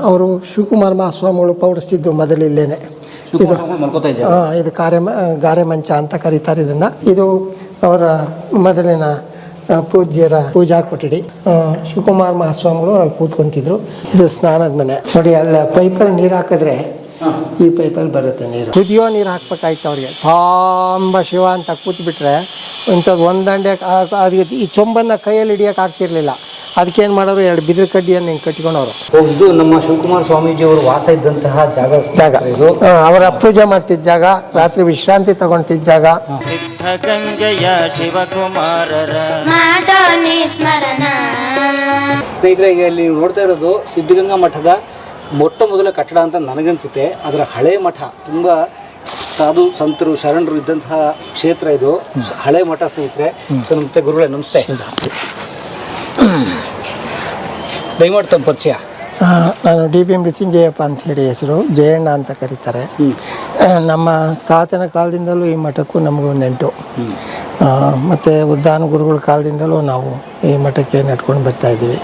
ಅವರು ಶಿವಕುಮಾರ ಮಹಾಸ್ವಾಮಿಗಳು ಪೌಡಿಸ್ತಿದ್ದು ಮೊದಲು ಇಲ್ಲೇನೆ. ಇದು ಗಾರೆ ಮಂಚ ಅಂತ ಕರೀತಾರೆ ಇದನ್ನು. ಇದು ಅವರ ಮೊದಲಿನ ಪೂಜ್ಯರ ಪೂಜಾ ಕೊಠಡಿ. ಶಿವಕುಮಾರ ಮಹಾಸ್ವಾಮಿಗಳು ಅಲ್ಲಿ ಕೂತ್ಕೊಂತಿದ್ರು. ಇದು ಸ್ನಾನದ ಮನೆ ನೋಡಿ. ಅಲ್ಲ ಪೈಪಲ್ಲಿ ನೀರು ಹಾಕಿದ್ರೆ ಈ ಪೈಪಲ್ಲಿ ಬರುತ್ತೆ ನೀರು. ಕುದಿಯೋ ನೀರು ಹಾಕ್ಬೇಕಾಯ್ತು ಅವ್ರಿಗೆ. ಸಾಂಬ ಶಿವ ಅಂತ ಕೂತ್ಬಿಟ್ರೆ ಇಂಥದ್ದು ಒಂದಂಡೆ ಅದಕ್ಕೆ ಈ ಚೊಂಬನ್ನು ಕೈಯಲ್ಲಿ ಹಿಡಿಯೋಕೆ ಆಗ್ತಿರ್ಲಿಲ್ಲ. ಅದಕ್ಕೇನು ಮಾಡೋರು, 2 ಬಿದಿರು ಕಡ್ಡಿಯನ್ನು ಹಿಂಗೆ ಕಟ್ಕೊಂಡವರು. ಇದು ನಮ್ಮ ಶಿವಕುಮಾರ ಸ್ವಾಮೀಜಿ ಅವರು ವಾಸ ಇದ್ದಂತಹ ಜಾಗ ಇದು. ಅವರ ಪೂಜೆ ಮಾಡ್ತಿದ್ದ ಜಾಗ, ರಾತ್ರಿ ವಿಶ್ರಾಂತಿ ತಗೊಳ್ತಿದ್ದ ಜಾಗ. ಸಿದ್ಧಗಂಗೆಯ ಶಿವಕುಮಾರರ ಸ್ನೇಹಿತರೆ, ಈಗ ಇಲ್ಲಿ ನೋಡ್ತಾ ಇರೋದು ಸಿದ್ಧಗಂಗಾ ಮಠದ ಮೊಟ್ಟ ಮೊದಲ ಕಟ್ಟಡ ಅಂತ ನನಗನ್ಸುತ್ತೆ. ಅದರ ಹಳೆ ಮಠ, ತುಂಬ ಸಾಧು ಸಂತರು ಶರಣರು ಇದ್ದಂತಹ ಕ್ಷೇತ್ರ ಇದು. ಹಳೆ ಮಠ ಸ್ನೇಹಿತರೆ. ಸೊ ನಮಸ್ತೆ ಗುರುಗಳೇ. ನಮಸ್ತೆ. ದಯಮಾಡಿ ತಮ್ಮ ಪರಿಚಯ. ನಾನು DB ಮೃತ್ಯುಂಜಯಪ್ಪ ಅಂತ ಹೇಳಿ ಹೆಸರು. ಜಯಣ್ಣ ಅಂತ ಕರೀತಾರೆ. ನಮ್ಮ ತಾತನ ಕಾಲದಿಂದಲೂ ಈ ಮಠಕ್ಕೂ ನಮಗೂ ನೆಂಟು. ಮತ್ತು ಉದ್ದಾನ ಗುರುಗಳ ಕಾಲದಿಂದಲೂ ನಾವು ಈ ಮಠಕ್ಕೆ ನಡ್ಕೊಂಡು ಬರ್ತಾ ಇದ್ದೀವಿ.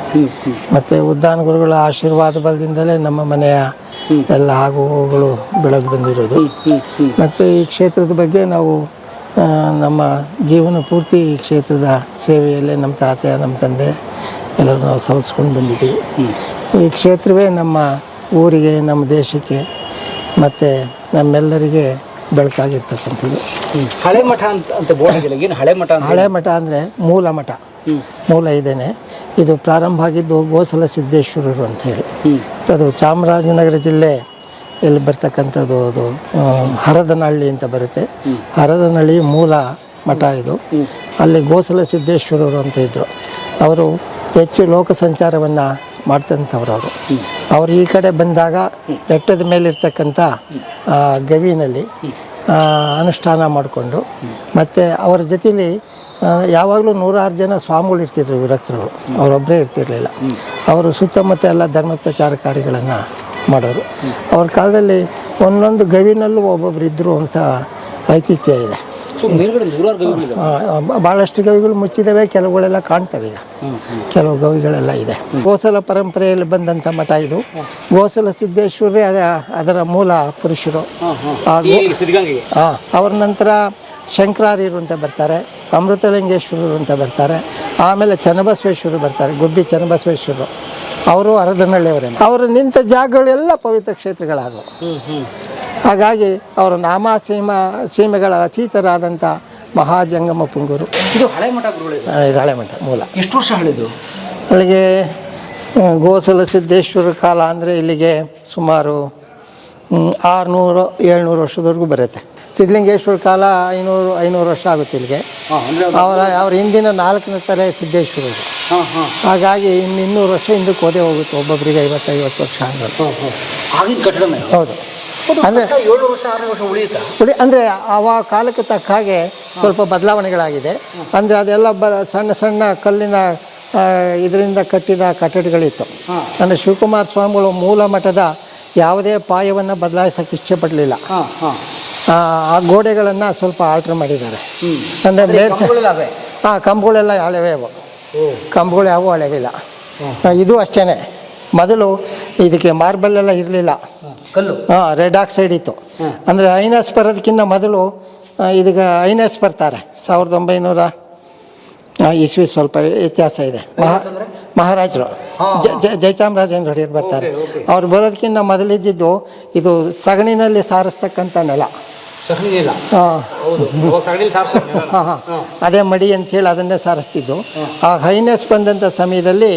ಮತ್ತು ಉದ್ದಾನ ಗುರುಗಳ ಆಶೀರ್ವಾದ ಬಲದಿಂದಲೇ ನಮ್ಮ ಮನೆಯ ಎಲ್ಲ ಆಗು ಹೋಗುಗಳು ಬೆಳೆದು ಬಂದಿರೋದು. ಮತ್ತು ಈ ಕ್ಷೇತ್ರದ ಬಗ್ಗೆ ನಾವು ನಮ್ಮ ಜೀವನ ಪೂರ್ತಿ ಈ ಕ್ಷೇತ್ರದ ಸೇವೆಯಲ್ಲೇ ನಮ್ಮ ತಾತ, ನಮ್ಮ ತಂದೆ ಎಲ್ಲರೂ ನಾವು ಸವಿಸ್ಕೊಂಡು ಬಂದಿದ್ದೀವಿ. ಈ ಕ್ಷೇತ್ರವೇ ನಮ್ಮ ಊರಿಗೆ, ನಮ್ಮ ದೇಶಕ್ಕೆ ಮತ್ತು ನಮ್ಮೆಲ್ಲರಿಗೆ ಬೆಳಕಾಗಿರ್ತಕ್ಕಂಥದ್ದು. ಹಳೆ ಮಠ ಅಂತ ಏನು ಹಳೆ ಮಠ? ಹಳೆ ಮಠ ಅಂದರೆ ಮೂಲ ಮಠ. ಮೂಲ ಇದೇನೆ. ಇದು ಪ್ರಾರಂಭ ಆಗಿದ್ದು ಗೋಸಲ ಸಿದ್ದೇಶ್ವರರು ಅಂಥೇಳಿ. ಅದು ಚಾಮರಾಜನಗರ ಜಿಲ್ಲೆ ಇಲ್ಲಿ ಬರ್ತಕ್ಕಂಥದ್ದು. ಅದು ಹರದನಹಳ್ಳಿ ಅಂತ ಬರುತ್ತೆ. ಹರದನಹಳ್ಳಿ ಮೂಲ ಮಠ ಇದು. ಅಲ್ಲಿ ಗೋಸಲ ಸಿದ್ದೇಶ್ವರರು ಅಂತ ಇದ್ದರು. ಅವರು ಹೆಚ್ಚು ಲೋಕ ಸಂಚಾರವನ್ನು ಮಾಡ್ತಂಥವ್ರು. ಅವರು ಈ ಕಡೆ ಬಂದಾಗ ಬೆಟ್ಟದ ಮೇಲಿರ್ತಕ್ಕಂಥ ಗವಿನಲ್ಲಿ ಅನುಷ್ಠಾನ ಮಾಡಿಕೊಂಡು, ಮತ್ತು ಅವರ ಜೊತೆಲಿ ಯಾವಾಗಲೂ 106 ಜನ ಸ್ವಾಮಿಗಳು ಇರ್ತಿದ್ರು, ವಿರಕ್ತರುಗಳು. ಅವರೊಬ್ಬರೇ ಇರ್ತಿರಲಿಲ್ಲ. ಅವರು ಸುತ್ತಮುತ್ತ ಎಲ್ಲ ಧರ್ಮ ಪ್ರಚಾರ ಕಾರ್ಯಗಳನ್ನು ಮಾಡೋರು. ಅವ್ರ ಕಾಲದಲ್ಲಿ ಒಂದೊಂದು ಗವಿನಲ್ಲೂ ಒಬ್ಬೊಬ್ಬರು ಇದ್ದರು ಅಂತ ಐತಿಹ್ಯ ಇದೆ. ಭಾಳಷ್ಟು ಗವಿಗಳು ಮುಚ್ಚಿದ್ದಾವೆ, ಕೆಲವುಗಳೆಲ್ಲ ಕಾಣ್ತವೆ. ಈಗ ಕೆಲವು ಗವಿಗಳೆಲ್ಲ ಇದೆ. ಗೋಸಲ ಪರಂಪರೆಯಲ್ಲಿ ಬಂದಂಥ ಮಠ ಇದು. ಗೋಸಲ ಸಿದ್ದೇಶ್ವರೇ ಅದರ ಮೂಲ ಪುರುಷರು. ಅವ್ರ ನಂತರ ಶಂಕರಾರ್ಯರು ಅಂತ ಬರ್ತಾರೆ, ಅಮೃತಲಿಂಗೇಶ್ವರರು ಅಂತ ಬರ್ತಾರೆ, ಆಮೇಲೆ ಚನ್ನಬಸವೇಶ್ವರರು ಬರ್ತಾರೆ, ಗುಬ್ಬಿ ಚನ್ನಬಸವೇಶ್ವರರು. ಅವರು ಹರದನಹಳ್ಳಿಯವರೇ. ಅವರು ನಿಂತ ಜಾಗಗಳೆಲ್ಲ ಪವಿತ್ರ ಕ್ಷೇತ್ರಗಳಾದವು. ಹಾಗಾಗಿ ಅವರು ಸೀಮೆಗಳ ಅತೀತರಾದಂಥ ಮಹಾಜಂಗಮ ಪುಂಗೂರು. ಇದು ಹಳೆ ಮಠ. ಇದು ಹಳೆ ಮಠ ಮೂಲ. ಎಷ್ಟು ವರ್ಷ ಹಳೆದು? ಅಲ್ಲಿಗೆ ಗೋಸಲ ಸಿದ್ದೇಶ್ವರ ಕಾಲ ಅಂದರೆ ಇಲ್ಲಿಗೆ ಸುಮಾರು 600-700 ವರ್ಷದವರೆಗೂ ಬರುತ್ತೆ. ಸಿದ್ಧಲಿಂಗೇಶ್ವರ ಕಾಲ 500 ವರ್ಷ ಆಗುತ್ತೆ ಇಲ್ಲಿಗೆ. ಅವರ ಹಿಂದಿನ 4ನೇ ತಲೆ ಸಿದ್ದೇಶ್ವರರು. ಹಾಗಾಗಿ 200 ವರ್ಷ ಹಿಂದಕ್ಕೆ ಹೋದೇ ಹೋಗುತ್ತೆ. ಒಬ್ಬೊಬ್ಬರಿಗೆ 50-50 ವರ್ಷ ಆಗಿನ ಕಟ್ಟಡ. ಹೌದು. ಅಂದರೆ 7 ವರ್ಷ 6 ವರ್ಷ ಉಳಿಯುತ್ತಾ? ಅಂದರೆ ಆ ಕಾಲಕ್ಕೆ ತಕ್ಕ ಹಾಗೆ ಸ್ವಲ್ಪ ಬದಲಾವಣೆಗಳಾಗಿದೆ. ಅಂದರೆ ಅದೆಲ್ಲ ಸಣ್ಣ ಸಣ್ಣ ಕಲ್ಲಿನ ಇದರಿಂದ ಕಟ್ಟಿದ ಕಟ್ಟಡಗಳಿತ್ತು. ಅಂದರೆ ಶಿವಕುಮಾರ ಸ್ವಾಮಿಗಳು ಮೂಲ ಮಠದ ಯಾವುದೇ ಪಾಯವನ್ನು ಬದಲಾಯಿಸೋಕ್ಕೆ ಇಷ್ಟಪಡಲಿಲ್ಲ. ಆ ಗೋಡೆಗಳನ್ನು ಸ್ವಲ್ಪ ಆಲ್ಟ್ರ್ ಮಾಡಿದ್ದಾರೆ. ಅಂದರೆ ಕಂಬಗಳೆಲ್ಲ ಹಳೆವೇ ಅವು. ಕಂಬಗಳು ಯಾವೂ ಹಳೆವಿಲ್ಲ. ಇದು ಅಷ್ಟೇ. ಮೊದಲು ಇದಕ್ಕೆ ಮಾರ್ಬಲ್ಲೆಲ್ಲ ಇರಲಿಲ್ಲ, ಕಲ್ಲು. ರೆಡ್ ಆಕ್ಸೈಡ್ ಇತ್ತು. ಅಂದರೆ ಐನಸ್ ಬರೋದಕ್ಕಿಂತ ಮೊದಲು ಇದಕ್ಕೆ ಐನಸ್ ಬರ್ತಾರೆ 1900 ಇಸ್ವಿ. ಸ್ವಲ್ಪ ವ್ಯತ್ಯಾಸ ಇದೆ. ಮಹಾರಾಜರು ಜಯಚಾಮರಾಜೇಂದ್ರ ಒಡೆಯರ್ ಬರ್ತಾರೆ. ಅವ್ರು ಬರೋದಕ್ಕಿಂತ ಮೊದಲಿದ್ದು ಇದು ಸಗಣಿನಲ್ಲಿ ಸಾರಿಸ್ತಕ್ಕಂಥ ನೆಲ. ಅದೇ ಮಡಿ ಅಂಥೇಳಿ ಅದನ್ನೇ ಸಾರಿಸ್ತಿದ್ದು. ಆ ಹೈನೆಸ್ ಬಂದಂಥ ಸಮಯದಲ್ಲಿ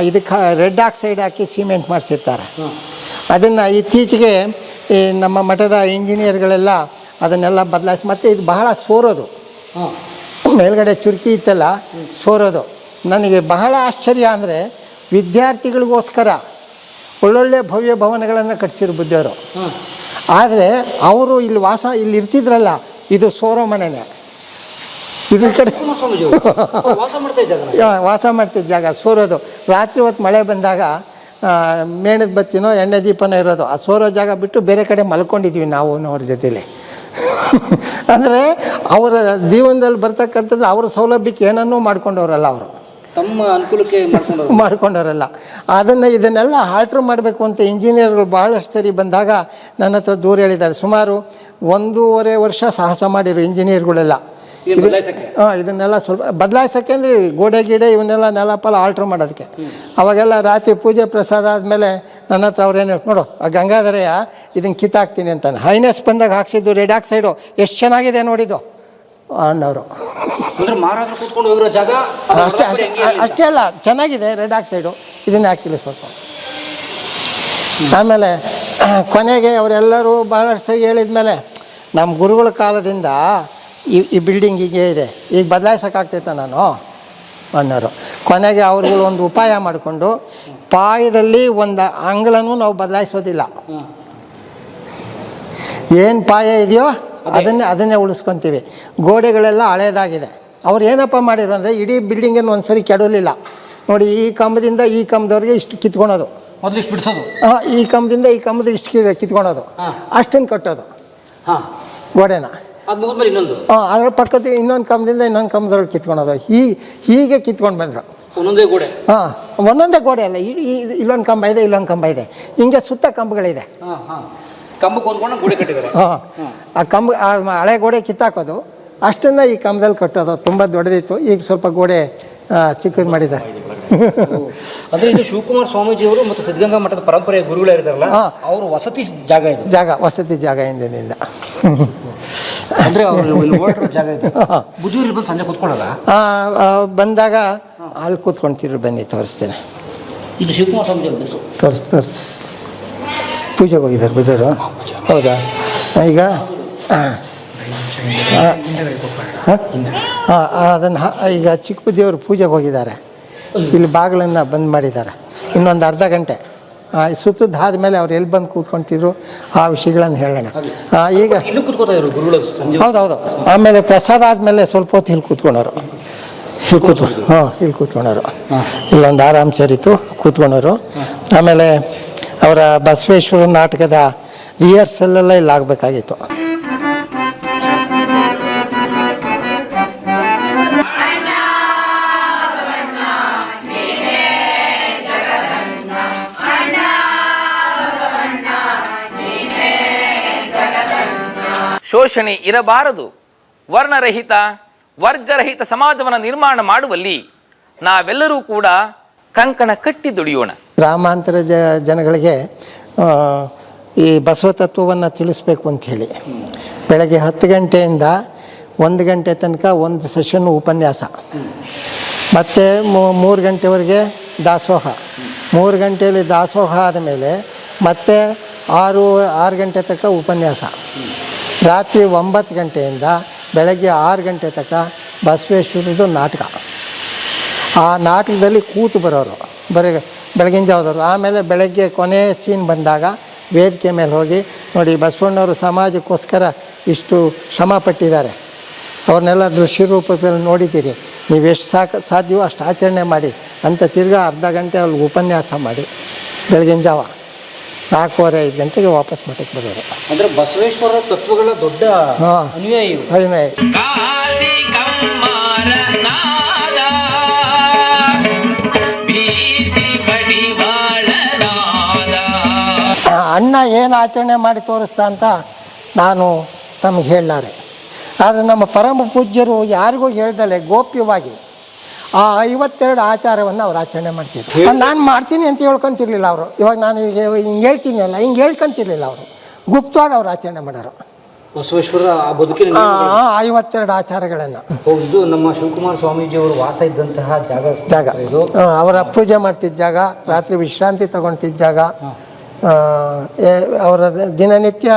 ಇದಕ್ಕೆ ರೆಡ್ ಆಕ್ಸೈಡ್ ಹಾಕಿ ಸಿಮೆಂಟ್ ಮಾಡಿಸಿರ್ತಾರೆ. ಅದನ್ನು ಇತ್ತೀಚೆಗೆ ಈ ನಮ್ಮ ಮಠದ ಇಂಜಿನಿಯರ್ಗಳೆಲ್ಲ ಅದನ್ನೆಲ್ಲ ಬದಲಾಯಿಸಿ, ಮತ್ತು ಇದು ಬಹಳ ಸೋರೋದು. ಮೇಲ್ಗಡೆ ಚುರುಕಿ ಇತ್ತಲ್ಲ, ಸೋರೋದು. ನನಗೆ ಬಹಳ ಆಶ್ಚರ್ಯ ಅಂದರೆ ವಿದ್ಯಾರ್ಥಿಗಳಿಗೋಸ್ಕರ ಒಳ್ಳೊಳ್ಳೆ ಭವ್ಯ ಭವನಗಳನ್ನು ಕಟ್ಟಿಸಿರು ಬುದ್ಧಿಯವರು. ಆದರೆ ಅವರು ಇಲ್ಲಿ ಇರ್ತಿದ್ರಲ್ಲ, ಇದು ಸೋರೋ ಮನೆಯೇ. ಇದ್ರ ಕಡೆ ವಾಸ ಮಾಡ್ತಿದ್ದ ಜಾಗ ಸೋರೋದು. ರಾತ್ರಿ ಹೊತ್ತು ಮಳೆ ಬಂದಾಗ ಮೇಣದ ಬತ್ತಿನೋ ಎಣ್ಣೆ ದೀಪನೋ ಇರೋದು. ಆ ಸೋರೋ ಜಾಗ ಬಿಟ್ಟು ಬೇರೆ ಕಡೆ ಮಲ್ಕೊಂಡಿದ್ವಿ ನಾವು ಅವ್ರ ಜೊತೆಲಿ. ಅಂದರೆ ಅವರ ಜೀವನದಲ್ಲಿ ಬರ್ತಕ್ಕಂಥದ್ದು ಅವ್ರ ಸೌಲಭ್ಯಕ್ಕೆ ಏನನ್ನೂ ಮಾಡ್ಕೊಂಡವ್ರಲ್ಲ ಅವರು. ತಮ್ಮ ಅನುಕೂಲಕ್ಕೆ ಮಾಡ್ಕೊಂಡವರಲ್ಲ. ಇದನ್ನೆಲ್ಲ ಆಲ್ಟ್ರ್ ಮಾಡಬೇಕು ಅಂತ ಇಂಜಿನಿಯರ್ಗಳು ಭಾಳಷ್ಟು ಸರಿ ಬಂದಾಗ ನನ್ನ ಹತ್ರ ದೂರ ಹೇಳಿದ್ದಾರೆ. ಸುಮಾರು 1.5 ವರ್ಷ ಸಾಹಸ ಮಾಡಿರು ಇಂಜಿನಿಯರ್ಗಳೆಲ್ಲ ಇದನ್ನೆಲ್ಲ ಸ್ವಲ್ಪ ಬದಲಾಯಿಸೋಕ್ಕೆ ಅಂದರೆ ಗೋಡೆ ಗೀಡೆ ಇವನ್ನೆಲ್ಲ ನೆಲಪಲ ಆಲ್ಟ್ರ್ ಮಾಡೋದಕ್ಕೆ. ಅವಾಗೆಲ್ಲ ರಾತ್ರಿ ಪೂಜೆ ಪ್ರಸಾದ ಆದಮೇಲೆ ನನ್ನ ಹತ್ರ ಅವ್ರೇನು ನೋಡು ಆ ಗಂಗಾಧರಯ್ಯ ಇದನ್ನು ಕಿತ್ತಾಕ್ತೀನಿ ಅಂತಾನೆ. ಹೈನೆಸ್ ಬಂದಾಗ ಹಾಕ್ಸಿದ್ದು ರೆಡ್ ಆಕ್ಸೈಡು ಎಷ್ಟು ಚೆನ್ನಾಗಿದೆ ನೋಡಿದ್ದು ಅನ್ನೋರು. ಅಷ್ಟೇ ಅಲ್ಲ, ಚೆನ್ನಾಗಿದೆ ರೆಡ್ ಆಕ್ಸೈಡು, ಇದನ್ನೇ ಹಾಕಿಲ್ಲ ಸ್ವಲ್ಪ. ಆಮೇಲೆ ಕೊನೆಗೆ ಅವರೆಲ್ಲರೂ ಭಾಳಷ್ಟು ಸರಿ ಹೇಳಿದ ಮೇಲೆ ನಮ್ಮ ಗುರುಗಳ ಕಾಲದಿಂದ ಈ ಬಿಲ್ಡಿಂಗ್ ಹೀಗೆ ಇದೆ, ಈಗ ಬದಲಾಯಿಸೋಕ್ಕಾಗ್ತೈತ ನಾನು ಅನ್ನೋರು. ಕೊನೆಗೆ ಅವ್ರುಗಳು ಒಂದು ಉಪಾಯ ಮಾಡಿಕೊಂಡು ಪಾಯದಲ್ಲಿ ಒಂದು ಅಂಗಳನೂ ನಾವು ಬದಲಾಯಿಸೋದಿಲ್ಲ, ಏನು ಪಾಯ ಇದೆಯೋ ಅದನ್ನೇ ಉಳಿಸ್ಕೊತೀವಿ. ಗೋಡೆಗಳೆಲ್ಲ ಹಳೇದಾಗಿದೆ. ಅವ್ರು ಏನಪ್ಪ ಮಾಡಿರು ಅಂದರೆ ಇಡೀ ಬಿಲ್ಡಿಂಗನ್ನು ಒಂದು ಸರಿ ಕೆಡಲಿಲ್ಲ ನೋಡಿ. ಈ ಕಂಬದಿಂದ ಈ ಕಂಬದವ್ರಿಗೆ ಇಷ್ಟು ಕಿತ್ಕೊಳೋದು, ಮೊದಲು ಇಷ್ಟು ಬಿಡಿಸೋದು, ಈ ಕಂಬದಿಂದ ಈ ಕಂಬದ ಇಷ್ಟು ಕಿತ್ಕೊಳೋದು, ಅಷ್ಟನ್ನು ಕಟ್ಟೋದು ಗೋಡೆನ. ಅದ್ರ ಪಕ್ಕದ ಇನ್ನೊಂದು ಕಂಬದಿಂದ ಇನ್ನೊಂದು ಕಂಬದವ್ರಿಗೆ ಕಿತ್ಕೊಳೋದು. ಹೀಗೆ ಕಿತ್ಕೊಂಡು ಬಂದರು. ಒಂದೊಂದೇ ಗೋಡೆ ಅಲ್ಲ, ಇಲ್ಲೊಂದು ಕಂಬ ಇದೆ, ಇಲ್ಲೊಂದು ಕಂಬ ಇದೆ, ಹಿಂಗೆ ಸುತ್ತ ಕಂಬಗಳಿದೆ. ಆ ಕಂಬ ಹಳೆ ಗೋಡೆ ಕಿತ್ತಾಕೋದು, ಅಷ್ಟನ್ನು ಈ ಕಂಬದಲ್ಲಿ ಕಟ್ಟೋದು. ತುಂಬ ದೊಡ್ಡದಿತ್ತು, ಈಗ ಸ್ವಲ್ಪ ಗೋಡೆ ಚಿಕ್ಕದು ಮಾಡಿದ್ದಾರೆ. ಅಂದರೆ ಇದು ಶಿವಕುಮಾರ ಸ್ವಾಮೀಜಿಯವರು ಮತ್ತು ಸಿದ್ಧಗಂಗಾ ಮಠದ ಪರಂಪರೆಯ ಗುರುಗಳಿರ್ತಾರಲ್ಲ, ಅವರು ವಸತಿ ವಸತಿ ಜಾಗ ಹಿಂದಿನಿಂದ. ಅಂದರೆ ಜಾಗ ಇದೆ. ಬುದ್ಧೂರಲ್ಲಿ ಬಂದು ಸಂಜೆ ಕೂತ್ಕೊಳ್ಳೋದ ಬಂದಾಗ ಅಲ್ಲಿ ಕೂತ್ಕೊಳ್ತೀರಿ, ಬನ್ನಿ ತೋರಿಸ್ತೇನೆ. ಇದು ಶಿವಕುಮಾರ ಸ್ವಾಮೀಜಿ ಅವರು ತೋರಿಸಿ ಪೂಜೆಗೆ ಹೋಗಿದ್ದಾರೆ ಬುದ್ಧರು. ಹೌದಾ? ಈಗ ಅದನ್ನು ಈಗ ಚಿಕ್ಕ ಬುದ್ಧಿಯವರು ಪೂಜೆಗೆ ಹೋಗಿದ್ದಾರೆ. ಇಲ್ಲಿ ಬಾಗಿಲನ್ನು ಬಂದ್ ಮಾಡಿದ್ದಾರೆ. ಇನ್ನೊಂದು ಅರ್ಧ ಗಂಟೆ ಸುತ್ತದ ಆದಮೇಲೆ ಅವ್ರು ಎಲ್ಲಿ ಬಂದು ಕೂತ್ಕೊಳ್ತಿದ್ರು ಆ ವಿಷಯಗಳನ್ನು ಹೇಳೋಣ. ಈಗ ಹೌದೌದು. ಆಮೇಲೆ ಪ್ರಸಾದ ಆದಮೇಲೆ ಸ್ವಲ್ಪ ಹೊತ್ತು ಇಲ್ಲಿ ಕೂತ್ಕೊಂಡವರು. ಇಲ್ಲಿ ಕೂತ್ಕೊಂಡವರು. ಇಲ್ಲೊಂದು ಆರಾಮ್ ಚರಿತು ಕೂತ್ಕೊಂಡವರು. ಆಮೇಲೆ ಅವರ ಬಸವೇಶ್ವರ ನಾಟಕದ ರಿಹರ್ಸಲ್ಲೆಲ್ಲ ಇಲ್ಲಿ ಆಗಬೇಕಾಗಿತ್ತು. ಶೋಷಣೆ ಇರಬಾರದು. ವರ್ಣರಹಿತ ವರ್ಗರಹಿತ ಸಮಾಜವನ್ನು ನಿರ್ಮಾಣ ಮಾಡುವಲ್ಲಿ ನಾವೆಲ್ಲರೂ ಕೂಡ ಕಂಕಣ ಕಟ್ಟಿ ದುಡಿಯೋಣ. ಗ್ರಾಮಾಂತರ ಜನಗಳಿಗೆ ಈ ಬಸವ ತತ್ವವನ್ನು ತಿಳಿಸ್ಬೇಕು ಅಂಥೇಳಿ ಬೆಳಗ್ಗೆ 10 ಗಂಟೆಯಿಂದ 1 ಗಂಟೆ ತನಕ ಒಂದು ಸೆಷನ್ ಉಪನ್ಯಾಸ, ಮತ್ತು 3 ಗಂಟೆವರೆಗೆ ದಾಸೋಹ. 3 ಗಂಟೆಯಲ್ಲಿ ದಾಸೋಹ ಆದಮೇಲೆ ಮತ್ತೆ 6 ಗಂಟೆ ತನಕ ಉಪನ್ಯಾಸ. ರಾತ್ರಿ 9 ಗಂಟೆಯಿಂದ ಬೆಳಗ್ಗೆ 6 ಗಂಟೆ ತನಕ ಬಸವೇಶ್ವರದ್ದು ನಾಟಕ. ಆ ನಾಟಕದಲ್ಲಿ ಕೂತು ಬರೋರು ಬೆಳಗಿನ ಜಾವದವರು. ಆಮೇಲೆ ಬೆಳಗ್ಗೆ ಕೊನೆ ಸೀನ್ ಬಂದಾಗ ವೇದಿಕೆ ಮೇಲೆ ಹೋಗಿ ನೋಡಿ ಬಸವಣ್ಣವರು ಸಮಾಜಕ್ಕೋಸ್ಕರ ಇಷ್ಟು ಶ್ರಮ ಪಟ್ಟಿದ್ದಾರೆ, ಅವ್ರನ್ನೆಲ್ಲ ದೃಶ್ಯ ರೂಪದಲ್ಲಿ ನೋಡಿದ್ದೀರಿ, ನೀವು ಎಷ್ಟು ಸಾಧ್ಯವೋ ಅಷ್ಟು ಆಚರಣೆ ಮಾಡಿ ಅಂತ ತಿರ್ಗಾ ಅರ್ಧ ಗಂಟೆ ಅಲ್ಲಿ ಉಪನ್ಯಾಸ ಮಾಡಿ ಬೆಳಗಿನ ಜಾವ 4:15 ಗಂಟೆಗೆ ವಾಪಸ್ ಮಠಕ್ಕೆ ಬರೋರು. ಅಂದರೆ ಬಸವೇಶ್ವರ ತತ್ವಗಳ ದೊಡ್ಡ ಅನುಯಾಯಿ. ಅಣ್ಣ ಏನು ಆಚರಣೆ ಮಾಡಿ ತೋರಿಸ್ತಾ ಅಂತ ನಾನು ತಮಗೆ ಹೇಳಲಾರೆ. ಆದರೆ ನಮ್ಮ ಪರಮ ಪೂಜ್ಯರು ಯಾರಿಗೂ ಹೇಳ್ದಲೆ ಗೋಪ್ಯವಾಗಿ ಆ 52 ಆಚಾರವನ್ನು ಅವ್ರು ಆಚರಣೆ ಮಾಡ್ತಿದ್ರು. ನಾನು ಮಾಡ್ತೀನಿ ಅಂತ ಹೇಳ್ಕೊತಿರ್ಲಿಲ್ಲ ಅವರು. ಇವಾಗ ನಾನು ಹಿಂಗೆ ಹೇಳ್ತೀನಿ ಅಲ್ಲ, ಹಿಂಗೆ ಹೇಳ್ಕೊತಿರ್ಲಿಲ್ಲ ಅವರು. ಗುಪ್ತವಾಗಿ ಅವ್ರು ಆಚರಣೆ ಮಾಡೋರು ಬಸವೇಶ್ವರ ಬದುಕಿನ 52 ಆಚಾರಗಳನ್ನು. ಇದು ನಮ್ಮ ಶಿವಕುಮಾರ ಸ್ವಾಮೀಜಿಯವರು ವಾಸ ಇದ್ದಂತಹ ಜಾಗ ಇದು. ಅವರ ಪೂಜೆ ಮಾಡ್ತಿದ್ದ ಜಾಗ, ರಾತ್ರಿ ವಿಶ್ರಾಂತಿ ತಗೊಳ್ತಿದ್ದ ಜಾಗ, ಅವರ ದಿನನಿತ್ಯ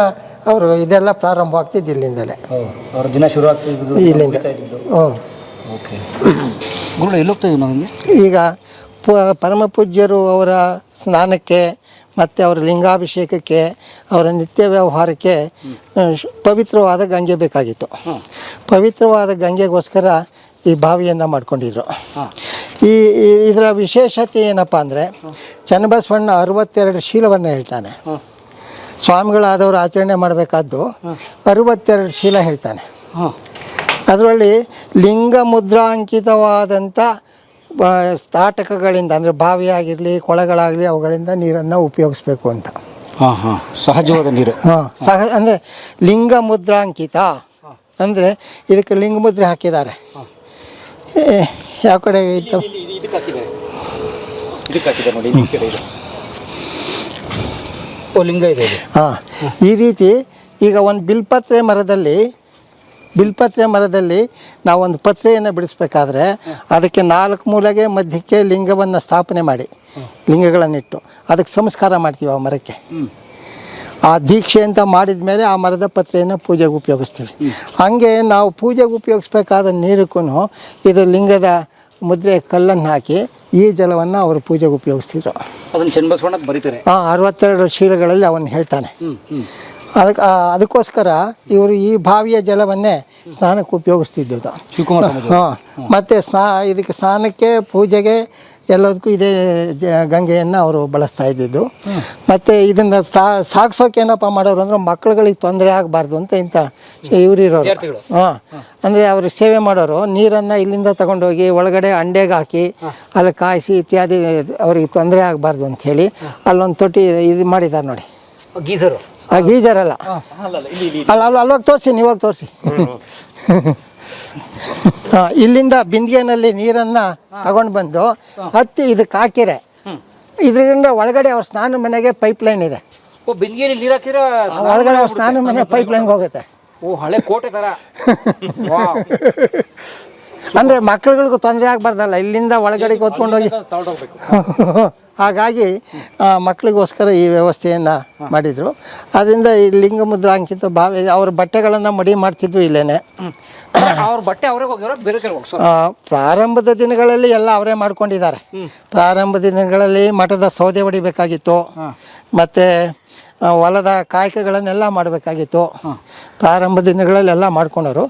ಅವರು ಇದೆಲ್ಲ ಪ್ರಾರಂಭವಾಗ್ತಿದ್ದು ಇಲ್ಲಿಂದಲೇ. ಅವ್ರ ದಿನ ಶುರು ಆಗ್ತಿದ್ದು ಇಲ್ಲಿಂದ. ಓಕೆ ಗುರು ಎಲ್ಲೋಗ್ತಾಯಿದ್ದೀವಿ ನಮಗೆ. ಈಗ ಪರಮ ಪೂಜ್ಯರು ಅವರ ಸ್ನಾನಕ್ಕೆ ಮತ್ತು ಅವರ ಲಿಂಗಾಭಿಷೇಕಕ್ಕೆ, ಅವರ ನಿತ್ಯ ವ್ಯವಹಾರಕ್ಕೆ ಪವಿತ್ರವಾದ ಗಂಗೆ ಬೇಕಾಗಿತ್ತು. ಪವಿತ್ರವಾದ ಗಂಗೆಗೋಸ್ಕರ ಈ ಬಾವಿಯನ್ನು ಮಾಡ್ಕೊಂಡಿದ್ರು. ಇದರ ವಿಶೇಷತೆ ಏನಪ್ಪ ಅಂದರೆ ಚನ್ನಬಸವಣ್ಣ 62 ಶೀಲವನ್ನು ಹೇಳ್ತಾನೆ. ಸ್ವಾಮಿಗಳಾದವರು ಆಚರಣೆ ಮಾಡಬೇಕಾದ್ದು 62 ಶೀಲ ಹೇಳ್ತಾನೆ. ಅದರಲ್ಲಿ ಲಿಂಗ ಮುದ್ರಾಂಕಿತವಾದಂಥ ತಾಟಕಗಳಿಂದ ಅಂದರೆ ಬಾವಿ ಆಗಿರಲಿ ಕೊಳಗಳಾಗಲಿ ಅವುಗಳಿಂದ ನೀರನ್ನು ಉಪಯೋಗಿಸ್ಬೇಕು ಅಂತ. ಹಾಂ ಹಾಂ, ಸಹಜವಾದ ನೀರು. ಹಾಂ, ಅಂದರೆ ಲಿಂಗ ಮುದ್ರಾಂಕಿತ ಅಂದರೆ ಇದಕ್ಕೆ ಲಿಂಗ ಮುದ್ರೆ ಹಾಕಿದ್ದಾರೆ. ಯಾವ ಕಡೆ ಇತ್ತು ಇದಕ್ಕೆ ಹಾಕಿದ್ದಾರೆ ನೋಡಿ, ಈ ಕಡೆ ಇದೆ. ಓ, ಲಿಂಗ ಇದೆ. ಹಾಂ, ಈ ರೀತಿ ಈಗ ಒಂದು ಬಿಲ್ಪತ್ರೆ ಮರದಲ್ಲಿ ನಾವೊಂದು ಪತ್ರೆಯನ್ನು ಬಿಡಿಸ್ಬೇಕಾದ್ರೆ ಅದಕ್ಕೆ 4 ಮೂಲೆಗೆ ಮಧ್ಯಕ್ಕೆ ಲಿಂಗವನ್ನು ಸ್ಥಾಪನೆ ಮಾಡಿ ಲಿಂಗಗಳನ್ನಿಟ್ಟು ಅದಕ್ಕೆ ಸಂಸ್ಕಾರ ಮಾಡ್ತೀವಿ ಆ ಮರಕ್ಕೆ. ಆ ದೀಕ್ಷೆ ಅಂತ ಮಾಡಿದ ಮೇಲೆ ಆ ಮರದ ಪತ್ರೆಯನ್ನು ಪೂಜೆಗೆ ಉಪಯೋಗಿಸ್ತೀವಿ. ಹಾಗೆ ನಾವು ಪೂಜೆಗೆ ಉಪಯೋಗಿಸ್ಬೇಕಾದ ನೀರಕ್ಕೂ ಇದು ಲಿಂಗದ ಮುದ್ರೆ ಕಲ್ಲನ್ನು ಹಾಕಿ ಈ ಜಲವನ್ನು ಅವರು ಪೂಜೆಗೆ ಉಪಯೋಗಿಸ್ತಿದ್ರು. ಅದನ್ನು ಚನ್ನಬಸವಣ್ಣ ಬರೀತಾರೆ. 62 ಶೀಲಗಳಲ್ಲಿ ಅವನು ಹೇಳ್ತಾನೆ. ಅದಕ್ಕೋಸ್ಕರ ಇವರು ಈ ಬಾವಿಯ ಜಲವನ್ನೇ ಸ್ನಾನಕ್ಕೆ ಉಪಯೋಗಿಸ್ತಿದ್ದದ್ದು. ಹಾಂ, ಮತ್ತು ಇದಕ್ಕೆ ಸ್ನಾನಕ್ಕೆ ಪೂಜೆಗೆ ಎಲ್ಲದಕ್ಕೂ ಇದೇ ಗಂಗೆಯನ್ನು ಅವರು ಬಳಸ್ತಾ ಇದ್ದಿದ್ದು. ಮತ್ತು ಇದನ್ನು ಸಾಗಿಸೋಕೆ ಏನಪ್ಪ ಮಾಡೋರು ಅಂದರೆ ಮಕ್ಕಳುಗಳಿಗೆ ತೊಂದರೆ ಆಗಬಾರ್ದು ಅಂತ ಇವರಿರೋರು. ಹಾಂ, ಅಂದರೆ ಅವ್ರಿಗೆ ಸೇವೆ ಮಾಡೋರು ನೀರನ್ನು ಇಲ್ಲಿಂದ ತಗೊಂಡೋಗಿ ಒಳಗಡೆ ಅಂಡೆಗೆ ಹಾಕಿ ಅಲ್ಲಿ ಕಾಯಿಸಿ ಇತ್ಯಾದಿ ಅವ್ರಿಗೆ ತೊಂದರೆ ಆಗಬಾರ್ದು ಅಂಥೇಳಿ ಅಲ್ಲೊಂದು ತೊಟ್ಟಿ ಇದು ಮಾಡಿದ್ದಾರೆ ನೋಡಿ. ಗೀಸರು? ಗೀಜರ್ ಅಲ್ಲ, ಅಲ್ಲೋಗಿ ತೋರಿಸಿ, ನೀವಾಗಿ ತೋರಿಸಿ. ಇಲ್ಲಿಂದ ಬಿಂದಿಗೆನಲ್ಲಿ ನೀರನ್ನು ತಗೊಂಡು ಬಂದು ಹತ್ತಿ ಇದಕ್ಕೆ ಹಾಕಿರೆ ಇದರಿಂದ ಒಳಗಡೆ ಅವ್ರ ಸ್ನಾನ ಮನೆಗೆ ಪೈಪ್ಲೈನ್ ಇದೆ. ಓ, ಬಿಂದಿಗೆಯಲ್ಲಿ ನೀರು ಹಾಕಿರೋ ಒಳಗಡೆ ಅವ್ರ ಸ್ನಾನ ಮನೆ ಪೈಪ್ಲೈನ್ಗೆ ಹೋಗುತ್ತೆ. ಓ, ಹಳೆ ಕೋಟೆ ಥರ. ಅಂದರೆ ಮಕ್ಕಳುಗಳಿಗೂ ತೊಂದರೆ ಆಗಬಾರ್ದಲ್ಲ, ಇಲ್ಲಿಂದ ಒಳಗಡೆ ಹೊತ್ಕೊಂಡೋಗಿ. ಹಾಗಾಗಿ ಮಕ್ಕಳಿಗೋಸ್ಕರ ಈ ವ್ಯವಸ್ಥೆಯನ್ನು ಮಾಡಿದರು. ಅದರಿಂದ ಈ ಲಿಂಗ ಮುದ್ರಾಂಕಿತ ಬಾವಿ ಅವ್ರ ಬಟ್ಟೆಗಳನ್ನು ಮಡಿ ಮಾಡ್ತಿದ್ವು ಇಲ್ಲೇನೆ. ಅವ್ರ ಬಟ್ಟೆ ಅವರೇ ಹೋಗಿರೋ ಬೇರೆ ಕಡೆ ಹೋಗಿ? ಪ್ರಾರಂಭದ ದಿನಗಳಲ್ಲಿ ಎಲ್ಲ ಅವರೇ ಮಾಡ್ಕೊಂಡಿದ್ದಾರೆ. ಪ್ರಾರಂಭದ ದಿನಗಳಲ್ಲಿ ಮಠದ ಸೌದೆ ಹೊಡಿಬೇಕಾಗಿತ್ತು, ಮತ್ತು ಹೊಲದ ಕಾಯಕಗಳನ್ನೆಲ್ಲ ಮಾಡಬೇಕಾಗಿತ್ತು. ಪ್ರಾರಂಭ ದಿನಗಳಲ್ಲೆಲ್ಲ ಮಾಡ್ಕೊಂಡವರು.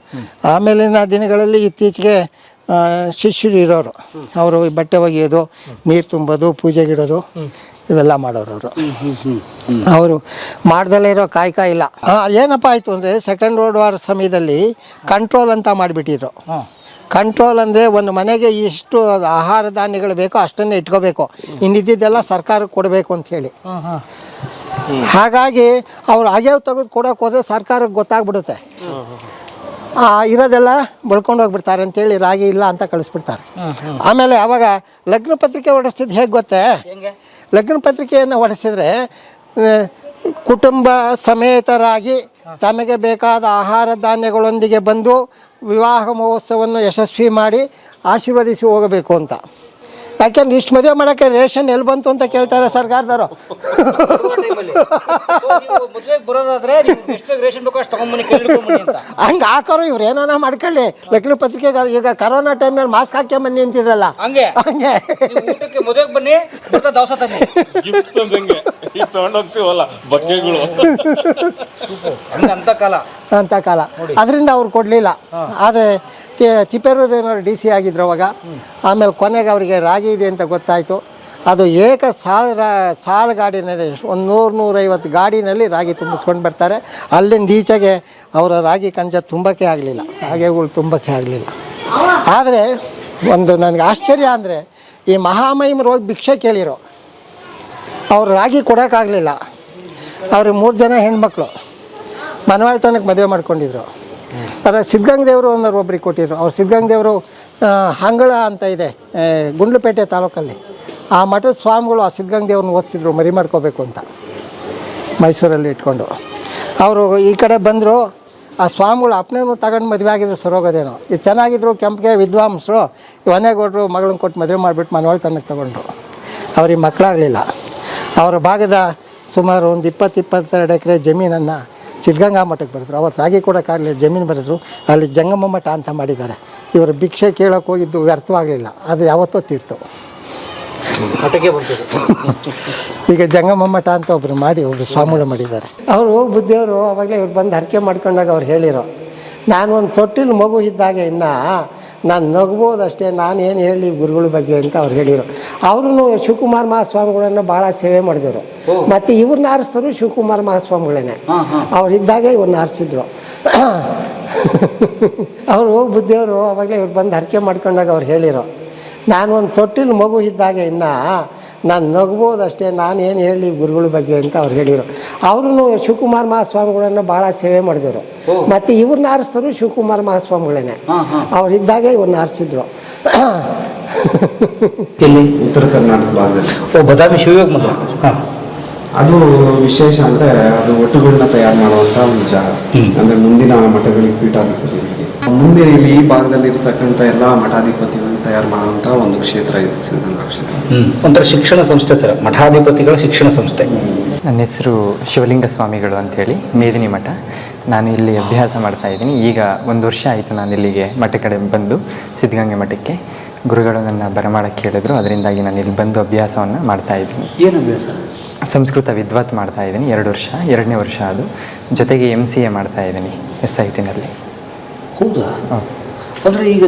ಆಮೇಲಿನ ದಿನಗಳಲ್ಲಿ ಇತ್ತೀಚೆಗೆ ಶಿಷ್ಯರು ಇರೋರು, ಅವರು ಬಟ್ಟೆ ಒಗೆಯೋದು, ನೀರು ತುಂಬೋದು, ಪೂಜೆಗಿಡೋದು ಇವೆಲ್ಲ ಮಾಡೋರು. ಅವರು ಮಾಡ್ದಲ್ಲೇ ಇರೋ ಕಾಯಕ ಇಲ್ಲ. ಏನಪ್ಪ ಆಯಿತು ಅಂದರೆ ಸೆಕೆಂಡ್ ವರ್ಲ್ಡ್ ವಾರ್ ಸಮಯದಲ್ಲಿ ಕಂಟ್ರೋಲ್ ಅಂತ ಮಾಡಿಬಿಟ್ಟಿದ್ರು. ಕಂಟ್ರೋಲ್ ಅಂದರೆ ಒಂದು ಮನೆಗೆ ಇಷ್ಟು ಆಹಾರ ಧಾನ್ಯಗಳು ಬೇಕೋ ಅಷ್ಟನ್ನೇ ಇಟ್ಕೋಬೇಕು, ಇನ್ನಿದ್ದೆಲ್ಲ ಸರ್ಕಾರಕ್ಕೆ ಕೊಡಬೇಕು ಅಂಥೇಳಿ. ಹಾಗಾಗಿ ಅವ್ರು ಆಗ್ಯಾವ ತೆಗೆದು ಕೊಡೋಕೆ ಹೋದರೆ ಸರ್ಕಾರಕ್ಕೆ ಗೊತ್ತಾಗ್ಬಿಡುತ್ತೆ, ಇರೋದೆಲ್ಲ ಬಳ್ಕೊಂಡು ಹೋಗ್ಬಿಡ್ತಾರೆ ಅಂತೇಳಿ ರಾಗಿ ಇಲ್ಲ ಅಂತ ಕಳಿಸ್ಬಿಡ್ತಾರೆ. ಆಮೇಲೆ ಅವಾಗ ಲಗ್ನ ಪತ್ರಿಕೆ ಹೊಡೆಸ್ತಿದ್ದು ಹೇಗೆ ಗೊತ್ತೇ? ಲಗ್ನ ಪತ್ರಿಕೆಯನ್ನು ಹೊಡೆಸಿದ್ರೆ ಕುಟುಂಬ ಸಮೇತರಾಗಿ ತಮಗೆ ಬೇಕಾದ ಆಹಾರ ಧಾನ್ಯಗಳೊಂದಿಗೆ ಬಂದು ವಿವಾಹ ಮಹೋತ್ಸವವನ್ನು ಯಶಸ್ವಿ ಮಾಡಿ ಆಶೀರ್ವದಿಸಿ ಹೋಗಬೇಕು ಅಂತ. ಯಾಕೆಂದ್ರೆ ಇಷ್ಟು ಮದುವೆ ಮಾಡೋಕ್ಕೆ ರೇಷನ್ ಎಲ್ಲಿ ಬಂತು ಅಂತ ಕೇಳ್ತಾರೆ ಸರ್ಕಾರದವರು. ಹಂಗೆ ಹಾಕೋರು ಇವ್ರು ಏನಾನ ಮಾಡ್ಕೊಳ್ಳಿ. ಲಗ್ನ ಪತ್ರಿಕೆಗೆ ಈಗ ಕರೋನಾ ಟೈಮ್ನಲ್ಲಿ ಮಾಸ್ಕ್ ಹಾಕ್ಕೊಂಬನ್ನಿ ಅಂತಿದ್ರಲ್ಲ, ಹಂಗೆ ಮದುವೆಗೆ ಬನ್ನಿ ದವಸ ತನ್ನಿ ಅಂತ ಕಾಲ. ಅದರಿಂದ ಅವ್ರು ಕೊಡಲಿಲ್ಲ. ಆದರೆ ತಿಪ್ಪೇರೂರೇನವ್ರು DC ಆಗಿದ್ರು ಅವಾಗ. ಆಮೇಲೆ ಕೊನೆಗೆ ಅವರಿಗೆ ರಾಗಿ ಇದೆ ಅಂತ ಗೊತ್ತಾಯಿತು. ಅದು ಸಾಲು ಗಾಡಿನಲ್ಲಿ ಒಂದು 100-150 ಗಾಡಿನಲ್ಲಿ ರಾಗಿ ತುಂಬಿಸ್ಕೊಂಡು ಬರ್ತಾರೆ. ಅಲ್ಲಿಂದ ಈಚೆಗೆ ಅವರ ರಾಗಿ ಕಣಜ ತುಂಬಕ್ಕೆ ಆಗಲಿಲ್ಲ, ಹಾಗೆಗಳು ತುಂಬಕ್ಕೆ ಆಗಲಿಲ್ಲ. ಆದರೆ ಒಂದು ನನಗೆ ಆಶ್ಚರ್ಯ ಅಂದರೆ ಈ ಮಹಾಮಹಿಮರು ಹೋಗಿ ಭಿಕ್ಷೆ ಕೇಳಿರೋ, ಅವ್ರು ರಾಗಿ ಕೊಡೋಕ್ಕಾಗಲಿಲ್ಲ. ಅವ್ರಿಗೆ 3 ಜನ ಹೆಣ್ಮಕ್ಳು ಮನವಾಳ್ತನಕ್ಕೆ ಮದುವೆ ಮಾಡ್ಕೊಂಡಿದ್ರು. ಅದರ ಸಿದ್ಧಗಂಗ ದೇವರು ಒಬ್ಬರಿಗೆ ಕೊಟ್ಟಿದ್ರು. ಅವ್ರು ಸಿದ್ಧಗಂಗ ದೇವರು ಹಂಗಳ ಅಂತ ಇದೆ ಗುಂಡ್ಲುಪೇಟೆ ತಾಲೂಕಲ್ಲಿ. ಆ ಮಠದ ಸ್ವಾಮಿಗಳು ಆ ಸಿದ್ಧಗಂಗ ದೇವ್ರನ್ನ ಓದಿಸಿದ್ರು ಮರಿ ಮಾಡ್ಕೋಬೇಕು ಅಂತ ಮೈಸೂರಲ್ಲಿ ಇಟ್ಕೊಂಡು. ಅವರು ಈ ಕಡೆ ಬಂದರು. ಆ ಸ್ವಾಮಿಗಳು ಅಪ್ಪನೇನು ತಗೊಂಡು ಮದುವೆ ಆಗಿದ್ರು ಸರೋಗೋದೇನೋ. ಇದು ಚೆನ್ನಾಗಿದ್ರು, ಕೆಂಪಿಗೆ ವಿದ್ವಾಂಸರು. ಕೊನೆಗೊಟ್ರು ಮಗಳನ್ನ ಕೊಟ್ಟು ಮದುವೆ ಮಾಡಿಬಿಟ್ಟು ಮನವಾಳ್ತನಕ್ಕೆ ತಗೊಂಡ್ರು. ಅವ್ರಿಗೆ ಮಕ್ಕಳಾಗಲಿಲ್ಲ. ಅವರ ಭಾಗದ ಸುಮಾರು ಒಂದು 20-22 ಎಕರೆ ಜಮೀನನ್ನು ಸಿದ್ಧಗಂಗಾ ಮಠಕ್ಕೆ ಬರೆದ್ರು. ಅವತ್ತು ರಾಗಿ ಕೊಡೋಕ್ಕಾಗಲಿಲ್ಲ, ಜಮೀನು ಬರೆದ್ರು. ಅಲ್ಲಿ ಜಂಗಮ ಮಠ ಅಂತ ಮಾಡಿದ್ದಾರೆ. ಇವರು ಭಿಕ್ಷೆ ಕೇಳೋಕೆ ಹೋಗಿದ್ದು ವ್ಯರ್ಥವಾಗಲಿಲ್ಲ, ಅದು ಯಾವತ್ತೋ ತೀರ್ತು. ಈಗ ಜಂಗಮ ಮಠ ಅಂತ ಒಬ್ಬರು ಸ್ವಾಮಿಗಳು ಮಾಡಿದ್ದಾರೆ. ಅವರು ಬುದ್ಧಿಯವರು ಅವಾಗಲೇ ಇವ್ರು ಬಂದು ಹರಕೆ ಮಾಡ್ಕೊಂಡಾಗ ಅವ್ರು ಹೇಳಿರೋ, ನಾನು ಒಂದು ತೊಟ್ಟಿಲು ಮಗು ಇದ್ದಾಗ ಇನ್ನು ನಾನು ನಗ್ಬೋದಷ್ಟೇ, ನಾನು ಏನು ಹೇಳಿ ಗುರುಗಳ ಬಗ್ಗೆ ಅಂತ ಅವ್ರು ಹೇಳಿದರು. ಅವರು ಶಿವಕುಮಾರ ಮಹಾಸ್ವಾಮಿಗಳನ್ನು ಭಾಳ ಸೇವೆ ಮಾಡಿದವರು. ಮತ್ತು ಇವ್ರನ್ನ ಆರಿಸಿದ್ರು ಶಿವಕುಮಾರ ಮಹಾಸ್ವಾಮಿಗಳೇ. ಅವರಿದ್ದಾಗೆ ಇವ್ರನ್ನ ಆರಿಸಿದ್ರು. ಅವರು ಬುದ್ಧಿಯವರು ಅವಾಗಲೇ ಇವ್ರು ಬಂದು ಹರಕೆ ಮಾಡ್ಕೊಂಡಾಗ ಅವ್ರು ಹೇಳಿರೋ, ನಾನು ಒಂದು ತೊಟ್ಟಿಲು ಮಗು ಇದ್ದಾಗ ಇನ್ನು ನಾನು ನಗ್ಬೋದಷ್ಟೇ, ನಾನು ಏನು ಹೇಳಿ ಗುರುಗಳ ಬಗ್ಗೆ ಅಂತ ಅವ್ರು ಹೇಳಿದರು. ಅವರು ಶಿವಕುಮಾರ ಮಹಾಸ್ವಾಮಿಗಳನ್ನು ಭಾಳ ಸೇವೆ ಮಾಡಿದವರು. ಮತ್ತು ಇವ್ರನ್ನ ಆರಿಸಿದ್ರು ಶಿವಕುಮಾರ ಮಹಾಸ್ವಾಮಿಗಳೇ. ಅವರಿದ್ದಾಗೆ ಇವ್ರನ್ನ ಆರಿಸಿದ್ರು. ಎಲ್ಲಿ? ಉತ್ತರ ಕರ್ನಾಟಕ ಭಾಗದಲ್ಲಿ ಬದಾಮಿ ಶಿವಯೋಗ ಮಠ. ಅದು ವಿಶೇಷ ಅಂದರೆ ಅದು ಒಟ್ಟುಗಳನ್ನ ತಯಾರು ಮಾಡುವಂಥ ಒಂದು ಜಾಗ. ಅಂದರೆ ಮುಂದಿನ ಮಠಗಳಿಗೆ ಪೀಠಾಧಿಪತಿಗಳಿಗೆ ಮುಂದೆ ಇಲ್ಲಿ ಈ ಭಾಗದಲ್ಲಿ ಇರ್ತಕ್ಕಂಥ ಎಲ್ಲ ಮಠಾಧಿಪತಿಗಳನ್ನು ತಯಾರು ಮಾಡುವಂಥ ಒಂದು ಕ್ಷೇತ್ರ ಇದು ಸಿದ್ಧಗಂಗಾ ಕ್ಷೇತ್ರ. ಒಂಥರ ಶಿಕ್ಷಣ ಸಂಸ್ಥೆ ಥರ, ಮಠಾಧಿಪತಿಗಳ ಶಿಕ್ಷಣ ಸಂಸ್ಥೆ. ನನ್ನ ಹೆಸರು ಶಿವಲಿಂಗ ಸ್ವಾಮಿಗಳು ಅಂಥೇಳಿ, ಮೇದಿನಿ ಮಠ. ನಾನು ಇಲ್ಲಿ ಅಭ್ಯಾಸ ಮಾಡ್ತಾ ಇದ್ದೀನಿ. ಈಗ 1 ವರ್ಷ ಆಯಿತು ನಾನು ಇಲ್ಲಿಗೆ ಮಠ ಕಡೆ ಬಂದು, ಸಿದ್ಧಗಂಗೆ ಮಠಕ್ಕೆ. ಗುರುಗಳು ನನ್ನ ಬರಮಾಡಕ್ಕೆ ಹೇಳಿದ್ರು, ಅದರಿಂದಾಗಿ ನಾನು ಇಲ್ಲಿ ಬಂದು ಅಭ್ಯಾಸವನ್ನು ಮಾಡ್ತಾ ಇದ್ದೀನಿ. ಏನು ಅಭ್ಯಾಸ? ಸಂಸ್ಕೃತ ವಿದ್ವತ್ ಮಾಡ್ತಾ ಇದ್ದೀನಿ 2 ವರ್ಷ, 2ನೇ ವರ್ಷ ಅದು. ಜೊತೆಗೆ MCA ಮಾಡ್ತಾ ಇದ್ದೀನಿ SITನಲ್ಲಿ. ಹೌದಾ? ಅಂದರೆ ಈಗ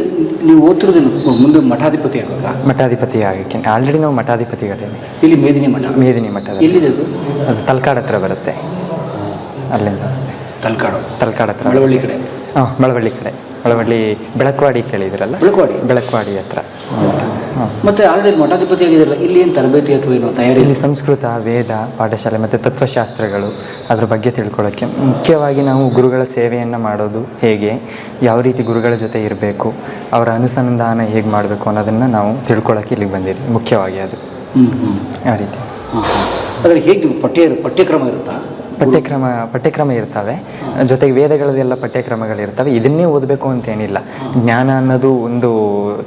ನೀವು ಓದ್ತಿರೋದೇನು? ಮುಂದೆ ಮಠಾಧಿಪತಿ ಆಗಬೇಕಾ? ಮಠಾಧಿಪತಿ ಆಗಕ್ಕೆ ಆಲ್ರೆಡಿ ನಾವು ಮಠಾಧಿಪತಿಗಳೇನೆ. ಇಲ್ಲಿ ಮೇದಿನಿ ಮಠ. ಮೇದಿನಿ ಮಠದ ಎಲ್ಲಿದೆ ಅದು? ಅದು ತಲಕಾಡು ಹತ್ರ ಬರುತ್ತೆ. ಅಲ್ಲಿಂದ ತಲಕಾಡು ಹತ್ರ, ಮಳವಳ್ಳಿ ಕಡೆ. ಮಳವಳ್ಳಿ ಕಡೆ, ಮಳವಳ್ಳಿ ಬೆಳಕವಾಡಿ ಕೇಳಿದಿರಲ್ಲ? ಬೆಳಕವಾಡಿ ಹತ್ರ. ಮತ್ತೆ ಆಲ್ರೆಡಿ ಮಠಾಧಿಪತಿ ಆಗಿದ್ರಲ್ಲ, ಇಲ್ಲಿ ಏನು ತರಬೇತಿ ಅಥವಾ ಏನು ತಯಾರಿ? ಇಲ್ಲಿ ಸಂಸ್ಕೃತ, ವೇದ ಪಾಠಶಾಲೆ ಮತ್ತು ತತ್ವಶಾಸ್ತ್ರಗಳು ಅದ್ರ ಬಗ್ಗೆ ತಿಳ್ಕೊಳ್ಳೋಕ್ಕೆ, ಮುಖ್ಯವಾಗಿ ನಾವು ಗುರುಗಳ ಸೇವೆಯನ್ನು ಮಾಡೋದು ಹೇಗೆ, ಯಾವ ರೀತಿ ಗುರುಗಳ ಜೊತೆ ಇರಬೇಕು, ಅವರ ಅನುಸಂಧಾನ ಹೇಗೆ ಮಾಡಬೇಕು ಅನ್ನೋದನ್ನು ನಾವು ತಿಳ್ಕೊಳ್ಳೋಕ್ಕೆ ಇಲ್ಲಿಗೆ ಬಂದಿದ್ದೀವಿ. ಮುಖ್ಯವಾಗಿ ಅದು ಆ ರೀತಿ. ಆದರೆ ಹೇಗೆ ಪಠ್ಯಕ್ರಮ ಇರುತ್ತಾ? ಪಠ್ಯಕ್ರಮ ಇರ್ತವೆ, ಜೊತೆಗೆ ವೇದಗಳದೆಲ್ಲ ಪಠ್ಯಕ್ರಮಗಳಿರ್ತವೆ. ಇದನ್ನೇ ಓದಬೇಕು ಅಂತೇನಿಲ್ಲ. ಜ್ಞಾನ ಅನ್ನೋದು ಒಂದು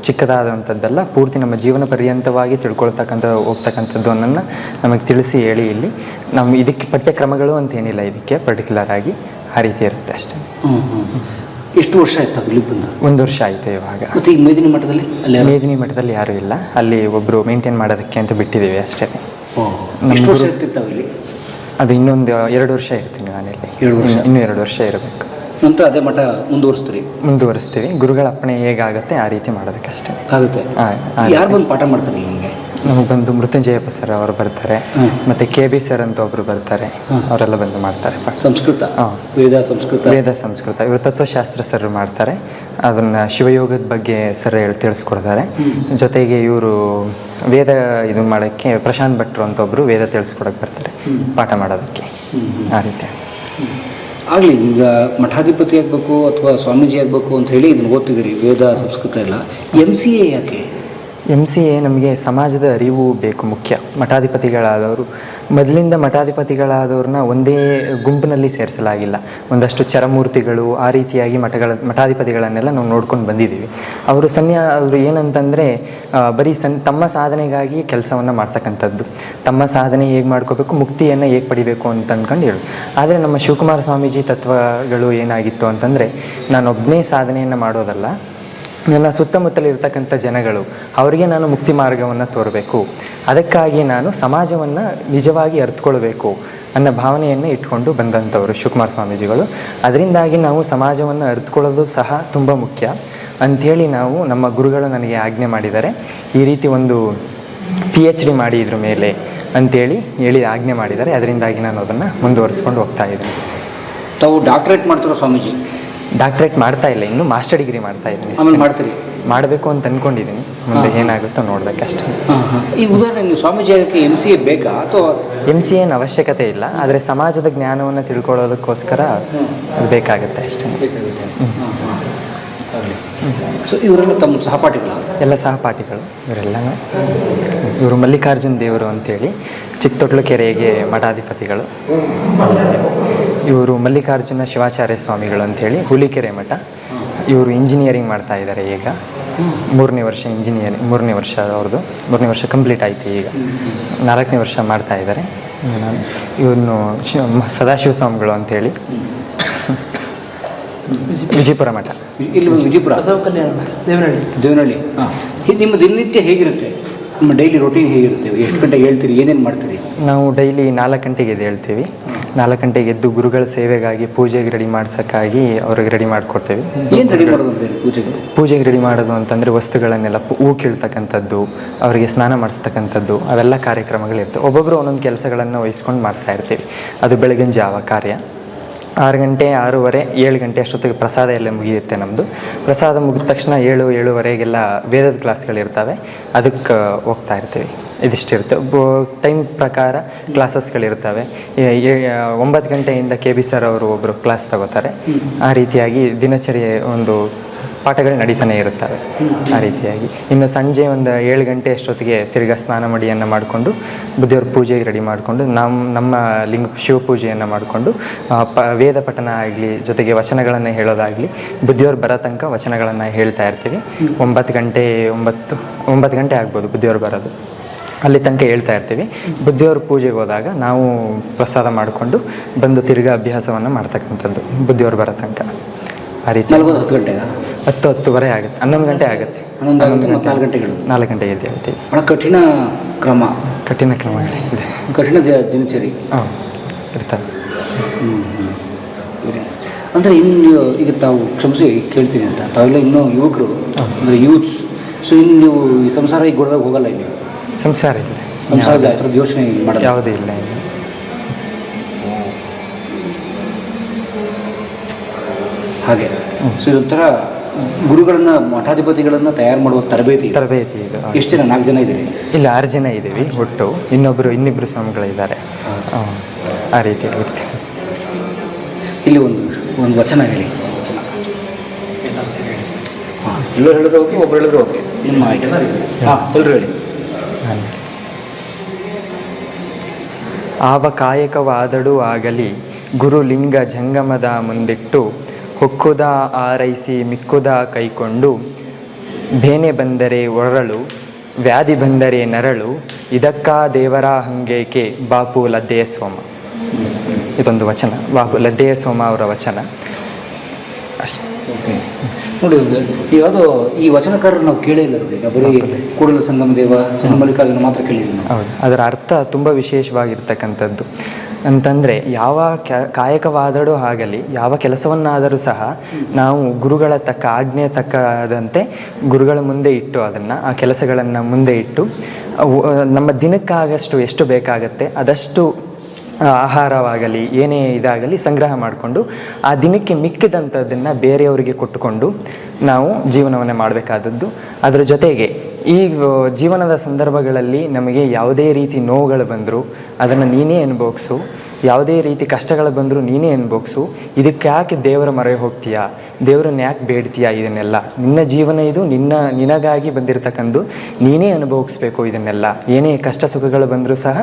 ಚಿಕ್ಕದಾದಂಥದ್ದಲ್ಲ, ಪೂರ್ತಿ ನಮ್ಮ ಜೀವನ ಪರ್ಯಂತವಾಗಿ ಹೋಗ್ತಕ್ಕಂಥದ್ದು ಅನ್ನೋನ್ನ ನಮಗೆ ತಿಳಿಸಿ ಹೇಳಿ. ಇಲ್ಲಿ ನಮ್ಮ ಇದಕ್ಕೆ ಪಠ್ಯಕ್ರಮಗಳು ಅಂತೇನಿಲ್ಲ, ಇದಕ್ಕೆ ಪರ್ಟಿಕ್ಯುಲರ್ ಆಗಿ ಆ ರೀತಿ ಇರುತ್ತೆ ಅಷ್ಟೇ. ಎಷ್ಟು ವರ್ಷ ಆಯ್ತು ಇಲ್ಲಿಗೆ ಬಂದು? 1 ವರ್ಷ ಆಯಿತು ಇವಾಗ. ಮತ್ತು ಈಗ ಮೇದಿನಿ ಮಠದಲ್ಲಿ? ಮೇದಿನಿ ಮಠದಲ್ಲಿ ಯಾರೂ ಇಲ್ಲ, ಅಲ್ಲಿ ಒಬ್ಬರು ಮೇಂಟೈನ್ ಮಾಡೋದಕ್ಕೆ ಅಂತ ಬಿಟ್ಟಿದ್ದೀವಿ ಅಷ್ಟೇ. ಎಷ್ಟು ವರ್ಷ ಇರ್ತಿರ್ತಾವೆ ಇಲ್ಲಿ? ಅದು ಇನ್ನೊಂದು 2 ವರ್ಷ ಇರ್ತೀನಿ ನಾನಿಲ್ಲಿ. ಇನ್ನೂ 2 ವರ್ಷ ಇರಬೇಕು. ನಂತರ ಅದೇ ಮಠ ಮುಂದುವರಿಸ್ತೀವಿ. ಗುರುಗಳ ಅಪ್ಪಣೆ ಹೇಗಾಗುತ್ತೆ ಆ ರೀತಿ ಮಾಡೋದಕ್ಕಷ್ಟೇ ಆಗುತ್ತೆ. ಯಾರು ಬಂದು ಪಾಠ ಮಾಡ್ತಾರೆ ನಿಮಗೆ? ನಮಗೆ ಬಂದು ಮೃತ್ಯುಂಜಯಪ್ಪ ಸರ್ ಅವರು ಬರ್ತಾರೆ, ಮತ್ತು KB ಸರ್ ಅಂತ ಒಬ್ಬರು ಬರ್ತಾರೆ, ಅವರೆಲ್ಲ ಬಂದು ಮಾಡ್ತಾರೆ. ಸಂಸ್ಕೃತ, ವೇದ ಸಂಸ್ಕೃತ. ಇವರು ತತ್ವಶಾಸ್ತ್ರ ಸರ್ ಮಾಡ್ತಾರೆ, ಅದನ್ನು ಶಿವಯೋಗದ ಬಗ್ಗೆ ಸರ್ ತಿಳಿಸ್ಕೊಡ್ತಾರೆ. ಜೊತೆಗೆ ಇವರು ವೇದ ಇದು ಮಾಡೋಕ್ಕೆ ಪ್ರಶಾಂತ್ ಭಟ್ರು ಅಂತ ಒಬ್ಬರು ವೇದ ತಿಳಿಸ್ಕೊಡಕ್ಕೆ ಬರ್ತಾರೆ, ಪಾಠ ಮಾಡೋದಕ್ಕೆ ಆ ರೀತಿ. ಆಗಲಿ, ಈಗ ಮಠಾಧಿಪತಿ ಆಗಬೇಕು ಅಥವಾ ಸ್ವಾಮೀಜಿ ಆಗಬೇಕು ಅಂತ ಹೇಳಿ ಇದನ್ನು ಓದ್ತಿದ್ದೀರಿ, ವೇದ ಸಂಸ್ಕೃತ ಎಲ್ಲ. MCA ಯಾಕೆ? MCA ನಮಗೆ ಸಮಾಜದ ಅರಿವು ಬೇಕು ಮುಖ್ಯ. ಮೊದಲಿಂದ ಮಠಾಧಿಪತಿಗಳಾದವ್ರನ್ನ ಒಂದೇ ಗುಂಪಿನಲ್ಲಿ ಸೇರಿಸಲಾಗಿಲ್ಲ. ಒಂದಷ್ಟು ಚರಮೂರ್ತಿಗಳು ಆ ರೀತಿಯಾಗಿ ಮಠಾಧಿಪತಿಗಳನ್ನೆಲ್ಲ ನಾವು ನೋಡ್ಕೊಂಡು ಬಂದಿದ್ದೀವಿ. ಅವರು ಏನಂತಂದರೆ ಬರೀ ತಮ್ಮ ಸಾಧನೆಗಾಗಿ ಕೆಲಸವನ್ನು ಮಾಡ್ತಕ್ಕಂಥದ್ದು, ತಮ್ಮ ಸಾಧನೆ ಹೇಗೆ ಮಾಡ್ಕೋಬೇಕು, ಮುಕ್ತಿಯನ್ನು ಹೇಗೆ ಪಡಿಬೇಕು ಅಂತ ಅಂದ್ಕೊಂಡು ಹೇಳು. ಆದರೆ ನಮ್ಮ ಶಿವಕುಮಾರ ಸ್ವಾಮೀಜಿ ತತ್ವಗಳು ಏನಾಗಿತ್ತು ಅಂತಂದರೆ, ನಾನೊಬ್ಬನೇ ಸಾಧನೆಯನ್ನು ಮಾಡೋದಲ್ಲ, ನನ್ನ ಸುತ್ತಮುತ್ತಲಿರ್ತಕ್ಕಂಥ ಜನಗಳು ಅವರಿಗೆ ನಾನು ಮುಕ್ತಿ ಮಾರ್ಗವನ್ನು ತೋರಬೇಕು, ಅದಕ್ಕಾಗಿ ನಾನು ಸಮಾಜವನ್ನು ನಿಜವಾಗಿ ಅರ್ಥಕೊಳ್ಬೇಕು ಅನ್ನೋ ಭಾವನೆಯನ್ನು ಇಟ್ಕೊಂಡು ಬಂದಂಥವರು ಶಿವಕುಮಾರ ಸ್ವಾಮೀಜಿಗಳು. ಅದರಿಂದಾಗಿ ನಾವು ಸಮಾಜವನ್ನು ಅರ್ಥಕೊಳ್ಳೋದು ಸಹ ತುಂಬ ಮುಖ್ಯ ಅಂಥೇಳಿ ನಾವು ನಮ್ಮ ಗುರುಗಳು ನನಗೆ ಆಜ್ಞೆ ಮಾಡಿದ್ದಾರೆ. ಈ ರೀತಿ ಒಂದು PhD ಮಾಡಿ ಇದ್ರ ಮೇಲೆ ಅಂಥೇಳಿ ಆಜ್ಞೆ ಮಾಡಿದ್ದಾರೆ. ಅದರಿಂದಾಗಿ ನಾನು ಅದನ್ನು ಮುಂದುವರಿಸ್ಕೊಂಡು ಹೋಗ್ತಾ ಇದ್ದೀನಿ. ತಾವು ಡಾಕ್ಟ್ರೇಟ್ ಮಾಡ್ತಿರೋ ಸ್ವಾಮೀಜಿ? ಡಾಕ್ಟ್ರೇಟ್ ಮಾಡ್ತಾ ಇಲ್ಲ, ಇನ್ನು ಮಾಸ್ಟರ್ ಡಿಗ್ರಿ ಮಾಡ್ತಾ ಇದ್ದೀನಿ. ಮಾಡಬೇಕು ಅಂತ ಅಂದ್ಕೊಂಡಿದ್ದೀನಿ, ಮುಂದೆ ಏನಾಗುತ್ತೋ ನೋಡ್ಬೇಕಷ್ಟೇ. ಈ ಉದಾಹರಣೆ, ನೀವು ಸ್ವಾಮೀಜಿ ಆಗಕ್ಕೆ MCA ಬೇಕಾ ಅಥವಾ? MCA ಏನು ಅವಶ್ಯಕತೆ ಇಲ್ಲ, ಆದರೆ ಸಮಾಜದ ಜ್ಞಾನವನ್ನು ತಿಳ್ಕೊಳ್ಳೋದಕ್ಕೋಸ್ಕರ ಅದು ಬೇಕಾಗುತ್ತೆ ಅಷ್ಟೇ. ಸೊ ಇವರೆಲ್ಲ ತಮ್ಮ ಸಹಪಾಠಿಗಳ? ಎಲ್ಲ ಸಹಪಾಠಿಗಳು ಇವರೆಲ್ಲನೂ. ಇವರು ಮಲ್ಲಿಕಾರ್ಜುನ ದೇವರು ಅಂತೇಳಿ ಚಿಕ್ಕತೊಟ್ಲುಕೆರೆಗೆ ಮಠಾಧಿಪತಿಗಳು. ಇವರು ಮಲ್ಲಿಕಾರ್ಜುನ ಶಿವಾಚಾರ್ಯ ಸ್ವಾಮಿಗಳು ಅಂಥೇಳಿ ಹುಲಿಕೆರೆ ಮಠ. ಇವರು ಇಂಜಿನಿಯರಿಂಗ್ ಮಾಡ್ತಾ ಇದ್ದಾರೆ ಈಗ, 3ನೇ ವರ್ಷ ಇಂಜಿನಿಯರಿಂಗ್, 3ನೇ ವರ್ಷ ಅವ್ರದ್ದು, 3ನೇ ವರ್ಷ ಕಂಪ್ಲೀಟ್ ಆಯಿತು. ಈಗ 4ನೇ ವರ್ಷ ಮಾಡ್ತಾ ಇದ್ದಾರೆ. ಇವನ್ನು ಸದಾಶಿವ ಸ್ವಾಮಿಗಳು ಅಂಥೇಳಿ ವಿಜಯಪುರ ಮಠ. ಇಲ್ಲಿ ವಿಜಯಪುರ ದೇವನಹಳ್ಳಿ. ನಿಮ್ಮ ದಿನನಿತ್ಯ ಹೇಗಿರುತ್ತೆ? ನಿಮ್ಮ ಡೈಲಿ ರೂಟೀನ್ ಹೇಗಿರುತ್ತೆ? ಎಷ್ಟು ಗಂಟೆಗೆ ಹೇಳ್ತೀರಿ? ಏನೇನು ಮಾಡ್ತೀರಿ? ನಾವು ಡೈಲಿ 4 ಗಂಟೆಗೆ ಎದ್ದು ಹೇಳ್ತೀವಿ. 4 ಗಂಟೆಗೆ ಎದ್ದು ಗುರುಗಳ ಸೇವೆಗಾಗಿ, ಪೂಜೆಗೆ ರೆಡಿ ಮಾಡ್ಸೋಕ್ಕಾಗಿ ಅವ್ರಿಗೆ ರೆಡಿ ಮಾಡಿಕೊಡ್ತೇವೆ. ಏನು ರೆಡಿ ಮಾಡೋದು ಪೂಜೆಗೆ ರೆಡಿ ಮಾಡೋದು ಅಂತಂದರೆ ವಸ್ತುಗಳನ್ನೆಲ್ಲ ಹೂ ಕೀಳ್ತಕ್ಕಂಥದ್ದು, ಅವರಿಗೆ ಸ್ನಾನ ಮಾಡಿಸ್ತಕ್ಕಂಥದ್ದು, ಅವೆಲ್ಲ ಕಾರ್ಯಕ್ರಮಗಳಿರ್ತವೆ. ಒಬ್ಬೊಬ್ಬರು ಒಂದೊಂದು ಕೆಲಸಗಳನ್ನು ವಹಿಸ್ಕೊಂಡು ಮಾಡ್ತಾ ಇರ್ತೀವಿ. ಅದು ಬೆಳಗಿನ ಜಾವ ಕಾರ್ಯ. 6 ಗಂಟೆ 6:30 7 ಗಂಟೆ ಅಷ್ಟೊತ್ತಿಗೆ ಪ್ರಸಾದ ಎಲ್ಲ ಮುಗಿಯುತ್ತೆ ನಮ್ಮದು. ಪ್ರಸಾದ ಮುಗಿದ ತಕ್ಷಣ 7-7:30ಗೆಲ್ಲ ವೇದದ ಕ್ಲಾಸ್ಗಳಿರ್ತವೆ, ಅದಕ್ಕೆ ಹೋಗ್ತಾ ಇರ್ತೀವಿ. ಇದಿಷ್ಟಿರುತ್ತೆ. ಟೈಮ್ ಪ್ರಕಾರ ಕ್ಲಾಸಸ್ಗಳಿರ್ತವೆ. 9 ಗಂಟೆಯಿಂದ KB ಸರ್ ಅವರು ಒಬ್ಬರು ಕ್ಲಾಸ್ ತಗೋತಾರೆ. ಆ ರೀತಿಯಾಗಿ ದಿನಚರಿ ಒಂದು ಪಾಠಗಳು ನಡೀತಾನೆ ಇರುತ್ತವೆ. ಆ ರೀತಿಯಾಗಿ ಇನ್ನು ಸಂಜೆ ಒಂದು 7 ಗಂಟೆ ಅಷ್ಟೊತ್ತಿಗೆ ತಿರ್ಗಾ ಸ್ನಾನ ಮಡಿಯನ್ನು ಮಾಡಿಕೊಂಡು ಬುದ್ಧಿಯವ್ರ ಪೂಜೆಗೆ ರೆಡಿ ಮಾಡಿಕೊಂಡು ನಮ್ಮ ಲಿಂಗ ಶಿವಪೂಜೆಯನ್ನು ಮಾಡಿಕೊಂಡು ವೇದ ಪಠನ ಆಗಲಿ ಜೊತೆಗೆ ವಚನಗಳನ್ನು ಹೇಳೋದಾಗಲಿ ಬುದ್ಧಿಯವ್ರು ಬರೋ ತನಕ ವಚನಗಳನ್ನು ಹೇಳ್ತಾ ಇರ್ತೀವಿ. 9 ಗಂಟೆ ಆಗ್ಬೋದು ಬುದ್ಧಿಯವ್ರು ಬರೋದು. ಅಲ್ಲಿ ತನಕ ಹೇಳ್ತಾ ಇರ್ತೀವಿ. ಬುದ್ಧಿಯವ್ರ ಪೂಜೆಗೆ ಹೋದಾಗ ನಾವು ಪ್ರಸಾದ ಮಾಡಿಕೊಂಡು ಬಂದು ತಿರ್ಗಾ ಅಭ್ಯಾಸವನ್ನು ಮಾಡ್ತಕ್ಕಂಥದ್ದು ಬುದ್ಧಿಯವ್ರು ಬರೋ ತನಕ. ಆ ರೀತಿ 10 ಗಂಟೆಗೆ 10-10:30 ಆಗುತ್ತೆ. 11 ಗಂಟೆ ಆಗುತ್ತೆ. 4 ಗಂಟೆಗಳು 4 ಗಂಟೆಗೆ ಎದ್ದು ಹೇಳ್ತೀವಿ. ಬಹಳ ಕಠಿಣ ಕ್ರಮಗಳಿದೆ. ಕಠಿಣ ದಿನಚರಿ ಇರ್ತವೆ. ಅಂದರೆ ಇನ್ನು ಈಗ ತಾವು ಕ್ಷಮಿಸಿ ಕೇಳ್ತೀನಿ ಅಂತ, ತಾವೆಲ್ಲ ಇನ್ನೂ ಯುವಕರು ಅಂದರೆ ಯೂತ್ಸ್. ಸೊ ಇನ್ನು ನೀವು ಈ ಸಂಸಾರ ಈಗ ಗೊಡದಾಗ ಹೋಗಲ್ಲ, ಇಲ್ಲಿ ಸಂಸಾರ ಇಲ್ಲ, ಸಂಸಾರದ ಆ ಥರದ್ದು ಯೋಚನೆ ಮಾಡೋದು ಯಾವುದೇ ಇಲ್ಲ. ಹಾಗೆ. ಸೊ ಇದೊಂಥರ ಗುರುಗಳನ್ನ ಮಠಾಧಿಪತಿಗಳನ್ನ ತಯಾರು ಮಾಡುವ ತರಬೇತಿ ಇದು. ಎಷ್ಟು ಜನ? 4 ಜನ ಇದ್ದೀರಿ? ಇಲ್ಲ, 6 ಜನ ಇದ್ದೀವಿ ಒಟ್ಟು. ಇನ್ನಿಬ್ಬರು ಸ್ವಾಮಿಗಳಿದ್ದಾರೆ. ಆ ರೀತಿ ಇರುತ್ತೆ. ಇಲ್ಲಿ ಒಂದು ವಚನ ಹೇಳಿ. ಹಾಂ, ಎಲ್ಲರೂ ಹೇಳಿದ್ರೆ ಓಕೆ, ಒಬ್ಬರು ಹೇಳಿದ್ರೆ ಓಕೆ, ನಿಮ್ಮ ಆಯ್ಕೆ. ಹಾಂ, ಎಲ್ಲರೂ ಹೇಳಿ. ಆವ ಕಾಯಕವಾದಡು ಆಗಲಿ ಗುರುಲಿಂಗ ಜಂಗಮದ ಮುಂದಿಟ್ಟು ಹೊಕ್ಕುದ ಆರೈಸಿ ಮಿಕ್ಕುದ ಕೈಕೊಂಡು ಬೇನೆ ಬಂದರೆ ಒರಳು ವ್ಯಾಧಿ ಬಂದರೆ ನರಳು ಇದಕ್ಕ ದೇವರ ಹಂಗೇಕೆ ಬಾಪು ಲದ್ದೆಯ ಸೋಮ. ಇದೊಂದು ವಚನ, ಬಾಪು ಲದ್ದೆಯ ಸೋಮ ಅವರ ವಚನ. ನೋಡಿ, ಯಾವುದೋ ಈ ವಚನಕಾರರು ನಾವು ಕೇಳೇ ಇಲ್ಲ ನೋಡಿ. ಬರೀ ಕೂಡಲ ಸಂಗಮ ದೇವ, ಚನ್ನಮಲ್ಲಿಕಾರ್ಜುನ ಮಾತ್ರ ಕೇಳಿದ್ವಿ ನಾವು. ಹೌದು, ಅದರ ಅರ್ಥ ತುಂಬ ವಿಶೇಷವಾಗಿರ್ತಕ್ಕಂಥದ್ದು. ಅಂತಂದರೆ ಯಾವ ಕಾಯಕವಾದಡೂ ಆಗಲಿ ಯಾವ ಕೆಲಸವನ್ನಾದರೂ ಸಹ ನಾವು ಗುರುಗಳ ಆಜ್ಞೆ ತಕ್ಕದಂತೆ ಗುರುಗಳ ಮುಂದೆ ಇಟ್ಟು ಆ ಕೆಲಸಗಳನ್ನು ಮುಂದೆ ಇಟ್ಟು ನಮ್ಮ ದಿನಕ್ಕಾಗಷ್ಟು ಎಷ್ಟು ಬೇಕಾಗತ್ತೆ ಅದಷ್ಟು ಆಹಾರವಾಗಲಿ ಏನೇ ಇದಾಗಲಿ ಸಂಗ್ರಹ ಮಾಡಿಕೊಂಡು ಆ ದಿನಕ್ಕೆ ಮಿಕ್ಕಿದಂಥದ್ದನ್ನು ಬೇರೆಯವರಿಗೆ ಕೊಟ್ಟುಕೊಂಡು ನಾವು ಜೀವನವನ್ನು ಮಾಡಬೇಕಾದದ್ದು. ಅದರ ಜೊತೆಗೆ ಈ ಜೀವನದ ಸಂದರ್ಭಗಳಲ್ಲಿ ನಮಗೆ ಯಾವುದೇ ರೀತಿ ನೋವುಗಳು ಬಂದರೂ ಅದನ್ನು ನೀನೇ ಅನುಭವಿಸು, ಯಾವುದೇ ರೀತಿ ಕಷ್ಟಗಳು ಬಂದರೂ ನೀನೇ ಅನುಭವಿಸು. ಇದಕ್ಕೆ ಯಾಕೆ ದೇವರ ಮೊರೆ ಹೋಗ್ತೀಯಾ, ದೇವರನ್ನ ಯಾಕೆ ಬೇಡ್ತೀಯಾ? ಇದನ್ನೆಲ್ಲ ನಿನ್ನ ಜೀವನ, ಇದು ನಿನಗಾಗಿ ಬಂದಿರತಕ್ಕಂದು, ನೀನೇ ಅನುಭವಿಸ್ಬೇಕು. ಇದನ್ನೆಲ್ಲ ಏನೇ ಕಷ್ಟ ಸುಖಗಳು ಬಂದರೂ ಸಹ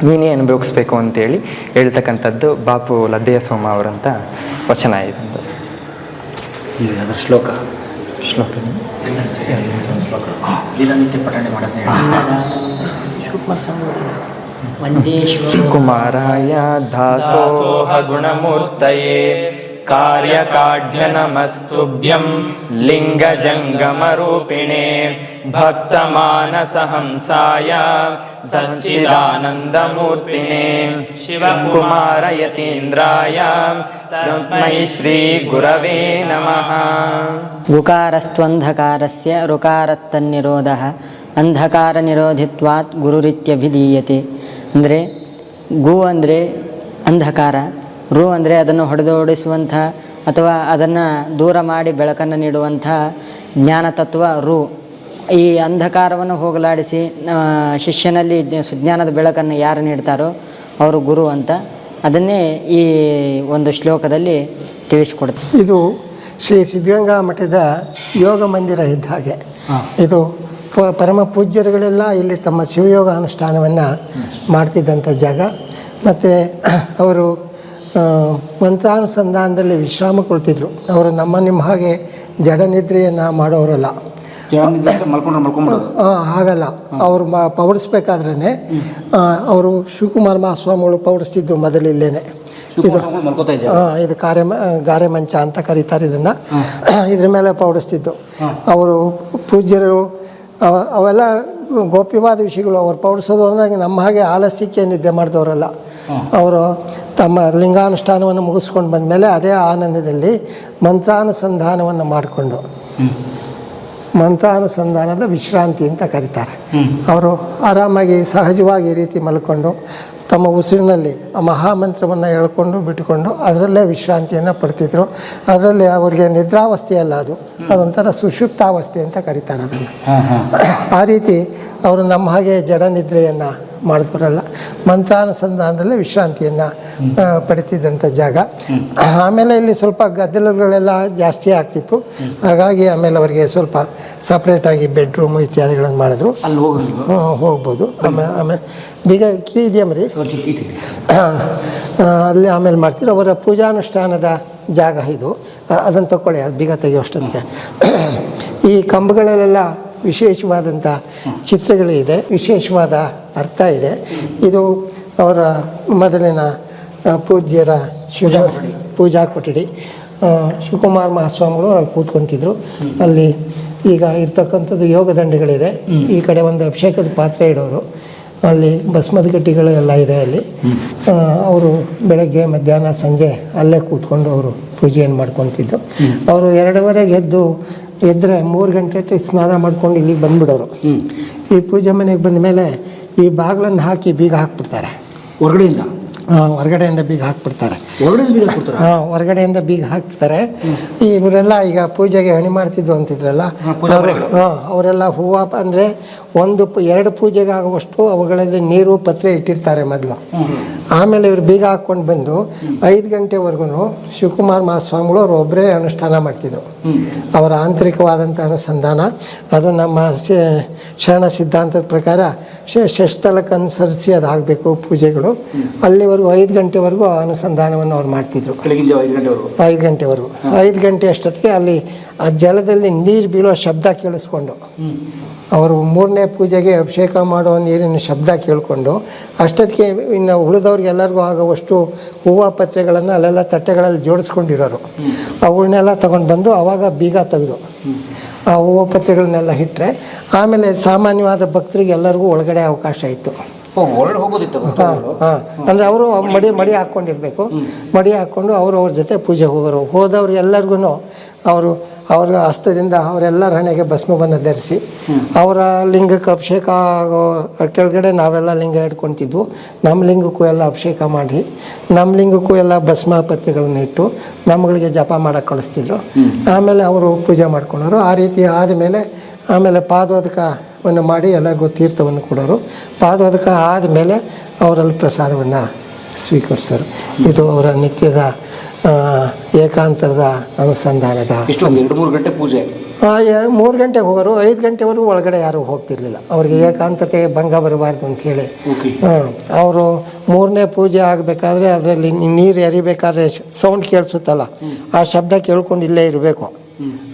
ನೀನೇ ಅನುಭವಿಸ್ಬೇಕು ಅಂತೇಳಿ ಹೇಳ್ತಕ್ಕಂಥದ್ದು ಬಾಪು ಲದ್ದೆಯ ಸೋಮ ಅವರಂಥ ವಚನ ಇದೆ. ಅದರ ಶ್ಲೋಕ ದಿನನಿತ್ಯ ಪಠಣೆ ಮಾಡೋದು. ಕುಮಾರಾಯ ದಾಸೋಹ ಗುಣಮೂರ್ತಯೇ ಕಾರ್ಯಕಾಢ್ಯ ನಮಸ್ತುಭ್ಯಂ ಲಿಂಗಜಂಗಮರೂಪಿಣೇ ಭಕ್ತಮಾನಸಹಂಸಾಯ ಸಚ್ಚಿದಾನಂದಮೂರ್ತಿನೇ ಶಿವಕುಮಾರ ಯತೀಂದ್ರಾಯ ತಸ್ಮೈ ಶ್ರೀ ಗುರವೇ ನಮಃ. ಗುಕಾರಸ್ತ್ವಂಧಕಾರಸ್ಯ ಋಕಾರತ್ತನ್ನಿರೋಧಃ ಅಂಧಕಾರ ನಿರೋಧಿತ್ವಾತ್ ಗುರುರಿತ್ಯಭಿಧೀಯತೆ. ಅಂದರೆ ಗು ಅಂದರೆ ಅಂಧಕಾರ, ರು ಅಂದರೆ ಅದನ್ನು ಹೊಡೆದೋಡಿಸುವಂಥ ಅಥವಾ ಅದನ್ನು ದೂರ ಮಾಡಿ ಬೆಳಕನ್ನು ನೀಡುವಂಥ ಜ್ಞಾನತತ್ವ ರು. ಈ ಅಂಧಕಾರವನ್ನು ಹೋಗಲಾಡಿಸಿ ಶಿಷ್ಯನಲ್ಲಿ ಸುಜ್ಞಾನದ ಬೆಳಕನ್ನು ಯಾರು ನೀಡ್ತಾರೋ ಅವರು ಗುರು ಅಂತ. ಅದನ್ನೇ ಈ ಒಂದು ಶ್ಲೋಕದಲ್ಲಿ ತಿಳಿಸಿಕೊಡ್ತಾರೆ. ಇದು ಶ್ರೀ ಸಿದ್ಧಗಂಗಾ ಮಠದ ಯೋಗ ಮಂದಿರ ಇದ್ದ ಹಾಗೆ. ಇದು ಪರಮ ಪೂಜ್ಯರುಗಳೆಲ್ಲ ಇಲ್ಲಿ ತಮ್ಮ ಶಿವಯೋಗ ಅನುಷ್ಠಾನವನ್ನು ಮಾಡ್ತಿದ್ದಂಥ ಜಾಗ. ಮತ್ತು ಅವರು ಮಂತ್ರಾನುಸಂಧಾನದಲ್ಲಿ ವಿಶ್ರಾಮ ಕೊಡ್ತಿದ್ರು. ಅವರು ನಿಮ್ಮ ಹಾಗೆ ಜಡನಿದ್ರೆಯನ್ನು ಮಾಡೋರಲ್ಲ, ಹಾಗಲ್ಲ. ಅವರು ಪೌಡಿಸ್ಬೇಕಾದ್ರೇ ಅವರು ಶಿವಕುಮಾರ ಮಹಾಸ್ವಾಮಿಗಳು ಪೌಡಿಸ್ತಿದ್ದು ಮೊದಲಿಲ್ಲೇನೆ. ಇದು ಗಾರೆ ಮಂಚ ಅಂತ ಕರೀತಾರೆ ಇದನ್ನು. ಇದ್ರ ಮೇಲೆ ಪೌಡಿಸ್ತಿದ್ದು ಅವರು ಪೂಜ್ಯರು. ಅವೆಲ್ಲ ಗೋಪ್ಯವಾದ ವಿಷಯಗಳು. ಅವ್ರು ಪೌಡಿಸೋದು ಅಂದರೆ ನಮ್ಮ ಹಾಗೆ ಆಲಸ್ಯಕ್ಕೆ ನಿದ್ದೆ ಮಾಡಿದವರಲ್ಲ. ಅವರು ತಮ್ಮ ಲಿಂಗಾನುಷ್ಠಾನವನ್ನು ಮುಗಿಸ್ಕೊಂಡು ಬಂದಮೇಲೆ ಅದೇ ಆನಂದದಲ್ಲಿ ಮಂತ್ರಾನುಸಂಧಾನವನ್ನು ಮಾಡಿಕೊಂಡು, ಮಂತ್ರಾನುಸಂಧಾನದ ವಿಶ್ರಾಂತಿ ಅಂತ ಕರೀತಾರೆ. ಅವರು ಆರಾಮಾಗಿ ಸಹಜವಾಗಿ ಈ ರೀತಿ ಮಲ್ಕೊಂಡು ತಮ್ಮ ಉಸಿರಿನಲ್ಲಿ ಆ ಮಹಾಮಂತ್ರವನ್ನು ಹೇಳ್ಕೊಂಡು ಬಿಟ್ಟುಕೊಂಡು ಅದರಲ್ಲೇ ವಿಶ್ರಾಂತಿಯನ್ನು ಪಡ್ತಿದ್ರು. ಅದರಲ್ಲಿ ಅವರಿಗೆ ನಿದ್ರಾವಸ್ಥೆಯಲ್ಲ, ಅದೊಂಥರ ಸುಷುಪ್ತಾವಸ್ಥೆ ಅಂತ ಕರೀತಾರೆ ಅದನ್ನು. ಆ ರೀತಿ ಅವರು ನಮ್ಮ ಹಾಗೆ ಜಡ ನಿದ್ರೆಯನ್ನು ಮಾಡಿದವರಲ್ಲ, ಮಂತ್ರಾನುಸಂಧಾನದಲ್ಲೇ ವಿಶ್ರಾಂತಿಯನ್ನು ಪಡಿತಿದ್ದಂಥ ಜಾಗ. ಆಮೇಲೆ ಇಲ್ಲಿ ಸ್ವಲ್ಪ ಗದ್ದಲಗಳೆಲ್ಲ ಜಾಸ್ತಿ ಆಗ್ತಿತ್ತು, ಹಾಗಾಗಿ ಆಮೇಲೆ ಅವರಿಗೆ ಸ್ವಲ್ಪ ಸಪ್ರೇಟಾಗಿ ಬೆಡ್ರೂಮು ಇತ್ಯಾದಿಗಳನ್ನು ಮಾಡಿದ್ರು. ಅಲ್ಲಿ ಹೋಗ್ಬೋದು. ಆಮೇಲೆ ಬೀಗ ಕೀ ಇದೆಯಾ ಮರಿ ಅಲ್ಲಿ ಆಮೇಲೆ ಮಾಡ್ತೀವಿ. ಅವರ ಪೂಜಾನುಷ್ಠಾನದ ಜಾಗ ಇದು, ಅದನ್ನು ತಗೊಳ್ಳಿ, ಅದು ಬೀಗ ತೆಗೆಯುವಷ್ಟೊತ್ತಿಗೆ. ಈ ಕಂಬಗಳಲ್ಲೆಲ್ಲ ವಿಶೇಷವಾದಂಥ ಚಿತ್ರಗಳಿದೆ, ವಿಶೇಷವಾದ ಅರ್ಥ ಇದೆ. ಇದು ಅವರ ಮೊದಲಿನ ಪೂಜ್ಯರ ಪೂಜಾ ಕೊಠಡಿ. ಶಿವಕುಮಾರ ಮಹಾಸ್ವಾಮಿಗಳು ಅಲ್ಲಿ ಕೂತ್ಕೊತಿದ್ರು. ಅಲ್ಲಿ ಈಗ ಇರ್ತಕ್ಕಂಥದ್ದು ಯೋಗ ದಂಡಗಳಿದೆ. ಈ ಕಡೆ ಒಂದು ಅಭಿಷೇಕದ ಪಾತ್ರೆ ಇಡೋರು, ಅಲ್ಲಿ ಭಸ್ಮದ ಗಟ್ಟಿಗಳು ಎಲ್ಲ ಇದೆ. ಅಲ್ಲಿ ಅವರು ಬೆಳಗ್ಗೆ ಮಧ್ಯಾಹ್ನ ಸಂಜೆ ಅಲ್ಲೇ ಕೂತ್ಕೊಂಡು ಅವರು ಪೂಜೆಯನ್ನು ಮಾಡ್ಕೊತಿದ್ದು. ಅವರು 2:15ಗೆ ಎದ್ದರೆ 3 ಗಂಟೆ ಸ್ನಾನ ಮಾಡ್ಕೊಂಡು ಇಲ್ಲಿಗೆ ಬಂದುಬಿಡೋರು. ಈ ಪೂಜೆ ಮನೆಗೆ ಬಂದ ಮೇಲೆ ಈ ಬಾಗಿಲನ್ನು ಹಾಕಿ ಬೀಗ ಹಾಕ್ಬಿಡ್ತಾರೆ ಹೊರಗಡೆಯಿಂದ ಬೀಗ ಹಾಕ್ಬಿಡ್ತಾರೆ. ಹೊರಗಡೆಯಿಂದ ಬೀಗ ಹಾಕ್ತಾರೆ. ಇವರೆಲ್ಲ ಈಗ ಪೂಜೆಗೆ ಹಣಿ ಮಾಡ್ತಿದ್ದು ಅಂತಿದ್ರಲ್ಲ, ಅವರೆಲ್ಲ ಹೂವು ಅಂದರೆ 2 ಪೂಜೆಗೆ ಆಗುವಷ್ಟು ಅವುಗಳಲ್ಲಿ ನೀರು ಪತ್ರೆ ಇಟ್ಟಿರ್ತಾರೆ ಮೊದಲು. ಆಮೇಲೆ ಇವರು ಬೀಗ ಹಾಕ್ಕೊಂಡು ಬಂದು 5 ಗಂಟೆವರೆಗೂ ಶಿವಕುಮಾರ ಮಹಾಸ್ವಾಮಿಗಳು ಅವರು ಒಬ್ಬರೇ ಅನುಷ್ಠಾನ ಮಾಡ್ತಿದ್ರು. ಅವರ ಆಂತರಿಕವಾದಂಥ ಅನುಸಂಧಾನ ಅದು ನಮ್ಮ ಶರಣ ಸಿದ್ಧಾಂತದ ಪ್ರಕಾರ ಷಷ್ಠಲಕ್ಕೆ ಅನುಸರಿಸಿ ಅದಾಗಬೇಕು ಪೂಜೆಗಳು. ಅಲ್ಲಿವರೆಗೂ 5 ಗಂಟೆವರೆಗೂ ಅನುಸಂಧಾನವನ್ನು ಅವ್ರು ಮಾಡ್ತಿದ್ರು. 5 ಗಂಟೆವರೆಗೂ. 5 ಗಂಟೆ ಅಷ್ಟೊತ್ತಿಗೆ ಅಲ್ಲಿ ಆ ಜಲದಲ್ಲಿ ನೀರು ಬೀಳೋ ಶಬ್ದ ಕೇಳಿಸ್ಕೊಂಡು ಅವರು 3ನೇ ಪೂಜೆಗೆ ಅಭಿಷೇಕ ಮಾಡೋ ನೀರಿನ ಶಬ್ದ ಕೇಳಿಕೊಂಡು ಅಷ್ಟೊತ್ತಿಗೆ ಇನ್ನು ಉಳಿದವ್ರಿಗೆಲ್ಲರಿಗೂ ಆಗುವಷ್ಟು ಹೂವು ಪತ್ರೆಗಳನ್ನು ಅಲ್ಲೆಲ್ಲ ತಟ್ಟೆಗಳಲ್ಲಿ ಜೋಡಿಸ್ಕೊಂಡಿರೋರು. ಅವಳನ್ನೆಲ್ಲ ತಗೊಂಡು ಬಂದು ಆವಾಗ ಬೀಗ ತೆಗೆದು ಆ ಹೂವು ಪತ್ರೆಗಳನ್ನೆಲ್ಲ ಇಟ್ಟರೆ ಆಮೇಲೆ ಸಾಮಾನ್ಯವಾದ ಭಕ್ತರಿಗೆ ಎಲ್ಲರಿಗೂ ಒಳಗಡೆ ಅವಕಾಶ ಇತ್ತು. ಅಂದರೆ ಅವರು ಮಡಿ ಹಾಕ್ಕೊಂಡಿರ್ಬೇಕು. ಮಡಿ ಹಾಕ್ಕೊಂಡು ಅವ್ರ ಜೊತೆ ಪೂಜೆ ಹೋದವ್ರು ಎಲ್ಲರಿಗೂ ಅವ್ರ ಹಸ್ತದಿಂದ ಅವರೆಲ್ಲರ ಹಣೆಗೆ ಭಸ್ಮವನ್ನು ಧರಿಸಿ ಅವರ ಲಿಂಗಕ್ಕೆ ಅಭಿಷೇಕ ಆಗೋ ಕೆಳಗಡೆ ನಾವೆಲ್ಲ ಲಿಂಗ ಹಿಡ್ಕೊತಿದ್ವು. ನಮ್ಮ ಲಿಂಗಕ್ಕೂ ಎಲ್ಲ ಅಭಿಷೇಕ ಮಾಡಿ ನಮ್ಮ ಲಿಂಗಕ್ಕೂ ಎಲ್ಲ ಭಸ್ಮ ಪತ್ರೆಗಳನ್ನು ಇಟ್ಟು ನಮ್ಮಗಳಿಗೆ ಜಪ ಮಾಡೋಕ್ಕೆ ಕಳಿಸ್ತಿದ್ರು. ಆಮೇಲೆ ಅವರು ಪೂಜೆ ಮಾಡ್ಕೊಂಡವರು. ಆ ರೀತಿ ಆದಮೇಲೆ ಆಮೇಲೆ ಪಾದೋದಕವನ್ನು ಮಾಡಿ ಎಲ್ಲರಿಗೂ ತೀರ್ಥವನ್ನು ಕೊಡೋರು. ಪಾದೋದಕ ಆದಮೇಲೆ ಅವರಲ್ಲಿ ಪ್ರಸಾದವನ್ನು ಸ್ವೀಕರಿಸೋರು. ಇದು ಅವರ ನಿತ್ಯದ ಏಕಾಂತರದ ಅನುಸಂಧಾನದ. 2-3 ಗಂಟೆ ಪೂಜೆ. 3 ಗಂಟೆಗೆ ಹೋಗೋರು. 5 ಗಂಟೆವರೆಗೂ ಒಳಗಡೆ ಯಾರೂ ಹೋಗ್ತಿರ್ಲಿಲ್ಲ. ಅವ್ರಿಗೆ ಏಕಾಂತತೆ ಭಂಗ ಬರಬಾರ್ದು ಅಂಥೇಳಿ ಅವರು 3ನೇ ಪೂಜೆ ಆಗಬೇಕಾದ್ರೆ ಅದರಲ್ಲಿ ನೀರು ಎರಿಬೇಕಾದ್ರೆ ಸೌಂಡ್ ಕೇಳಿಸುತ್ತಲ್ಲ, ಆ ಶಬ್ದ ಕೇಳ್ಕೊಂಡು ಇಲ್ಲೇ ಇರಬೇಕು.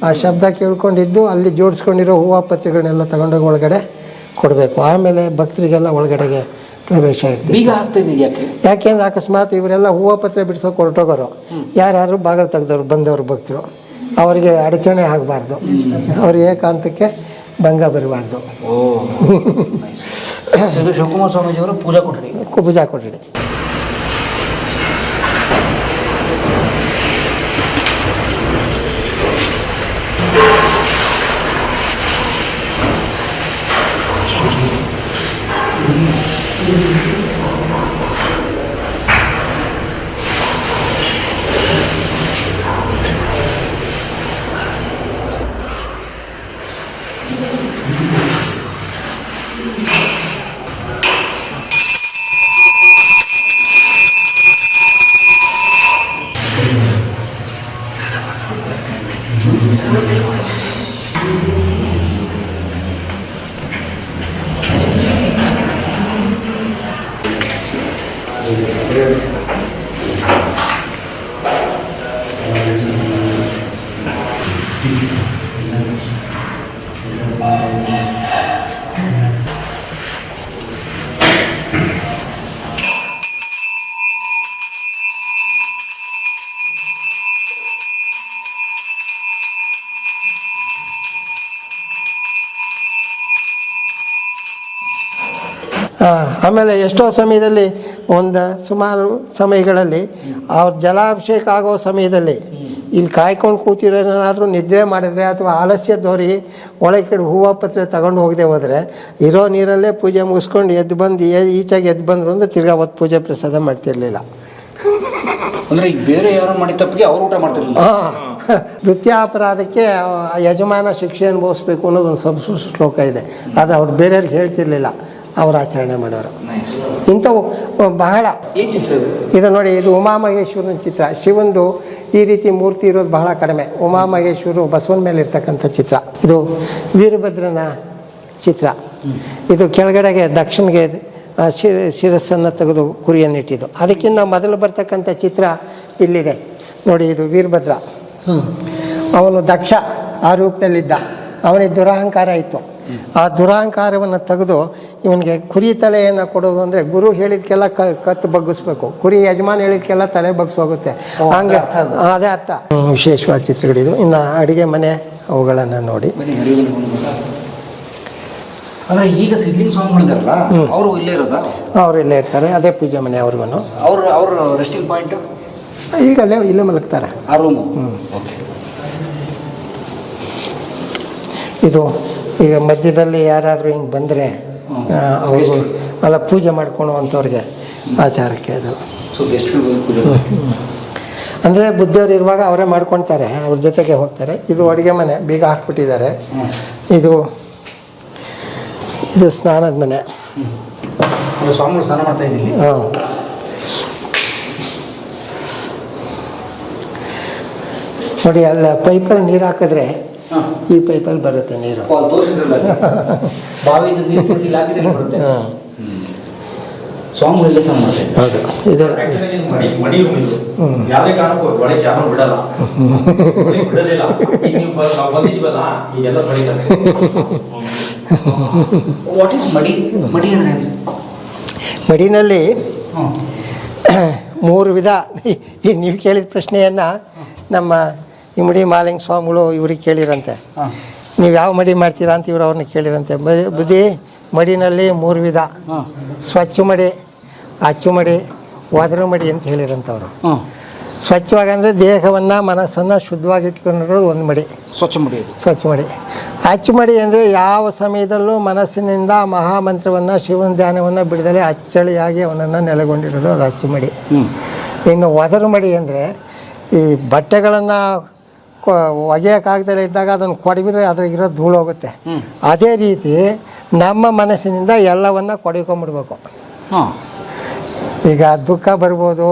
ಆ ಶಬ್ದ ಕೇಳ್ಕೊಂಡಿದ್ದು ಅಲ್ಲಿ ಜೋಡಿಸ್ಕೊಂಡಿರೋ ಹೂವು ಪತ್ರೆಗಳನ್ನೆಲ್ಲ ತಗೊಂಡೋಗಿ ಒಳಗಡೆ ಕೊಡಬೇಕು. ಆಮೇಲೆ ಭಕ್ತರಿಗೆಲ್ಲ ಒಳಗಡೆಗೆ ಪ್ರವೇಶ ಇರ್ತದೆ. ಯಾಕೆಂದ್ರೆ ಅಕಸ್ಮಾತ್ ಇವರೆಲ್ಲ ಹೂವು ಪತ್ರೆ ಬಿಡ್ಸೋಕೆ ಹೊರಟೋಗೋರು, ಯಾರಾದರೂ ಬಾಗಿಲು ತೆಗೆದವ್ರು ಬಂದವರು ಭಕ್ತರು, ಅವರಿಗೆ ಅಡಚಣೆ ಆಗಬಾರ್ದು, ಅವ್ರ ಏಕಾಂತಕ್ಕೆ ಭಂಗ ಬರಬಾರ್ದು. ಶಿವಕುಮಾರ ಸ್ವಾಮೀಜಿಯವರ ಪೂಜಾ ಕೊಠಡಿ. ಆಮೇಲೆ ಎಷ್ಟೋ ಸಮಯದಲ್ಲಿ ಸುಮಾರು ಸಮಯಗಳಲ್ಲಿ ಅವ್ರ ಜಲಾಭಿಷೇಕ ಆಗೋ ಸಮಯದಲ್ಲಿ ಇಲ್ಲಿ ಕಾಯ್ಕೊಂಡು ಕೂತಿರೋನಾದರೂ ನಿದ್ರೆ ಮಾಡಿದ್ರೆ ಅಥವಾ ಆಲಸ್ಯ ತೋರಿ ಒಳಗೆ ಕಡೆ ಹೂವು ಪತ್ರೆ ತಗೊಂಡು ಹೋಗದೆ ಹೋದರೆ ಇರೋ ನೀರಲ್ಲೇ ಪೂಜೆ ಮುಗಿಸ್ಕೊಂಡು ಎದ್ದು ಬಂದು ಈಚೆಗೆ ಎದ್ದು ಬಂದರು ಅಂದರೆ ತಿರ್ಗಾ ಅವತ್ತು ಪೂಜೆ ಪ್ರಸಾದ ಮಾಡ್ತಿರ್ಲಿಲ್ಲ. ಅಂದರೆ ಈಗ ಬೇರೆ ಯಾರು ಮಾಡಿದ ತಪ್ಪಿಗೆ ಅವ್ರು ಊಟ ಮಾಡ್ತಿರಲಿಲ್ಲ. ನೃತ್ಯಾಪರಾಧಕ್ಕೆ ಯಜಮಾನ ಶಿಕ್ಷೆ ಅನುಭವಿಸ್ಬೇಕು ಅನ್ನೋದೊಂದು ಸಂಸ್ಕೃತ ಶ್ಲೋಕ ಇದೆ. ಅದು ಅವ್ರು ಬೇರೆಯವ್ರಿಗೆ ಹೇಳ್ತಿರ್ಲಿಲ್ಲ, ಅವ್ರು ಆಚರಣೆ ಮಾಡೋರು. ಇಂಥವು ಬಹಳ. ಇದು ನೋಡಿ, ಇದು ಉಮಾಮಹೇಶ್ವರನ ಚಿತ್ರ. ಶಿವಂದು ಈ ರೀತಿ ಮೂರ್ತಿ ಇರೋದು ಬಹಳ ಕಡಿಮೆ. ಉಮಾಮಹೇಶ್ವರು ಬಸವನ ಮೇಲೆ ಇರ್ತಕ್ಕಂಥ ಚಿತ್ರ. ಇದು ವೀರಭದ್ರನ ಚಿತ್ರ. ಇದು ಕೆಳಗಡೆಗೆ ದಕ್ಷಿಣಗೆ ಶಿರಸ್ಸನ್ನು ತೆಗೆದು ಕುರಿಯನ್ನಿಟ್ಟಿದ್ದು. ಅದಕ್ಕಿಂತ ಮೊದಲು ಬರ್ತಕ್ಕಂಥ ಚಿತ್ರ ಇಲ್ಲಿದೆ ನೋಡಿ. ಇದು ವೀರಭದ್ರ. ಅವನು ದಕ್ಷ ಆ ರೂಪದಲ್ಲಿದ್ದ. ಅವನಿಗೆ ದುರಹಂಕಾರ ಇತ್ತು. ಆ ದುರಹಂಕಾರವನ್ನು ತೆಗೆದು ಇವನಿಗೆ ಕುರಿ ತಲೆಯನ್ನು ಕೊಡೋದು ಅಂದರೆ ಗುರು ಹೇಳಿದ್ಕೆಲ್ಲ ಕತ್ತು ಬಗ್ಗಿಸ್ಬೇಕು, ಕುರಿ ಯಜಮಾನ ಹೇಳಿದ್ಕೆಲ್ಲ ತಲೆ ಬಗ್ಸೋಗುತ್ತೆ. ಹಂಗೆ ಅದೇ ಅರ್ಥ. ವಿಶೇಷವಾದ ಚಿತ್ರಗಳಿದು. ಇನ್ನು ಅಡುಗೆ ಮನೆ ಅವುಗಳನ್ನು ನೋಡಿ. ಅಂದರೆ ಈಗ ಸಿದ್ಲಿಂಗ ಸ್ವಾಮಿಗಳಿದಾರಲ್ಲ, ಅವರು ಇಲ್ಲೇ ಇರೋದಾ? ಅವರು ಇಲ್ಲೇ ಇರ್ತಾರೆ. ಅದೇ ಪೂಜೆ ಮನೆ ಅವ್ರಿಗೂ. ಅವ್ರ ರೆಸ್ಟಿಂಗ್ ಪಾಯಿಂಟು ಈಗ ಇಲ್ಲೇ ಮಲಗ್ತಾರೆ ಆ ರೂಮು. ಓಕೆ. ಇದು ಈಗ ಮಧ್ಯದಲ್ಲಿ ಯಾರಾದರೂ ಹಿಂಗೆ ಬಂದರೆ ಅವರು ಅಲ್ಲ ಪೂಜೆ ಮಾಡ್ಕೊಳ್ಳುವಂಥವ್ರಿಗೆ ಆಚಾರಕ್ಕೆ ಅದು. ಸೊ ಗೆಸ್ಟ್ಗಳು ಪೂಜೆ ಅಂದರೆ ಬುದ್ಧಿಯವ್ರು ಇರುವಾಗ ಅವರೇ ಮಾಡ್ಕೊಳ್ತಾರೆ, ಅವ್ರ ಜೊತೆಗೆ ಹೋಗ್ತಾರೆ. ಇದು ಅಡುಗೆ ಮನೆ, ಬೀಗ ಹಾಕ್ಬಿಟ್ಟಿದ್ದಾರೆ. ಇದು ಸ್ನಾನದ ಮನೆ. ಸ್ವಾಮಿಗಳು ಸ್ನಾನ ಮಾಡ್ತಾ ಇದ್ದೀನಿ. ಹಾಂ. ನೋಡಿ, ಅಲ್ಲ ಪೈಪಲ್ಲಿ ನೀರು ಹಾಕಿದ್ರೆ ಈ ಪೈಪಲ್ಲಿ ಬರುತ್ತೆ ನೀರು. ಬಾವಿಯಿಂದ ನೀರು ಸೇರಿಲ್ಲ ಹಾಕಿದ್ರೆ ಬರುತ್ತೆ. ಸ್ವಾಮಿಗಳೆಲ್ಲ ಸ್ನಾನ ಮಾಡ್ತಾ ಇದ್ದಾರೆ. ಹೌದು. ಇದು ಯಾವುದೇ ಕಾರಣಕ್ಕೂ ಒಳಗೆ ಯಾರು ಬಿಡಲ್ಲ, ಬಿಡೋದಿಲ್ಲ. ಈಗ ನೀವು ಬಂದಿದ್ದೀವಲ್ಲ, ಈಗೆಲ್ಲ ತೊಳಿತಾರೆ. ವಾಟ್ ಈಸ್ ಮಡಿ? ಮಡಿ ಅಂದರೆ ಮಡಿನಲ್ಲಿ 3 ವಿಧ. ಈಗ ನೀವು ಕೇಳಿದ ಪ್ರಶ್ನೆಯನ್ನು ನಮ್ಮ ಇಮ್ಮಡಿ ಮಾಲಿಂಗ ಸ್ವಾಮಿಗಳು ಇವ್ರಿಗೆ ಕೇಳಿರಂತೆ. ನೀವು ಯಾವ ಮಡಿ ಮಾಡ್ತೀರಾ ಅಂತ ಇವರು ಅವ್ರನ್ನ ಕೇಳಿರಂತೆ. ಬುದ್ಧಿ ಮಡಿನಲ್ಲಿ 3 ವಿಧ: ಸ್ವಚ್ಛ ಮಡಿ, ಅಚ್ಚು ಮಡಿ, ಒದರು ಮಡಿ ಅಂತ ಹೇಳಿರಂಥವ್ರು. ಸ್ವಚ್ಛವಾಗಿ ಅಂದರೆ ದೇಹವನ್ನು ಮನಸ್ಸನ್ನು ಶುದ್ಧವಾಗಿ ಇಟ್ಕೊಂಡಿರೋದು ಒಂದು ಮಡಿ, ಸ್ವಚ್ಛ ಮಡಿ. ಸ್ವಚ್ಛ ಮಡಿ. ಅಚ್ಚು ಮಡಿ ಅಂದರೆ ಯಾವ ಸಮಯದಲ್ಲೂ ಮನಸ್ಸಿನಿಂದ ಮಹಾಮಂತ್ರವನ್ನು, ಶಿವನ ಧ್ಯಾನವನ್ನು ಬಿಡದಲೇ ಅಚ್ಚಳಿಯಾಗಿ ಅವನನ್ನು ನೆಲೆಗೊಂಡಿರೋದು, ಅದು ಅಚ್ಚು ಮಡಿ. ಇನ್ನು ಒದರು ಮಡಿ ಅಂದರೆ ಈ ಬಟ್ಟೆಗಳನ್ನು ಒಗೆಯೋಕ್ಕಾಗ್ದಲೇ ಇದ್ದಾಗ ಅದನ್ನು ಕೊಡವಿದ್ರೆ ಅದ್ರಾಗಿರೋ ಧೂಳು ಹೋಗುತ್ತೆ. ಅದೇ ರೀತಿ ನಮ್ಮ ಮನಸ್ಸಿನಿಂದ ಎಲ್ಲವನ್ನು ಕೊಡ್ಕೊಂಬಿಡ್ಬೇಕು. ಈಗ ದುಃಖ ಬರ್ಬೋದು,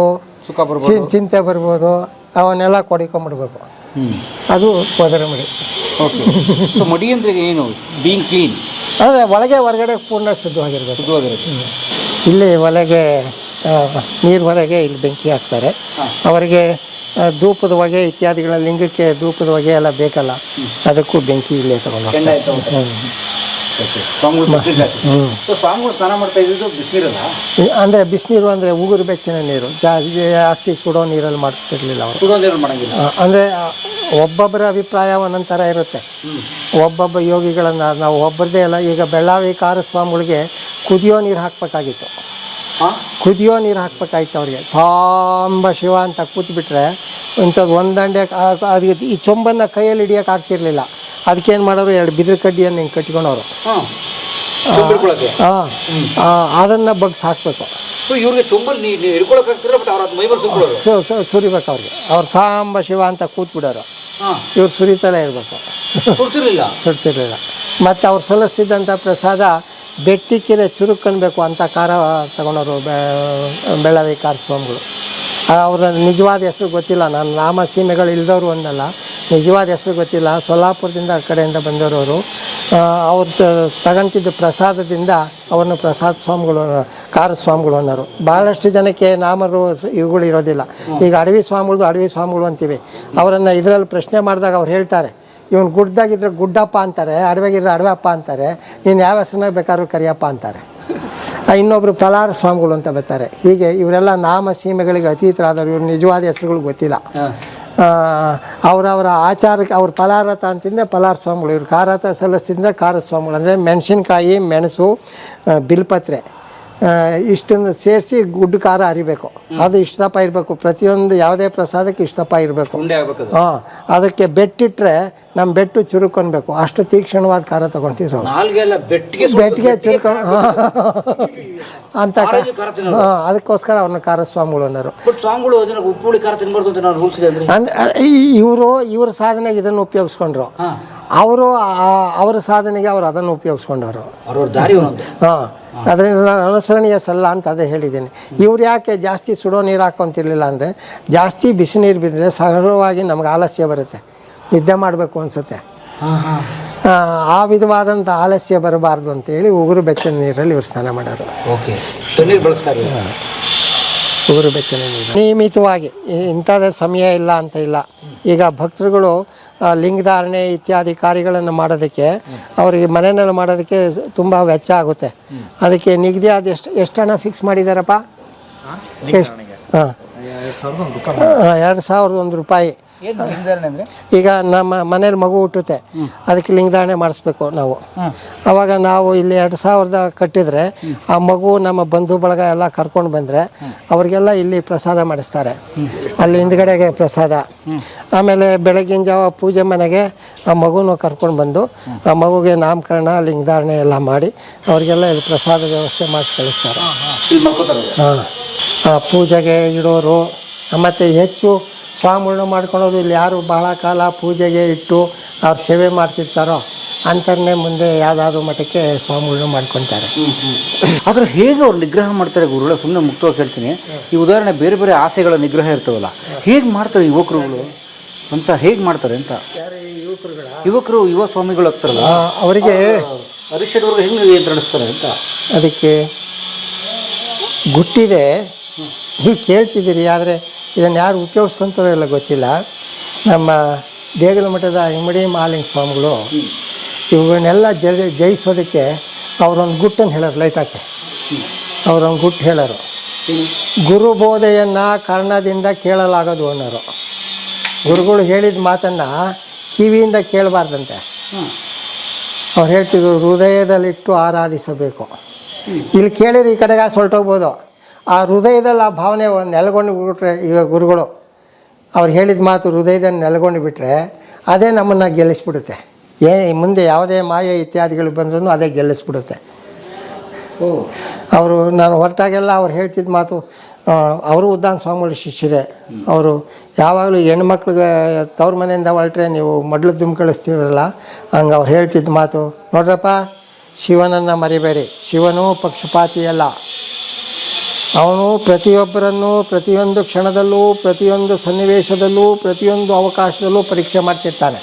ಚಿಂತೆ ಬರ್ಬೋದು, ಅವನ್ನೆಲ್ಲ ಕೊಡ್ಕೊಂಬಿಡ್ಬೇಕು. ಅದು ಒದರ ಮಡಿ. ಓಕೆ. ಸೊ ಮಡಿ ಅಂದರೆ ಏನು? ಬೀಯಿಂಗ್ ಕ್ಲೀನ್ ಅಂದರೆ ಒಳಗೆ ಹೊರಗಡೆ ಪೂರ್ಣ ಶುದ್ಧವಾಗಿರ್ಬೇಕು. ಇಲ್ಲಿ ಒಲೆಗೆ ನೀರು ಹೊರಗೆ ಇಲ್ಲಿ ಬೆಂಕಿ ಹಾಕ್ತಾರೆ. ಅವರಿಗೆ ಧೂಪದ ಹೊಗೆ ಇತ್ಯಾದಿಗಳ ಲಿಂಗಕ್ಕೆ ಧೂಪದ ಹೊಗೆ ಎಲ್ಲ ಬೇಕಲ್ಲ, ಅದಕ್ಕೂ ಬೆಂಕಿ ಇಲ್ಲೇ ತಗೊಂಡು ಸ್ವಾಮಿಗಳು ಸ್ನಾನ ಮಾಡ್ತಾ ಇದ್ದು ಬಿಸಿನೀರಲ್ಲ? ಅಂದರೆ ಬಿಸಿನೀರು ಅಂದರೆ ಉಗುರು ಬೆಚ್ಚಿನ ನೀರು, ಜಾಸ್ತಿ ಸುಡೋ ನೀರಲ್ಲಿ ಮಾಡ್ತಿರ್ಲಿಲ್ಲ ಅವರು. ಸುಡೋ ನೀರು ಮಾಡಂಗಿಲ್ಲ. ಅಂದರೆ ಒಬ್ಬೊಬ್ಬರ ಅಭಿಪ್ರಾಯ ಒಂದೊಂದು ಥರ ಇರುತ್ತೆ. ಒಬ್ಬೊಬ್ಬ ಯೋಗಿಗಳನ್ನು ನಾವು ಒಬ್ಬರದೇ ಅಲ್ಲ. ಈಗ ಬೆಳ್ಳಾವಿ ಕಾರ ಸ್ವಾಮಿಗಳಿಗೆ ಕುದಿಯೋ ನೀರು ಹಾಕಬೇಕಾಗಿತ್ತು. ಕುದಿಯೋ ನೀರು ಹಾಕ್ಬೇಕಾಯ್ತು ಅವ್ರಿಗೆ. ಸಾಂಬ ಶಿವ ಅಂತ ಕೂತ್ಬಿಟ್ರೆ ಇಂಥದ್ದು ಒಂದಂಡೆ ಅದು ಈ ಚೊಂಬನ್ನು ಕೈಯಲ್ಲಿ ಹಿಡಿಯೋಕೆ ಆಗ್ತಿರ್ಲಿಲ್ಲ. ಅದಕ್ಕೇನು ಮಾಡೋರು, 2 ಬಿದಿರು ಕಡ್ಡಿಯನ್ನು ಹಿಂಗೆ ಕಟ್ಕೊಂಡವರು ಅದನ್ನು ಬಗ್ಸಿ ಹಾಕಬೇಕು. ಸೊ ಇವ್ರಿಗೆ ಚೊಂಬಲ್ಲಿ ಹಿಡ್ಕೊಳಕ್ಕಾಗ್ತಿರ, ಬಟ್ ಅವ್ರ ಮೈಬಲ್ ಸುರಿಬೇಕು ಅವ್ರಿಗೆ. ಅವ್ರು ಸಾಂಬ ಶಿವ ಅಂತ ಕೂತ್ಬಿಡೋರು, ಇವ್ರು ಸುರಿತಲೇ ಇರಬೇಕು. ಸುಡ್ತಿರ್ಲಿಲ್ಲ. ಮತ್ತು ಅವ್ರು ಸಲ್ಲಿಸ್ತಿದ್ದಂಥ ಪ್ರಸಾದ ಬೆಟ್ಟಿಕ್ಕಿರೆ ಚುರುಕನ್ಬೇಕು ಅಂತ ಖಾರ ತಗೊಂಡವರು ಬೆಳ್ಳಾವಿ ಕಾರ ಸ್ವಾಮಿಗಳು. ಅವರ ನಿಜವಾದ ಹೆಸರು ಗೊತ್ತಿಲ್ಲ. ನಾನು ನಾಮ ಸೀಮೆಗಳು ಇಲ್ದವರು ಒಂದಲ್ಲ, ನಿಜವಾದ ಹೆಸರು ಗೊತ್ತಿಲ್ಲ. ಸೊಲ್ಲಾಪುರದಿಂದ ಆ ಕಡೆಯಿಂದ ಬಂದವರು. ಅವ್ರು ತಗೊಂತಿದ್ದ ಪ್ರಸಾದದಿಂದ ಅವ್ರನ್ನ ಪ್ರಸಾದ ಸ್ವಾಮಿಗಳು, ಕಾರ ಸ್ವಾಮಿಗಳು ಅನ್ನೋರು. ಭಾಳಷ್ಟು ಜನಕ್ಕೆ ನಾಮರು ಇವುಗಳು ಇರೋದಿಲ್ಲ. ಈಗ ಅಡವಿ ಸ್ವಾಮಿಗಳು ಅಂತೀವಿ. ಅವರನ್ನು ಇದರಲ್ಲಿ ಪ್ರಶ್ನೆ ಮಾಡಿದಾಗ ಅವ್ರು ಹೇಳ್ತಾರೆ, ಇವನು ಗುಡ್ಡಾಗಿದ್ರೆ ಗುಡ್ಡಪ್ಪ ಅಂತಾರೆ, ಅಡವೆಗಿದ್ರೆ ಅಡವಪ್ಪ ಅಂತಾರೆ, ನೀನು ಯಾವ ಹೆಸರನ್ನ ಬೇಕಾದ್ರೂ ಕರಿಯಪ್ಪ ಅಂತಾರೆ. ಇನ್ನೊಬ್ಬರು ಫಲಾರ ಸ್ವಾಮಿಗಳು ಅಂತ ಬರ್ತಾರೆ. ಹೀಗೆ ಇವರೆಲ್ಲ ನಾಮ ಸೀಮೆಗಳಿಗೆ ಅತೀತರಾದವರು. ಇವ್ರ ನಿಜವಾದ ಹೆಸರುಗಳು ಗೊತ್ತಿಲ್ಲ. ಅವರವರ ಆಚಾರಕ್ಕೆ ಅವ್ರು ಫಲಾರತ ಅಂತಿಂದರೆ ಫಲಾರ ಸ್ವಾಮಿಗಳು, ಇವ್ರು ಖಾರತ ಸಲ್ಲಿಸ್ತಿದ್ರೆ ಖಾರ ಸ್ವಾಮಿಗಳು. ಅಂದರೆ ಮೆಣಸಿನ್ಕಾಯಿ, ಮೆಣಸು, ಬಿಲ್ಪತ್ರೆ, ಇಷ್ಟನ್ನು ಸೇರಿಸಿ ಗುಡ್ಡು ಖಾರ ಅರಿಬೇಕು. ಅದು ಇಷ್ಟು ದಪ್ಪ ಇರಬೇಕು. ಪ್ರತಿಯೊಂದು ಯಾವುದೇ ಪ್ರಸಾದಕ್ಕೆ ಇಷ್ಟು ದಪ್ಪ ಇರಬೇಕು. ಉಂಡೆ ಆಗ್ಬೇಕದು. ಹಾಂ, ಅದಕ್ಕೆ ಬೆಟ್ಟಿಟ್ರೆ ನಮ್ಮ ಬೆಟ್ಟು ಚುರುಕೊನ್ಬೇಕು. ಅಷ್ಟು ತೀಕ್ಷ್ಣವಾದ ಖಾರ ತಗೊತಿದ್ರು. ನಾಲ್ಗೆಲ್ಲ ಬೆಟ್ಟಿಗೆ ಚುರುಕೊಂಡು ಅಂತ ಅದಕ್ಕೋಸ್ಕರ ಅವ್ರನ್ನ ಖಾರ ಸ್ವಾಮಿಗಳು ಅನ್ನೋರು. ಬಟ್ ಸ್ವಾಮಿಗಳು ಅದನ್ನ ಉಪ್ಪುಳಿ ಖಾರ ತಿನ್ಬಾರ್ದು ಅಂತ ನಾನು ರೂಲ್ಸ್ ಇದೆ ಅಂದ್ರೆ ಅಂದರೆ ಇವ್ರ ಸಾಧನೆಗೆ ಇದನ್ನು ಉಪಯೋಗಿಸ್ಕೊಂಡ್ರು. ಅವರ ಸಾಧನೆಗೆ ಅವ್ರು ಅದನ್ನು ಉಪಯೋಗಿಸ್ಕೊಂಡವರು. ಅವ್ರವ್ರ ದಾರಿ ಒಂದೊಂದು. ಹಾಂ, ಅದರಿಂದ ನಾನು ಅನುಸರಣೀಯ ಸಲ್ಲ ಅಂತ ಅದೇ ಹೇಳಿದ್ದೀನಿ. ಇವ್ರು ಯಾಕೆ ಜಾಸ್ತಿ ಸುಡೋ ನೀರು ಹಾಕ್ಕೊಂತಿರ್ಲಿಲ್ಲ ಅಂದರೆ, ಜಾಸ್ತಿ ಬಿಸಿ ನೀರು ಬಿದ್ದರೆ ಸಹಜವಾಗಿ ನಮ್ಗೆ ಆಲಸ್ಯ ಬರುತ್ತೆ, ನಿದ್ದೆ ಮಾಡಬೇಕು ಅನಿಸುತ್ತೆ. ಆ ವಿಧವಾದಂಥ ಆಲಸ್ಯ ಬರಬಾರ್ದು ಅಂತೇಳಿ ಉಗುರು ಬೆಚ್ಚನ ನೀರಲ್ಲಿ ಇವ್ರು ಸ್ನಾನ ಮಾಡೋರು. ಓಕೆ, ತಣ್ಣೀರು ಬಳಸ್ತಾರೆ. ಉಗುರು ಬೆಚ್ಚನ ನೀರು ನಿಯಮಿತವಾಗಿ, ಇಂಥದ್ದೇ ಸಮಯ ಇಲ್ಲ ಅಂತ ಇಲ್ಲ. ಈಗ ಭಕ್ತರುಗಳು ಲಿಂಗಧಾರಣೆ ಇತ್ಯಾದಿ ಕಾರ್ಯಗಳನ್ನು ಮಾಡೋದಕ್ಕೆ, ಅವರಿಗೆ ಮನೆಯಲ್ಲಿ ಮಾಡೋದಕ್ಕೆ ತುಂಬ ವೆಚ್ಚ ಆಗುತ್ತೆ. ಅದಕ್ಕೆ ನಿಗದಿ ಆದ ಎಷ್ಟು ಹಣ ಫಿಕ್ಸ್ ಮಾಡಿದ್ದಾರಪ್ಪ? ಹಾಂ, 2,001 ರೂಪಾಯಿ. ಈಗ ನಮ್ಮ ಮನೇಲಿ ಮಗು ಹುಟ್ಟುತ್ತೆ, ಅದಕ್ಕೆ ಲಿಂಗಧಾರಣೆ ಮಾಡಿಸ್ಬೇಕು ನಾವು. ಅವಾಗ ನಾವು ಇಲ್ಲಿ 2,000 ಕಟ್ಟಿದರೆ ಆ ಮಗು ನಮ್ಮ ಬಂಧು ಬಳಗ ಎಲ್ಲ ಕರ್ಕೊಂಡು ಬಂದರೆ ಅವ್ರಿಗೆಲ್ಲ ಇಲ್ಲಿ ಪ್ರಸಾದ ಮಾಡಿಸ್ತಾರೆ. ಅಲ್ಲಿ ಹಿಂದ್ಗಡೆಗೆ ಪ್ರಸಾದ. ಆಮೇಲೆ ಬೆಳಗಿನ ಜಾವ ಪೂಜೆ ಮನೆಗೆ ಆ ಮಗುನ ಕರ್ಕೊಂಡು ಬಂದು ಆ ಮಗುಗೆ ನಾಮಕರಣ ಲಿಂಗಧಾರಣೆ ಎಲ್ಲ ಮಾಡಿ ಅವರಿಗೆಲ್ಲ ಇಲ್ಲಿ ಪ್ರಸಾದ ವ್ಯವಸ್ಥೆ ಮಾಡಿ ಕಳಿಸ್ತಾರೆ. ಹಾಂ, ಪೂಜೆಗೆ ಇಡೋರು. ಮತ್ತು ಹೆಚ್ಚು ಸ್ವಾಮಿಗಳನ್ನ ಮಾಡ್ಕೊಳೋದು ಇಲ್ಲಿ ಯಾರು ಬಹಳ ಕಾಲ ಪೂಜೆಗೆ ಇಟ್ಟು ಅವ್ರ ಸೇವೆ ಮಾಡ್ತಿರ್ತಾರೋ ಅಂಥವ್ರನ್ನೇ ಮುಂದೆ ಯಾವುದಾದ್ರು ಮಠಕ್ಕೆ ಸ್ವಾಮಿಗಳನ್ನ ಮಾಡ್ಕೊತಾರೆ. ಆದರೆ ಹೇಗೆ ಅವ್ರು ನಿಗ್ರಹ ಮಾಡ್ತಾರೆ ಗುರುಗಳ? ಸುಮ್ಮನೆ ಮುಕ್ತವಾಗಿ ಹೇಳ್ತೀನಿ, ಈ ಉದಾಹರಣೆ ಬೇರೆ ಬೇರೆ ಆಸೆಗಳ ನಿಗ್ರಹ ಇರ್ತವಲ್ಲ, ಹೇಗೆ ಮಾಡ್ತಾರೆ ಯುವಕರುಗಳು ಅಂತ? ಹೇಗೆ ಮಾಡ್ತಾರೆ ಅಂತ ಯುವಕರು ಯುವ ಸ್ವಾಮಿಗಳು ಆಗ್ತಾರಲ್ಲ, ಅವರಿಗೆ ಅರಿಷಡ್ವರ್ಗ ಹೆಂಗೆ ನಿಯಂತ್ರಿಸ್ತಾರೆ ಅಂತ ಅದಕ್ಕೆ ಗುಟ್ಟಿದೆ. ನೀವು ಕೇಳ್ತಿದ್ದೀರಿ, ಆದರೆ ಇದನ್ನು ಯಾರು ಉಪಯೋಗಿಸ್ಕೊಂತಾರೋ ಎಲ್ಲ ಗೊತ್ತಿಲ್ಲ. ನಮ್ಮ ದೇಗಲ ಮಠದ ಇಮ್ಮಡಿ ಮಹಾಲಿಂಗ ಸ್ವಾಮಿಗಳು ಇವುಗಳನ್ನೆಲ್ಲ ಜಯಿಸೋದಕ್ಕೆ ಅವರೊಂದು ಗುಟ್ಟನ್ನು ಹೇಳೋರು. ಲೈಟ್ ಹಾಕಿ ಅವರೊಂದು ಗುಟ್ಟು ಹೇಳೋರು, ಗುರುಬೋಧೆಯನ್ನು ಕರ್ಣದಿಂದ ಕೇಳಲಾಗದು ಅನ್ನೋರು. ಗುರುಗಳು ಹೇಳಿದ ಮಾತನ್ನು ಕಿವಿಯಿಂದ ಕೇಳಬಾರ್ದಂತೆ. ಅವ್ರು ಹೇಳ್ತಿದ್ರು, ಹೃದಯದಲ್ಲಿಟ್ಟು ಆರಾಧಿಸಬೇಕು. ಇಲ್ಲಿ ಕೇಳಿರಿ ಈ ಕಡೆಗೆ ಹೊರಟೋಗ್ಬೋದು. ಆ ಹೃದಯದಲ್ಲಿ ಆ ಭಾವನೆ ನೆಲೆಗೊಂಡು ಬಿಟ್ರೆ, ಈಗ ಗುರುಗಳು ಅವ್ರು ಹೇಳಿದ ಮಾತು ಹೃದಯದಲ್ಲಿ ನೆಲೆಗೊಂಡು ಬಿಟ್ಟರೆ ಅದೇ ನಮ್ಮನ್ನು ಗೆಲ್ಲಿಸ್ಬಿಡುತ್ತೆ. ಮುಂದೆ ಯಾವುದೇ ಮಾಯೆ ಇತ್ಯಾದಿಗಳು ಬಂದ್ರೂ ಅದೇ ಗೆಲ್ಲಿಸ್ಬಿಡುತ್ತೆ. ಅವರು ನಾನು ಹೊರಟಾಗೆಲ್ಲ ಅವ್ರು ಹೇಳ್ತಿದ್ದ ಮಾತು, ಅವರು ಉದ್ದಾನ ಸ್ವಾಮಿಗಳ ಶಿಷ್ಯರೇ. ಅವರು ಯಾವಾಗಲೂ ಹೆಣ್ಮಕ್ಳಿಗೆ ತವ್ರ ಮನೆಯಿಂದ ಹೊರಟ್ರೆ ನೀವು ಮಡ್ಲು ದುಮ್ ಕಳಿಸ್ತೀರಲ್ಲ, ಹಂಗೆ ಅವ್ರು ಹೇಳ್ತಿದ್ದ ಮಾತು, ನೋಡ್ರಪ್ಪ, ಶಿವನನ್ನು ಮರಿಬೇಡಿ. ಶಿವನು ಪಕ್ಷಪಾತಿಯಲ್ಲ. ಅವನು ಪ್ರತಿಯೊಬ್ಬರನ್ನು ಪ್ರತಿಯೊಂದು ಕ್ಷಣದಲ್ಲೂ, ಪ್ರತಿಯೊಂದು ಸನ್ನಿವೇಶದಲ್ಲೂ, ಪ್ರತಿಯೊಂದು ಅವಕಾಶದಲ್ಲೂ ಪರೀಕ್ಷೆ ಮಾಡ್ತಿರ್ತಾನೆ.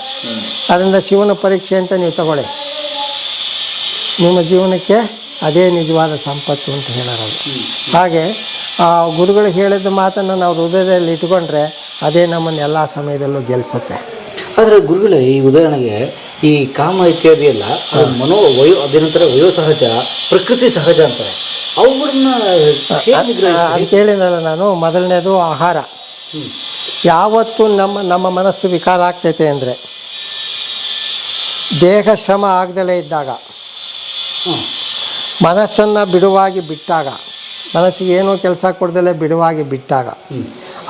ಅದರಿಂದ ಶಿವನ ಪರೀಕ್ಷೆ ಅಂತ ನೀವು ತಗೊಳ್ಳಿ. ನಿಮ್ಮ ಜೀವನಕ್ಕೆ ಅದೇ ನಿಜವಾದ ಸಂಪತ್ತು ಅಂತ ಹೇಳೋದು. ಹಾಗೆ ಆ ಗುರುಗಳು ಹೇಳಿದ ಮಾತನ್ನು ನಾವು ಹೃದಯದಲ್ಲಿ ಇಟ್ಕೊಂಡ್ರೆ ಅದೇ ನಮ್ಮನ್ನು ಎಲ್ಲ ಸಮಯದಲ್ಲೂ ಗೆಲ್ಲಿಸುತ್ತೆ. ಆದರೆ ಗುರುಗಳೇ, ಈ ಉದಾಹರಣೆಗೆ ಈ ಕಾಮ ಇತ್ಯಾದಿ ಎಲ್ಲ ಅದೇನಂತರ ವಯೋಸಹಜ, ಪ್ರಕೃತಿ ಸಹಜ ಅಂತಾರೆ. ಅವುಗಳನ್ನ ಅಂತ ಹೇಳಿದ್ನಲ್ಲ ನಾನು, ಮೊದಲನೇದು ಆಹಾರ. ಯಾವತ್ತು ನಮ್ಮ ಮನಸ್ಸು ವಿಕಾರ ಆಗ್ತೈತೆ ಅಂದರೆ, ದೇಹ ಶ್ರಮ ಆಗದಲೇ ಇದ್ದಾಗ, ಮನಸ್ಸನ್ನು ಬಿಡುವಾಗಿ ಬಿಟ್ಟಾಗ, ಮನಸ್ಸಿಗೆ ಏನೂ ಕೆಲಸ ಕೊಡ್ದಲೇ ಬಿಡುವಾಗಿ ಬಿಟ್ಟಾಗ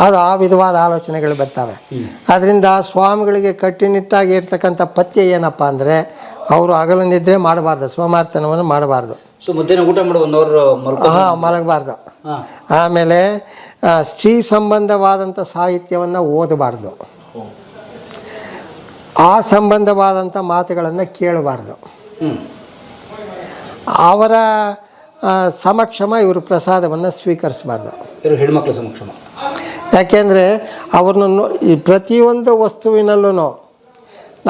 ಅದು ಆ ವಿಧವಾದ ಆಲೋಚನೆಗಳು ಬರ್ತವೆ. ಅದರಿಂದ ಸ್ವಾಮಿಗಳಿಗೆ ಕಟ್ಟುನಿಟ್ಟಾಗಿ ಇರ್ತಕ್ಕಂಥ ಪಥ್ಯ ಏನಪ್ಪ ಅಂದರೆ, ಅವರು ಹಗಲು ನಿದ್ರೆ ಮಾಡಬಾರ್ದು, ಸೋಮಾರ್ತನವನ್ನು ಮಾಡಬಾರ್ದು. ಸೊ ಮಧ್ಯಾಹ್ನ ಊಟ ಮಾಡಿ 1 ಅವರ್ ಮಲಗಬಾರ್ದು. ಆಮೇಲೆ ಸ್ತ್ರೀ ಸಂಬಂಧವಾದಂಥ ಸಾಹಿತ್ಯವನ್ನು ಓದಬಾರ್ದು. ಆ ಸಂಬಂಧವಾದಂಥ ಮಾತುಗಳನ್ನು ಕೇಳಬಾರ್ದು. ಅವರ ಸಮಕ್ಷಮ ಇವರು ಪ್ರಸಾದವನ್ನು ಸ್ವೀಕರಿಸಬಾರ್ದು. ಹೆಣ್ಮಕ್ಳ ಸಮಕ್ಷಮ. ಯಾಕೆಂದರೆ ಅವ್ರನ್ನ ಪ್ರತಿಯೊಂದು ವಸ್ತುವಿನಲ್ಲೂ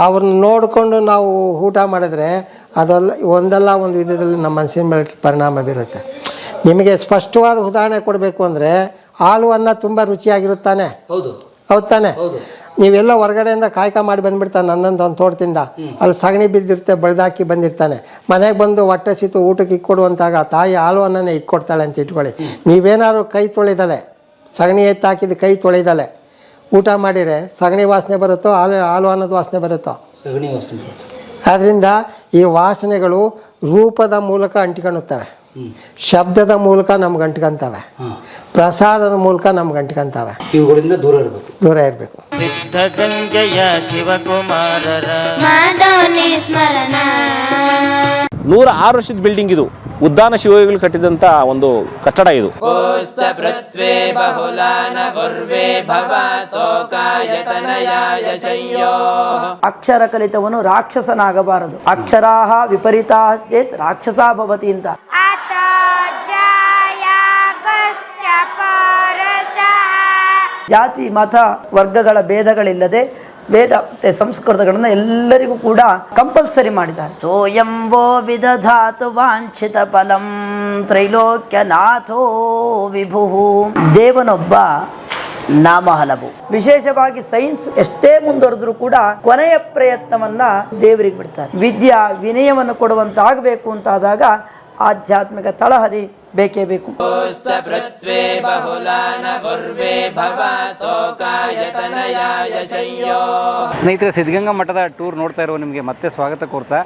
ಅವ್ರನ್ನ ನೋಡಿಕೊಂಡು ನಾವು ಊಟ ಮಾಡಿದ್ರೆ ಅದೆಲ್ಲ ಒಂದಲ್ಲ ಒಂದು ವಿಧದಲ್ಲಿ ನಮ್ಮ ಮನಸ್ಸಿನ ಮೇಲೆ ಪರಿಣಾಮ ಬೀರುತ್ತೆ. ನಿಮಗೆ ಸ್ಪಷ್ಟವಾದ ಉದಾಹರಣೆ ಕೊಡಬೇಕು ಅಂದರೆ, ಹಾಲು ಅನ್ನ ತುಂಬ ರುಚಿಯಾಗಿರುತ್ತಾನೆ. ಹೌದು ತಾನೆ? ನೀವೆಲ್ಲ ಹೊರಗಡೆಯಿಂದ ಕಾಯ್ಕ ಮಾಡಿ ಬಂದುಬಿಡ್ತಾನೆ ನನ್ನಂತ ಒಂದು ತೋಟದಿಂದ, ಅಲ್ಲಿ ಸಗಣಿ ಬಿದ್ದಿರುತ್ತೆ, ಬಳ್ದಾಕಿ ಬಂದಿರ್ತಾನೆ. ಮನೆಗೆ ಬಂದು ಹೊಟ್ಟೆ ಸಿತು ಊಟಕ್ಕೆ ಇಕ್ಕೊಡುವಂತಾಗ ತಾಯಿ ಹಾಲು ಅನ್ನನೇ ಇಕ್ಕೊಡ್ತಾಳೆ ಅಂತ ಇಟ್ಕೊಳ್ಳಿ. ನೀವೇನಾದ್ರು ಕೈ ತೊಳೆದಲೆ, ಸಗಣಿ ಎತ್ತು ಹಾಕಿದ ಕೈ ತೊಳೆದಲೆ ಊಟ ಮಾಡಿದರೆ ಸಗಣಿ ವಾಸನೆ ಬರುತ್ತೋ, ಹಾಲು ಅನ್ನೋದು ವಾಸನೆ ಬರುತ್ತೋ? ಸಗಣಿ ವಾಸನೆ ಬರುತ್ತೆ. ಆದ್ದರಿಂದ ಈ ವಾಸನೆಗಳು ರೂಪದ ಮೂಲಕ ಅಂಟಿಕೊಳ್ಳುತ್ತವೆ. ಶಬ್ದದ ಮೂಲಕ ನಮ್ಗೆ ಅಂಟ್ಕೊಂತವೆ, ಪ್ರಸಾದದ ಮೂಲಕ ನಮ್ಗೆ ಅಂಟ್ಕೊಂತವೆ. ಇವುಗಳಿಂದ ದೂರ ಇರಬೇಕು. ದೂರ ಇರಬೇಕು. ಸಿದ್ಧಗಂಗೆಯ ಶಿವಕುಮಾರರ 106 ವರ್ಷದ ಬಿಲ್ಡಿಂಗ್ ಇದು. ಉದ್ದಾನ ಶಿವಯೋಗಿಗಳು ಕಟ್ಟಿದಂಥ ಒಂದು ಕಟ್ಟಡ ಇದು. ಅಕ್ಷರ ಕಲಿತವನು ರಾಕ್ಷಸನಾಗಬಾರದು. ಅಕ್ಷರಾಹ ವಿಪರೀತಾ ಚೇತ್ ರಾಕ್ಷಸ ಭವತಿ ಅಂತ. ಜಾತಿ ಮತ ವರ್ಗಗಳ ಭೇದಗಳಿಲ್ಲದೆ ವೇದ ಮತ್ತು ಸಂಸ್ಕೃತಗಳನ್ನು ಎಲ್ಲರಿಗೂ ಕೂಡ ಕಂಪಲ್ಸರಿ ಮಾಡಿದ್ದಾರೆ. ಸೋಯಂವೋ ವಿದಧಾತು ವಾಂಛಿತ ಫಲಂ ತ್ರೈಲೋಕ್ಯನಾಥೋ ವಿಭು. ದೇವನೊಬ್ಬ ನಾಮ ಹಲವು. ವಿಶೇಷವಾಗಿ ಸೈನ್ಸ್ ಎಷ್ಟೇ ಮುಂದುವರೆದ್ರೂ ಕೂಡ ಕೊನೆಯ ಪ್ರಯತ್ನವನ್ನ ದೇವರಿಗೆ ಬಿಡ್ತಾರೆ. ವಿದ್ಯಾ ವಿನಯವನ್ನು ಕೊಡುವಂತಾಗಬೇಕು ಅಂತಾದಾಗ ಆಧ್ಯಾತ್ಮಿಕ ತಳಹದಿ ಬೇಕೇ ಬೇಕು. ಸ್ನೇಹಿತರೆ, ಸಿದ್ಧಗಂಗಾ ಮಠದ ಟೂರ್ ನೋಡ್ತಾ ಇರೋ ನಿಮಗೆ ಮತ್ತೆ ಸ್ವಾಗತ ಕೋರ್ತಾ,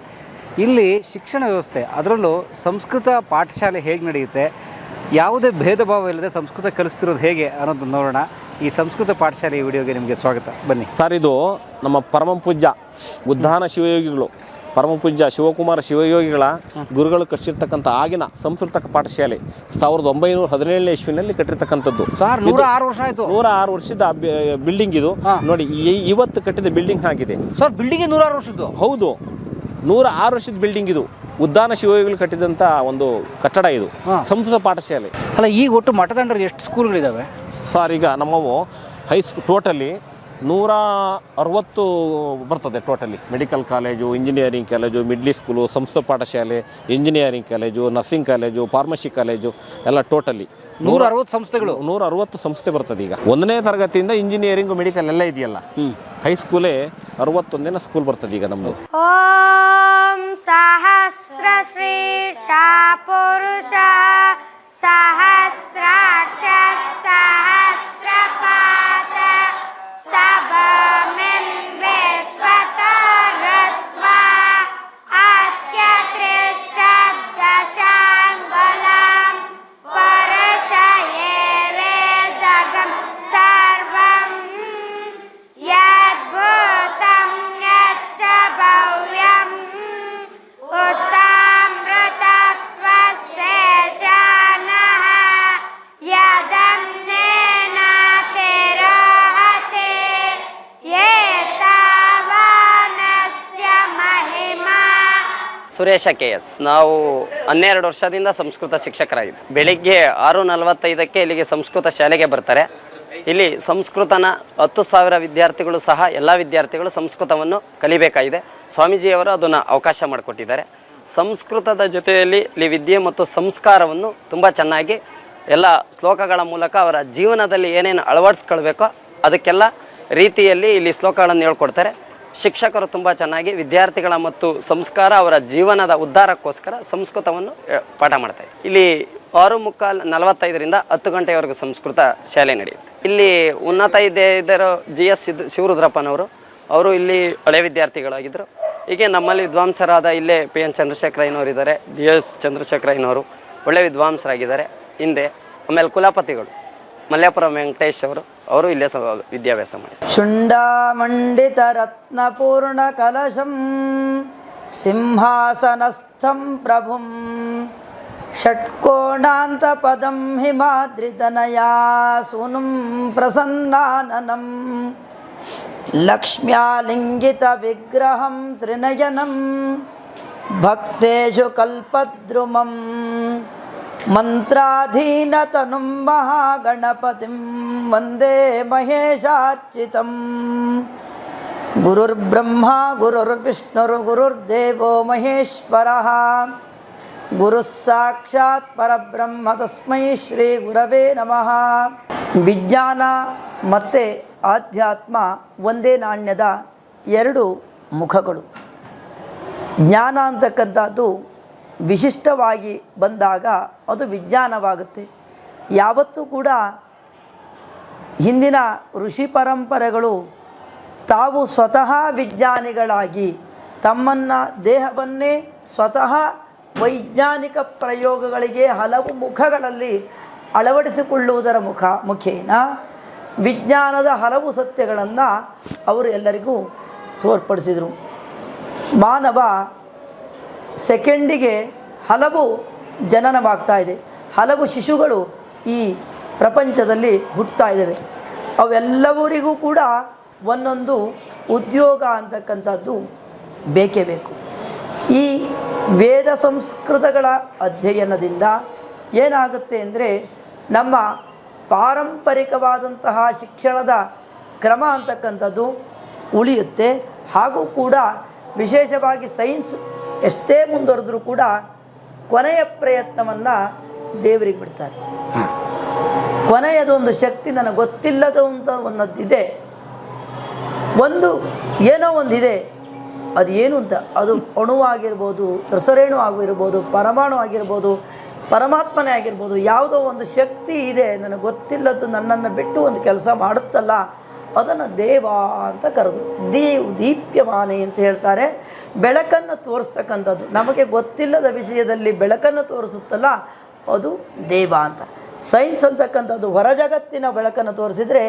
ಇಲ್ಲಿ ಶಿಕ್ಷಣ ವ್ಯವಸ್ಥೆ, ಅದರಲ್ಲೂ ಸಂಸ್ಕೃತ ಪಾಠಶಾಲೆ ಹೇಗೆ ನಡೆಯುತ್ತೆ, ಯಾವುದೇ ಭೇದ ಭಾವ ಇಲ್ಲದೆ ಸಂಸ್ಕೃತ ಕಲಿಸ್ತಿರೋದು ಹೇಗೆ ಅನ್ನೋದು ನೋಡೋಣ. ಈ ಸಂಸ್ಕೃತ ಪಾಠಶಾಲೆ ಈ ವಿಡಿಯೋಗೆ ನಿಮಗೆ ಸ್ವಾಗತ. ಬನ್ನಿ ಸರ್, ಇದು ನಮ್ಮ ಪರಮ ಪೂಜ್ಯ ಉದ್ದಾನ ಶಿವಯೋಗಿಗಳು, ಪರಮ ಪೂಜ್ಯ ಶಿವಕುಮಾರ ಶಿವಯೋಗಿಗಳ ಗುರುಗಳು ಕಟ್ಟಿರ್ತಕ್ಕಂಥ ಆಗಿನ ಸಂಸ್ಕೃತ ಪಾಠಶಾಲೆ 1917ನೇ ಇಸ್ವಿನಲ್ಲಿ ಕಟ್ಟಿರ್ತಕ್ಕಂಥದ್ದು. ಸರ್, 106 ವರ್ಷ ಆಯಿತು. 106 ವರ್ಷದ ಬಿಲ್ಡಿಂಗ್ ಇದು. ನೋಡಿ, ಇವತ್ತು ಕಟ್ಟಿದ ಬಿಲ್ಡಿಂಗ್ ಆಗಿದೆ ಸರ್. ಬಿಲ್ಡಿಂಗ್ 106 ವರ್ಷದ್ದು? ಹೌದು, 106 ವರ್ಷದ ಬಿಲ್ಡಿಂಗ್ ಇದು. ಉದ್ದಾನ ಶಿವಯೋಗಿಗಳು ಕಟ್ಟಿದಂಥ ಒಂದು ಕಟ್ಟಡ ಇದು, ಸಂಸ್ಕೃತ ಪಾಠಶಾಲೆ. ಅಲ್ಲ, ಈಗ ಒಟ್ಟು ಮಠದ ಅಂಡರ್ ಎಷ್ಟು ಸ್ಕೂಲ್ಗಳಿದ್ದಾವೆ ಸರ್? ಈಗ ನಮ್ಮವು ಟೋಟಲಿ 160 ಬರ್ತದೆ totally. Medical college, engineering college, middle school, Sanskrit ಪಾಠಶಾಲೆ, engineering college, nursing college, pharmacy college ಎಲ್ಲ ಟೋಟಲಿ 160 ಸಂಸ್ಥೆಗಳು. 160 ಸಂಸ್ಥೆ ಬರ್ತದೆ. ಈಗ 1ನೇ ತರಗತಿಯಿಂದ ಇಂಜಿನಿಯರಿಂಗ್ ಮೆಡಿಕಲ್ ಎಲ್ಲ ಇದೆಯಲ್ಲ, ಹೈಸ್ಕೂಲೇ 61ನೇ ಸ್ಕೂಲ್ ಬರ್ತದೆ ಈಗ ನಮ್ಮದು. ಓಂ ಸಹಸ್ರ ಶ್ರೀರ್ಷ ಪುರುಷ ಸಹಸ್ರಾಕ್ಷ ಸಹಸ್ರಪಾದ ಸಭಮಿಂ ವಿಶ್ವತರತ್ವಾ ಅತ್ಯತ್ರಿಷ್ಟ ದಶಾಂಗುಲಂ ಪರಶಯೇವೇದಗಂ ಸರ್ವಂ ಯದ್ಭೂತಂ ಯಚ್ಚ ಭವ್ಯಂ ಉತ್ತಾಮೃತತ್ವಶೇಷಾನಃ ಯದನ್ನೇನ ತಿರೋಹತೆ ಏತಾವಾನಸ್ಯ ಮಹಿಮಾ. ಸುರೇಶ KS. ನಾವು 12 ವರ್ಷದಿಂದ ಸಂಸ್ಕೃತ ಶಿಕ್ಷಕರಾಗಿದ್ದು. ಬೆಳಿಗ್ಗೆ 6:45ಕ್ಕೆ ಇಲ್ಲಿಗೆ ಸಂಸ್ಕೃತ ಶಾಲೆಗೆ ಬರ್ತಾರೆ. ಇಲ್ಲಿ ಸಂಸ್ಕೃತನ 10,000 ವಿದ್ಯಾರ್ಥಿಗಳು ಸಹ ಎಲ್ಲ ವಿದ್ಯಾರ್ಥಿಗಳು ಸಂಸ್ಕೃತವನ್ನು ಕಲಿಬೇಕಾಗಿದೆ. ಸ್ವಾಮೀಜಿಯವರು ಅದನ್ನು ಅವಕಾಶ ಮಾಡಿಕೊಟ್ಟಿದ್ದಾರೆ. ಸಂಸ್ಕೃತದ ಜೊತೆಯಲ್ಲಿ ಇಲ್ಲಿ ವಿದ್ಯೆ ಮತ್ತು ಸಂಸ್ಕಾರವನ್ನು ತುಂಬ ಚೆನ್ನಾಗಿ ಎಲ್ಲ ಶ್ಲೋಕಗಳ ಮೂಲಕ ಅವರ ಜೀವನದಲ್ಲಿ ಏನೇನು ಅಳವಡಿಸ್ಕೊಳ್ಬೇಕೋ ಅದಕ್ಕೆಲ್ಲ ರೀತಿಯಲ್ಲಿ ಇಲ್ಲಿ ಶ್ಲೋಕಗಳನ್ನು ಹೇಳ್ಕೊಡ್ತಾರೆ. ಶಿಕ್ಷಕರು ತುಂಬ ಚೆನ್ನಾಗಿ ವಿದ್ಯಾರ್ಥಿಗಳ ಮತ್ತು ಸಂಸ್ಕಾರ ಅವರ ಜೀವನದ ಉದ್ಧಾರಕ್ಕೋಸ್ಕರ ಸಂಸ್ಕೃತವನ್ನು ಪಾಠ ಮಾಡ್ತಾರೆ. ಇಲ್ಲಿ 6:45ರಿಂದ 10 ಗಂಟೆಯವರೆಗೂ ಸಂಸ್ಕೃತ ಶಾಲೆ ನಡೆಯುತ್ತೆ. ಇಲ್ಲಿ ಉನ್ನತ ಇದ್ದರು GS ಶಿವರುದ್ರಪ್ಪನವರು, ಅವರು ಇಲ್ಲಿ ಹಳೆ ವಿದ್ಯಾರ್ಥಿಗಳಾಗಿದ್ದರು. ಹೀಗೆ ನಮ್ಮಲ್ಲಿ ವಿದ್ವಾಂಸರಾದ ಇಲ್ಲೇ PN ಚಂದ್ರಶೇಖರಯ್ಯನವರು ಇದ್ದಾರೆ, DS ಚಂದ್ರಶೇಖರಯ್ಯನವರು ಒಳ್ಳೆ ವಿದ್ವಾಂಸರಾಗಿದ್ದಾರೆ ಹಿಂದೆ. ಆಮೇಲೆ ಕುಲಪತಿಗಳು ಮಲ್ಯಾಪುರ ವೆಂಕಟೇಶ್ ಅವರು ಇಲ್ಲೇ ವಿದ್ಯಾಭ್ಯಾಸ ಮಾಡಿ. ಶುಂಡಾಮಂಡಿತ ರತ್ನಪೂರ್ಣ ಕಲಶಂ ಸಿಂಹಾಸನಸ್ಥಂ ಪ್ರಭುಂ ಷಟ್ಕೋಣಾಂತ ಪದಂ ಹಿಮಾದ್ರಿತನಯಾ ಸೂನುಂ ಪ್ರಸನ್ನಾನನಂ ಲಕ್ಷ್ಮ್ಯಾಲಿಂಗಿತ ವಿಗ್ರಹಂ ತ್ರಿನಯನಂ ಭಕ್ತೇಷು ಕಲ್ಪದ್ರುಮಂ ಮಂತ್ರಾಧೀನತನುಂ ಮಹಾಗಣಪತಿಂ ವಂದೇ ಮಹೇಶಾರ್ಚಿತಂ. ಗುರುರ್ಬ್ರಹ್ಮ ಗುರುರ್ವಿಷ್ಣುರ್ ಗುರುರ್ದೇವೋ ಮಹೇಶ್ವರಃ ಗುರುಃ ಸಾಕ್ಷಾತ್ ಪರಬ್ರಹ್ಮ ತಸ್ಮೈ ಶ್ರೀ ಗುರವೇ ನಮಃ. ವಿಜ್ಞಾನ ಮತ್ತು ಆಧ್ಯಾತ್ಮ ಒಂದೇ ನಾಣ್ಯದ 2 ಮುಖಗಳು. ಜ್ಞಾನ ಅಂತಕ್ಕಂಥದ್ದು ವಿಶಿಷ್ಟವಾಗಿ ಬಂದಾಗ ಅದು ವಿಜ್ಞಾನವಾಗುತ್ತೆ. ಯಾವತ್ತೂ ಕೂಡ ಹಿಂದಿನ ಋಷಿ ಪರಂಪರೆಗಳು ತಾವು ಸ್ವತಃ ವಿಜ್ಞಾನಿಗಳಾಗಿ ತಮ್ಮನ್ನು ದೇಹವನ್ನೇ ಸ್ವತಃ ವೈಜ್ಞಾನಿಕ ಪ್ರಯೋಗಗಳಿಗೆ ಹಲವು ಮುಖಗಳಲ್ಲಿ ಅಳವಡಿಸಿಕೊಳ್ಳುವುದರ ಮುಖೇನ ವಿಜ್ಞಾನದ ಹಲವು ಸತ್ಯಗಳನ್ನು ಅವರು ಎಲ್ಲರಿಗೂ ತೋರ್ಪಡಿಸಿದರು. ಮಾನವ ಸೆಕೆಂಡಿಗೆ ಹಲವು ಜನನವಾಗ್ತಾ ಇದೆ, ಹಲವು ಶಿಶುಗಳು ಈ ಪ್ರಪಂಚದಲ್ಲಿ ಹುಟ್ಟುತ್ತಾ ಇದ್ದಾವೆ. ಅವೆಲ್ಲವರಿಗೂ ಕೂಡ ಒಂದೊಂದು ಉದ್ಯೋಗ ಅಂತಕ್ಕಂಥದ್ದು ಬೇಕೇ ಬೇಕು. ಈ ವೇದ ಸಂಸ್ಕೃತಗಳ ಅಧ್ಯಯನದಿಂದ ಏನಾಗುತ್ತೆ ಅಂದರೆ ನಮ್ಮ ಪಾರಂಪರಿಕವಾದಂತಹ ಶಿಕ್ಷಣದ ಕ್ರಮ ಅಂತಕ್ಕಂಥದ್ದು ಉಳಿಯುತ್ತೆ. ಹಾಗೂ ಕೂಡ ವಿಶೇಷವಾಗಿ ಸೈನ್ಸ್ ಎಷ್ಟೇ ಮುಂದುವರೆದ್ರೂ ಕೂಡ ಕೊನೆಯ ಪ್ರಯತ್ನವನ್ನು ದೇವರಿಗೆ ಬಿಡ್ತಾರೆ. ಕೊನೆಯದೊಂದು ಶಕ್ತಿ ನನಗೆ ಗೊತ್ತಿಲ್ಲದಂಥ ಒಂದಿದೆ, ಏನೋ ಒಂದಿದೆ, ಅದು ಏನು ಅಂತ, ಅದು ಅಣುವಾಗಿರ್ಬೋದು, ತ್ರಸರೇಣು ಆಗಿರ್ಬೋದು, ಪರಮಾಣು ಆಗಿರ್ಬೋದು, ಪರಮಾತ್ಮನೇ ಆಗಿರ್ಬೋದು, ಯಾವುದೋ ಒಂದು ಶಕ್ತಿ ಇದೆ ನನಗೆ ಗೊತ್ತಿಲ್ಲದ್ದು ನನ್ನನ್ನು ಬಿಟ್ಟು ಒಂದು ಕೆಲಸ ಮಾಡುತ್ತಲ್ಲ, ಅದನ್ನು ದೇವ ಅಂತ ಕರೆದು ದೀಪ್ಯಮಾನೆ ಅಂತ ಹೇಳ್ತಾರೆ. ಬೆಳಕನ್ನು ತೋರಿಸ್ತಕ್ಕಂಥದ್ದು, ನಮಗೆ ಗೊತ್ತಿಲ್ಲದ ವಿಷಯದಲ್ಲಿ ಬೆಳಕನ್ನು ತೋರಿಸುತ್ತಲ್ಲ ಅದು ದೇವ ಅಂತ. ಸೈನ್ಸ್ ಅಂತಕ್ಕಂಥದ್ದು ಹೊರ ಜಗತ್ತಿನ ಬೆಳಕನ್ನು ತೋರಿಸಿದರೆ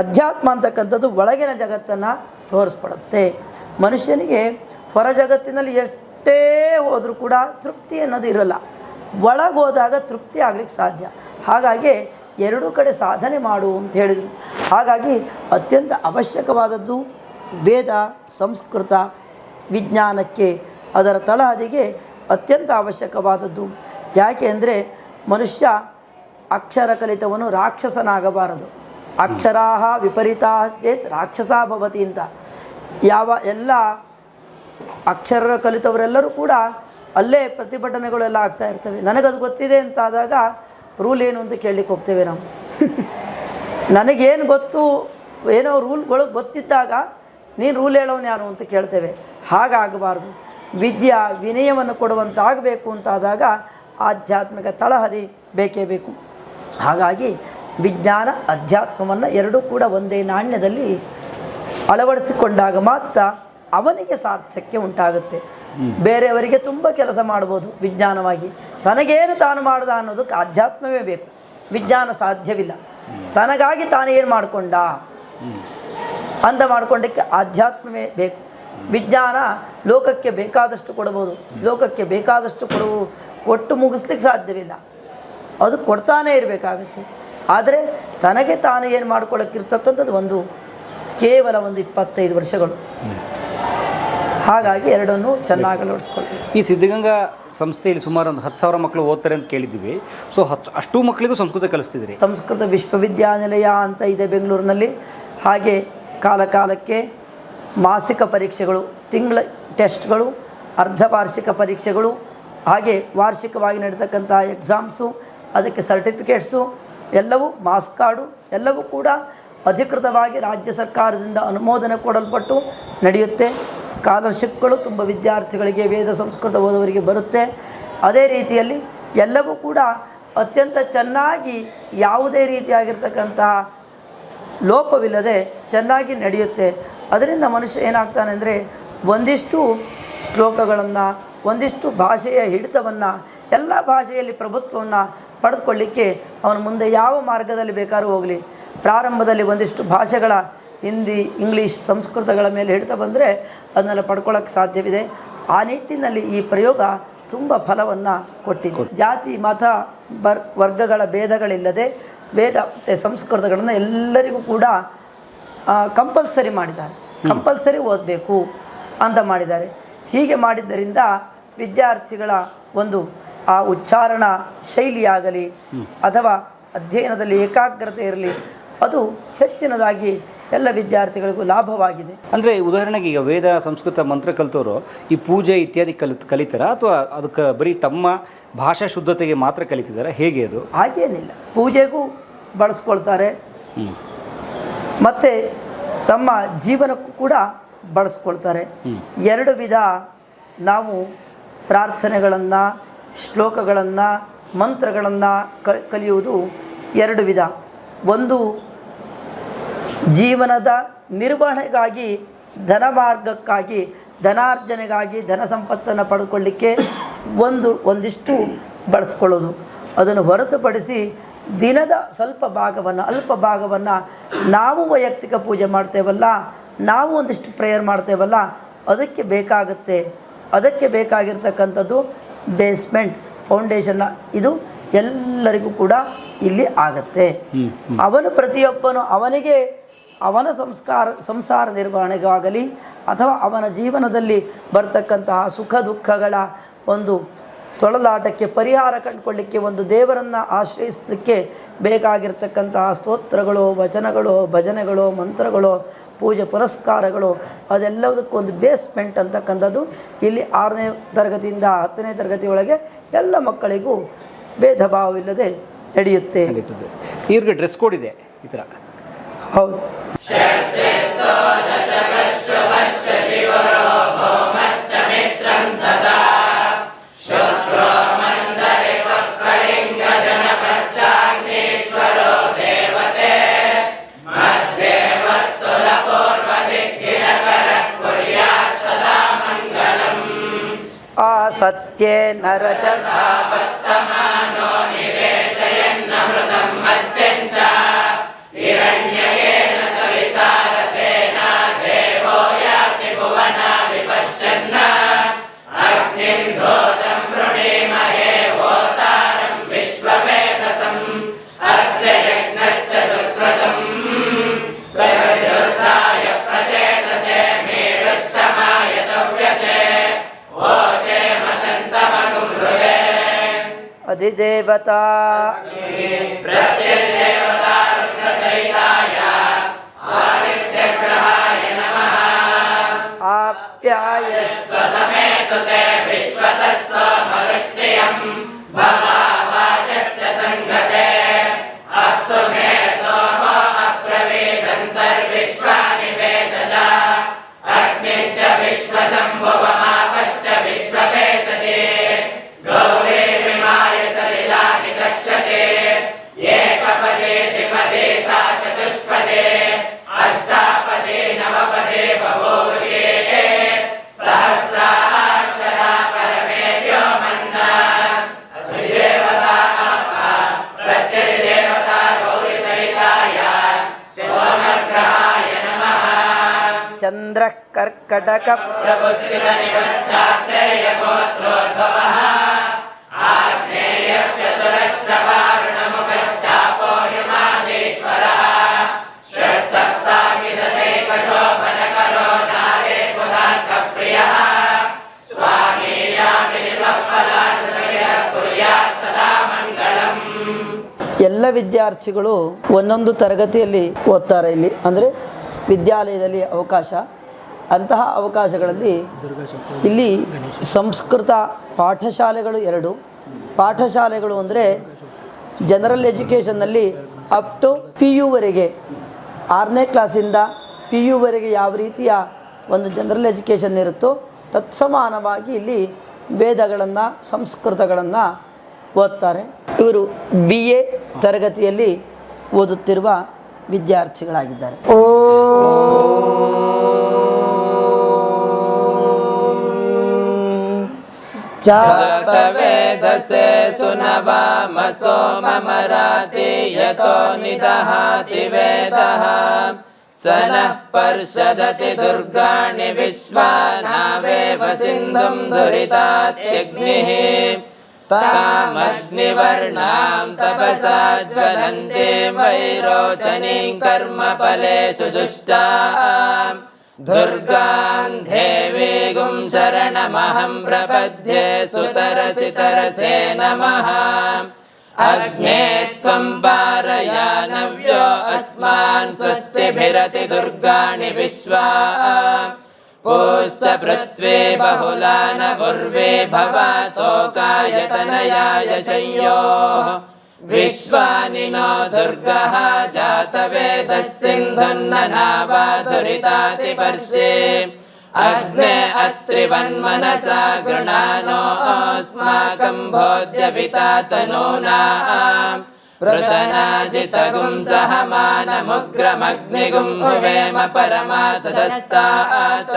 ಅಧ್ಯಾತ್ಮ ಅಂತಕ್ಕಂಥದ್ದು ಒಳಗಿನ ಜಗತ್ತನ್ನು ತೋರಿಸ್ಪಡುತ್ತೆ. ಮನುಷ್ಯನಿಗೆ ಹೊರ ಜಗತ್ತಿನಲ್ಲಿ ಎಷ್ಟೇ ಹೋದರೂ ಕೂಡ ತೃಪ್ತಿ ಅನ್ನೋದು ಇರಲ್ಲ, ಒಳಗೋದಾಗ ತೃಪ್ತಿ ಆಗಲಿಕ್ಕೆ ಸಾಧ್ಯ. ಹಾಗಾಗಿ ಎರಡೂ ಕಡೆ ಸಾಧನೆ ಮಾಡು ಅಂತ ಹೇಳಿದರು. ಹಾಗಾಗಿ ಅತ್ಯಂತ ಅವಶ್ಯಕವಾದದ್ದು ವೇದ ಸಂಸ್ಕೃತ ವಿಜ್ಞಾನಕ್ಕೆ, ಅದರ ತಳಹದಿಗೆ ಅತ್ಯಂತ ಅವಶ್ಯಕವಾದದ್ದು. ಯಾಕೆ ಅಂದರೆ ಮನುಷ್ಯ ಅಕ್ಷರ ಕಲಿತವನು ರಾಕ್ಷಸನಾಗಬಾರದು. ಅಕ್ಷರಾಹ ವಿಪರೀತಾ ಚೇತ್ ರಾಕ್ಷಸ ಭವತಿ ಅಂತ. ಎಲ್ಲ ಅಕ್ಷರ ಕಲಿತವರೆಲ್ಲರೂ ಕೂಡ ಅಲ್ಲೇ ಪ್ರತಿಭಟನೆಗಳೆಲ್ಲ ಆಗ್ತಾ ಇರ್ತವೆ. ನನಗದು ಗೊತ್ತಿದೆ ಅಂತಾದಾಗ ರೂಲ್ ಏನು ಅಂತ ಕೇಳಲಿಕ್ಕೆ ಹೋಗ್ತೇವೆ ನಾವು. ನನಗೇನು ಗೊತ್ತು, ಏನೋ ರೂಲ್ಗಳು ಗೊತ್ತಿದ್ದಾಗ ನೀನು ರೂಲ್ ಹೇಳೋನು ಯಾರು ಅಂತ ಕೇಳ್ತೇವೆ. ಹಾಗಾಗಬಾರ್ದು. ವಿದ್ಯಾ ವಿನಯವನ್ನು ಕೊಡುವಂತಾಗಬೇಕು ಅಂತಾದಾಗ ಆಧ್ಯಾತ್ಮಿಕ ತಳಹದಿ ಬೇಕೇ ಬೇಕು. ಹಾಗಾಗಿ ವಿಜ್ಞಾನ ಅಧ್ಯಾತ್ಮವನ್ನು ಎರಡೂ ಕೂಡ ಒಂದೇ ನಾಣ್ಯದಲ್ಲಿ ಅಳವಡಿಸಿಕೊಂಡಾಗ ಮಾತ್ರ ಅವನಿಗೆ ಸಾರ್ಥಕ್ಯ ಉಂಟಾಗುತ್ತೆ. ಬೇರೆಯವರಿಗೆ ತುಂಬ ಕೆಲಸ ಮಾಡ್ಬೋದು ವಿಜ್ಞಾನವಾಗಿ, ತನಗೇನು ತಾನು ಮಾಡ್ದ ಅನ್ನೋದಕ್ಕೆ ಆಧ್ಯಾತ್ಮವೇ ಬೇಕು, ವಿಜ್ಞಾನ ಸಾಧ್ಯವಿಲ್ಲ. ತನಗಾಗಿ ತಾನು ಏನು ಮಾಡಿಕೊಂಡ ಅಂತ ಮಾಡಿಕೊಂಡಕ್ಕೆ ಆಧ್ಯಾತ್ಮವೇ ಬೇಕು. ವಿಜ್ಞಾನ ಲೋಕಕ್ಕೆ ಬೇಕಾದಷ್ಟು ಕೊಡ್ಬೋದು, ಲೋಕಕ್ಕೆ ಬೇಕಾದಷ್ಟು ಕೊಟ್ಟು ಮುಗಿಸ್ಲಿಕ್ಕೆ ಸಾಧ್ಯವಿಲ್ಲ, ಅದು ಕೊಡ್ತಾನೇ ಇರಬೇಕಾಗತ್ತೆ. ಆದರೆ ತನಗೆ ತಾನು ಏನು ಮಾಡ್ಕೊಳ್ಳೋಕ್ಕಿರ್ತಕ್ಕಂಥದ್ದು ಕೇವಲ 25 ವರ್ಷಗಳು. ಹಾಗಾಗಿ ಎರಡನ್ನೂ ಚೆನ್ನಾಗಿ ಅಳವಡಿಸ್ಕೊಳ್ತೀವಿ. ಈ ಸಿದ್ಧಗಂಗಾ ಸಂಸ್ಥೆಯಲ್ಲಿ ಸುಮಾರು ಒಂದು 10,000 ಮಕ್ಕಳು ಓದ್ತಾರೆ ಅಂತ ಕೇಳಿದ್ದೀವಿ. ಸೊ ಅಷ್ಟು ಮಕ್ಕಳಿಗೂ ಸಂಸ್ಕೃತ ಕಲಿಸ್ತಿದ್ದೀರಿ? ಸಂಸ್ಕೃತ ವಿಶ್ವವಿದ್ಯಾನಿಲಯ ಅಂತ ಇದೆ ಬೆಂಗಳೂರಿನಲ್ಲಿ. ಹಾಗೆ ಕಾಲಕ್ಕೆ ಮಾಸಿಕ ಪರೀಕ್ಷೆಗಳು, ತಿಂಗಳ ಟೆಸ್ಟ್ಗಳು, ಅರ್ಧವಾರ್ಷಿಕ ಪರೀಕ್ಷೆಗಳು, ಹಾಗೆ ವಾರ್ಷಿಕವಾಗಿ ನಡೀತಕ್ಕಂಥ ಎಕ್ಸಾಮ್ಸು, ಅದಕ್ಕೆ ಸರ್ಟಿಫಿಕೇಟ್ಸು ಎಲ್ಲವೂ, ಮಾಸ್ ಕಾರ್ಡು ಎಲ್ಲವೂ ಕೂಡ ಅಧಿಕೃತವಾಗಿ ರಾಜ್ಯ ಸರ್ಕಾರದಿಂದ ಅನುಮೋದನೆ ಕೊಡಲ್ಪಟ್ಟು ನಡೆಯುತ್ತೆ. ಸ್ಕಾಲರ್ಶಿಪ್ಗಳು ತುಂಬ ವಿದ್ಯಾರ್ಥಿಗಳಿಗೆ, ವೇದ ಸಂಸ್ಕೃತ ಓದುವವರಿಗೆ ಬರುತ್ತೆ. ಅದೇ ರೀತಿಯಲ್ಲಿ ಎಲ್ಲವೂ ಕೂಡ ಅತ್ಯಂತ ಚೆನ್ನಾಗಿ, ಯಾವುದೇ ರೀತಿಯಾಗಿರ್ತಕ್ಕಂತಹ ಲೋಪವಿಲ್ಲದೆ ಚೆನ್ನಾಗಿ ನಡೆಯುತ್ತೆ. ಅದರಿಂದ ಮನುಷ್ಯ ಏನಾಗ್ತಾನೆ ಅಂದರೆ ಒಂದಿಷ್ಟು ಶ್ಲೋಕಗಳನ್ನು, ಒಂದಿಷ್ಟು ಭಾಷೆಯ ಹಿಡಿತವನ್ನು, ಎಲ್ಲ ಭಾಷೆಯಲ್ಲಿ ಪ್ರಭುತ್ವವನ್ನು ಪಡೆದುಕೊಳ್ಳಿಕ್ಕೆ ಅವನು ಮುಂದೆ ಯಾವ ಮಾರ್ಗದಲ್ಲಿ ಬೇಕಾದ್ರೂ ಹೋಗಲಿ, ಪ್ರಾರಂಭದಲ್ಲಿ ಒಂದಿಷ್ಟು ಭಾಷೆಗಳ ಹಿಂದಿ, ಇಂಗ್ಲೀಷ್, ಸಂಸ್ಕೃತಗಳ ಮೇಲೆ ಹಿಡಿತ ಬಂದರೆ ಅದನ್ನೆಲ್ಲ ಪಡ್ಕೊಳ್ಳೋಕ್ಕೆ ಸಾಧ್ಯವಿದೆ. ಆ ನಿಟ್ಟಿನಲ್ಲಿ ಈ ಪ್ರಯೋಗ ತುಂಬ ಫಲವನ್ನು ಕೊಟ್ಟಿದೆ. ಜಾತಿ ಮತ ವರ್ಗಗಳ ಭೇದಗಳಿಲ್ಲದೆ ವೇದ ಮತ್ತು ಸಂಸ್ಕೃತಗಳನ್ನು ಎಲ್ಲರಿಗೂ ಕೂಡ ಕಂಪಲ್ಸರಿ ಮಾಡಿದ್ದಾರೆ, ಕಂಪಲ್ಸರಿ ಓದಬೇಕು ಅಂತ ಮಾಡಿದ್ದಾರೆ. ಹೀಗೆ ಮಾಡಿದ್ದರಿಂದ ವಿದ್ಯಾರ್ಥಿಗಳ ಆ ಉಚ್ಚಾರಣ ಶೈಲಿಯಾಗಲಿ ಅಥವಾ ಅಧ್ಯಯನದಲ್ಲಿ ಏಕಾಗ್ರತೆ ಇರಲಿ, ಅದು ಹೆಚ್ಚಿನದಾಗಿ ಎಲ್ಲ ವಿದ್ಯಾರ್ಥಿಗಳಿಗೂ ಲಾಭವಾಗಿದೆ. ಅಂದರೆ ಉದಾಹರಣೆಗೆ ಈಗ ವೇದ ಸಂಸ್ಕೃತ ಮಂತ್ರ ಕಲಿತವರು ಈ ಪೂಜೆ ಇತ್ಯಾದಿ ಕಲಿತಾರ ಅಥವಾ ಅದಕ್ಕೆ ಬರೀ ತಮ್ಮ ಭಾಷಾ ಶುದ್ಧತೆಗೆ ಮಾತ್ರ ಕಲಿತಿದ್ದಾರೆ, ಹೇಗೆ ಅದು? ಹಾಗೇನಿಲ್ಲ, ಪೂಜೆಗೂ ಬಳಸ್ಕೊಳ್ತಾರೆ ಮತ್ತು ತಮ್ಮ ಜೀವನಕ್ಕೂ ಕೂಡ ಬಳಸ್ಕೊಳ್ತಾರೆ. ಎರಡು ವಿಧ ನಾವು ಪ್ರಾರ್ಥನೆಗಳನ್ನು, ಶ್ಲೋಕಗಳನ್ನು, ಮಂತ್ರಗಳನ್ನು ಕಲಿಯುವುದು ಎರಡು ವಿಧ. ಒಂದು ಜೀವನದ ನಿರ್ವಹಣೆಗಾಗಿ, ಧನ ಮಾರ್ಗಕ್ಕಾಗಿ ಧನಾರ್ಜನೆಗಾಗಿ ಧನ ಸಂಪತ್ತನ್ನು ಪಡೆದುಕೊಳ್ಳಿಕ್ಕೆ ಒಂದಿಷ್ಟು ಬಳಸ್ಕೊಳ್ಳೋದು. ಅದನ್ನು ಹೊರತುಪಡಿಸಿ ದಿನದ ಸ್ವಲ್ಪ ಭಾಗವನ್ನು, ಅಲ್ಪ ಭಾಗವನ್ನು ನಾವು ವೈಯಕ್ತಿಕ ಪೂಜೆ ಮಾಡ್ತೇವಲ್ಲ, ನಾವು ಒಂದಿಷ್ಟು ಪ್ರೇಯರ್ ಮಾಡ್ತೇವಲ್ಲ, ಅದಕ್ಕೆ ಬೇಕಾಗುತ್ತೆ. ಅದಕ್ಕೆ ಬೇಕಾಗಿರ್ತಕ್ಕಂಥದ್ದು ಬೇಸ್ಮೆಂಟ್, ಫೌಂಡೇಶನ್ನ, ಇದು ಎಲ್ಲರಿಗೂ ಕೂಡ ಇಲ್ಲಿ ಆಗತ್ತೆ. ಅವನು ಪ್ರತಿಯೊಬ್ಬನು ಅವನಿಗೆ ಅವನ ಸಂಸಾರ ನಿರ್ವಹಣೆಗಾಗಲಿ ಅಥವಾ ಅವನ ಜೀವನದಲ್ಲಿ ಬರ್ತಕ್ಕಂತಹ ಸುಖ ದುಃಖಗಳ ಒಂದು ತೊಳಲಾಟಕ್ಕೆ ಪರಿಹಾರ ಕಂಡುಕೊಳ್ಳಿಕ್ಕೆ ಒಂದು ದೇವರನ್ನು ಆಶ್ರಯಿಸಲಿಕ್ಕೆ ಬೇಕಾಗಿರ್ತಕ್ಕಂತಹ ಸ್ತೋತ್ರಗಳು, ವಚನಗಳು, ಭಜನೆಗಳು, ಮಂತ್ರಗಳು, ಪೂಜೆ ಪುರಸ್ಕಾರಗಳು, ಅದೆಲ್ಲದಕ್ಕೊಂದು ಬೇಸ್ಮೆಂಟ್ ಅಂತಕ್ಕಂಥದ್ದು ಇಲ್ಲಿ 6ನೇ ತರಗತಿಯಿಂದ 10ನೇ ತರಗತಿ ಒಳಗೆ ಎಲ್ಲ ಮಕ್ಕಳಿಗೂ ಭೇದ ಭಾವವಿಲ್ಲದೆ ನಡೆಯುತ್ತೆ. ಇವ್ರಿಗೆ ಡ್ರೆಸ್ ಕೋಡ್ ಇದೆ ಈ ಥರ. ಹೌದು. ಸತ್ಯೇ ನರಜಸಾ ವರ್ತಮಾನೋ ನಿವೇಶಯನ್ನಮೃತಂ ಮಧ್ಯಂಚ ಹಿರಣ್ಯಯೇನ ಸವಿತಾರತೇನ ದೇವೋ ಯಾತಿ ಭುವನ ವಿಪಶ್ಯನ್ನ ಅಗ್ನಿಂ ಧೋತಂ ವೃಣೀಮಹೇ ಹೋತಾರಂ ವಿಶ್ವವೇದಸಂ ಅಸ್ಯ ಯಜ್ಞಸ್ಯ ಸುಕೃತಂ ಪ್ರಜೃತ್ರಾಯ ಪ್ರಚೇತಸೆ ಮೇಢಷ್ಟಮಾಯ ತವ್ಯಸೆ ಅಧಿದೇವತಾ ಪ್ರತ್ಯಧಿದೇವತಾ ರುದ್ರಸಹಿತಾಯ ಸ್ವಾದಿತ್ಯಗ್ರಹಾಯ ನಮಃ ಆಪ್ಯಾಯಸ್ವ ಸಮೇತುತೆ ವಿಶ್ವತಃ ಸೋಮವೃಷ್ಟಿಯಂ ಭವಾವಾಚಸ್ಯ ಸಂಗತೆ ಅತ್ಸು ಮೇ ಸೋಮೋ ಅಬ್ರವೀದಂತರ್ವಿಶ್ವಾನಿ ವೇಷಜ ಅಗ್ನಿಂಚ ವಿಶ್ವಶಂಭುವಮಾಪಶ್ಚ ವಿಶ್ವವೇಷಜೆ ಗೌರಿ ವಿಮಾಯ ಸಲಿಲಾನಿ ದಕ್ಷತೆ ಏಕಪದೇ ದ್ವಿಪದೇ ಸಾ ಚತುಷ್ಪದೇ ಅಷ್ಟಾಪದೇ ನವಪದೇ ಬಭೂಷೇ ಸಹಸ್ರಾಕ್ಷರಾ ಪರಮೇಭ್ಯೋ ಮನ್ನ ಅಧಿದೇವತಾ ಪ್ರತ್ಯಧಿದೇವತಾ ಗೌರಿ ಸಹಿತಾಯ ಸೋಮಗ್ರಹಾಯ ನಮಃ ಚಂದ್ರ ಕರ್ಕಟಕ ಪ್ರಭುಸ್ಥಿತ ನಿವಶ್ಚಾತ್ರೇಯ ಗೋತ್ರೋದ್ಭವಃ ಆಗ್ನೇಯಶ್ಚತುರಶ್ರವಾರುಣಮುಖಶ್ಚಾಪೋರ್ಯಮಾದೇಶ್ವರಃ ಷಟ್ಸಪ್ತಾಮಿದಶೈಕಶೋಭನಕರೋ ನಾರೇ ಪುದಾರ್ಕಪ್ರಿಯಃ ಸ್ವಾಮೀಯಾಮಿನಿಮಪ್ಪಲಾಶಸವಿಧ ಕುರ್ಯಾತ್ ಸದಾ ಮಂಗಳಂ. ಎಲ್ಲ ವಿದ್ಯಾರ್ಥಿಗಳು ಒಂದೊಂದು ತರಗತಿಯಲ್ಲಿ ಓದ್ತಾರೆ. ಇಲ್ಲಿ ಅಂದರೆ ವಿದ್ಯಾಲಯದಲ್ಲಿ ಅವಕಾಶ, ಅಂತಹ ಅವಕಾಶಗಳಲ್ಲಿ ಇಲ್ಲಿ ಸಂಸ್ಕೃತ ಪಾಠಶಾಲೆಗಳು 2 ಪಾಠಶಾಲೆಗಳು ಅಂದರೆ ಜನರಲ್ ಎಜುಕೇಷನ್ನಲ್ಲಿ ಅಪ್ ಟು PU ವರೆಗೆ 6ನೇ ಕ್ಲಾಸಿಂದ PU ವರೆಗೆ ಯಾವ ರೀತಿಯ ಒಂದು ಜನರಲ್ ಎಜುಕೇಷನ್ ಇರುತ್ತೋ ತತ್ಸಮಾನವಾಗಿ ಇಲ್ಲಿ ವೇದಗಳನ್ನು, ಸಂಸ್ಕೃತಗಳನ್ನು ಓದ್ತಾರೆ. ಇವರು BA ತರಗತಿಯಲ್ಲಿ ಓದುತ್ತಿರುವ ವಿದ್ಯಾರ್ಥಿಗಳಾಗಿದ್ದಾರೆ. ಜಾತವೇದಸೆ ಸುನವಾಮ ಸೋಮಮರಾತಿ ಯತೋ ನಿದಹಾತಿ ವೇದಃ ಸನಃ ಪರ್ಷದತಿ ದುರ್ಗಾಣಿ ವಿಶ್ವಾನಾವೇವ ಸಿಂಧುಂ ದುರಿತಾತ್ಯಗ್ನಿಃ ತಾಮಗ್ನಿವರ್ಣಾಂ ತಪಸಾ ಜ್ವಲಂತೀಂ ವೈರೋಚನೀಂ ಕರ್ಮಫಲೇಷು ದುಷ್ಟಾಂ ದುರ್ಗಾಂ ದೇವೀಗುಂ ಶರಣಮಹಂ ಪ್ರಪದ್ಯೆ ಸುತರಸಿ ತರಸೇ ನಮಃ ಅಗ್ನೇ ತ್ವಂ ಪಾರಯಾನವ್ಯೋ ಅಸ್ಮಾನ್ ಸ್ವಸ್ತಿಭಿರತಿ ದುರ್ಗಾಣಿ ವಿಶ್ವಾ ಪೂಶ್ಚ ಪೃಥ್ವೀ ಬಹುಲಾನ ಪೂರ್ವೇ ಭವಾತೋಕಾಯತನಯಾಯ ಶಯ್ಯೋಃ ವಿಶ್ವಾನಿ ನೋ ದುರ್ಗಃ ಜಾತವೇದಃ ಸಿಂಧುನ್ನನಾವಾಧುರಿತಾತಿ ಪರ್ಷೇ ಅಗ್ನೇ ಅತ್ರಿವನ್ಮನಸಾ ಗೃಣಾನೋ ಅಸ್ಮಾಕಂ ಭೋಜ್ಯಪಿತಾ ತನೂನಾಂ ಪೃತನಾಜಿತಗುಂ ಸಹಮಾನಮುಗ್ರಮಗ್ನಿಗುಂ ಹುವೇಮ ಪರಮಾಸದಸ್ತಾತ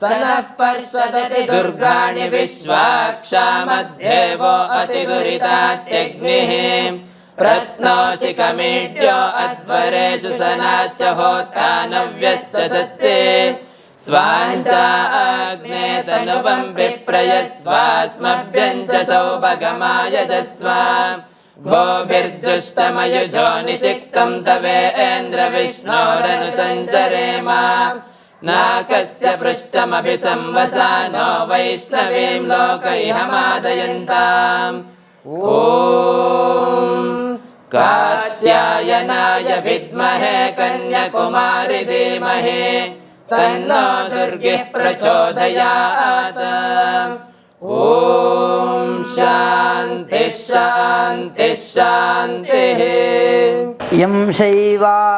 सनः पर्षदति दुर्गाणि विश्वाक्षामध्येवो अतिदुरितात्यग्निः प्रत्नोषि कमीड्यो अध्वरेषु सनाश्च होता नव्यश्च सत्से स्वाञ्चाग्ने तनुवं विप्रयस्वास्मभ्यं च सौभगमायजस्व गोभिर्जुष्टमयुजो निषिक्तं तवेन्द्रविष्णोरनुसञ्चरेम नाकस्य पृष्ठमभि संवसानो वैष्णवीं लोकैहमादयन्ताम् ॐ कात्यायनाय विद्महे कन्याकुमारि धीमहि तन्नो दुर्गिः प्रचोदयात् ॐ शान्ति शान्ति शान्तिः यं शैवासमुपासते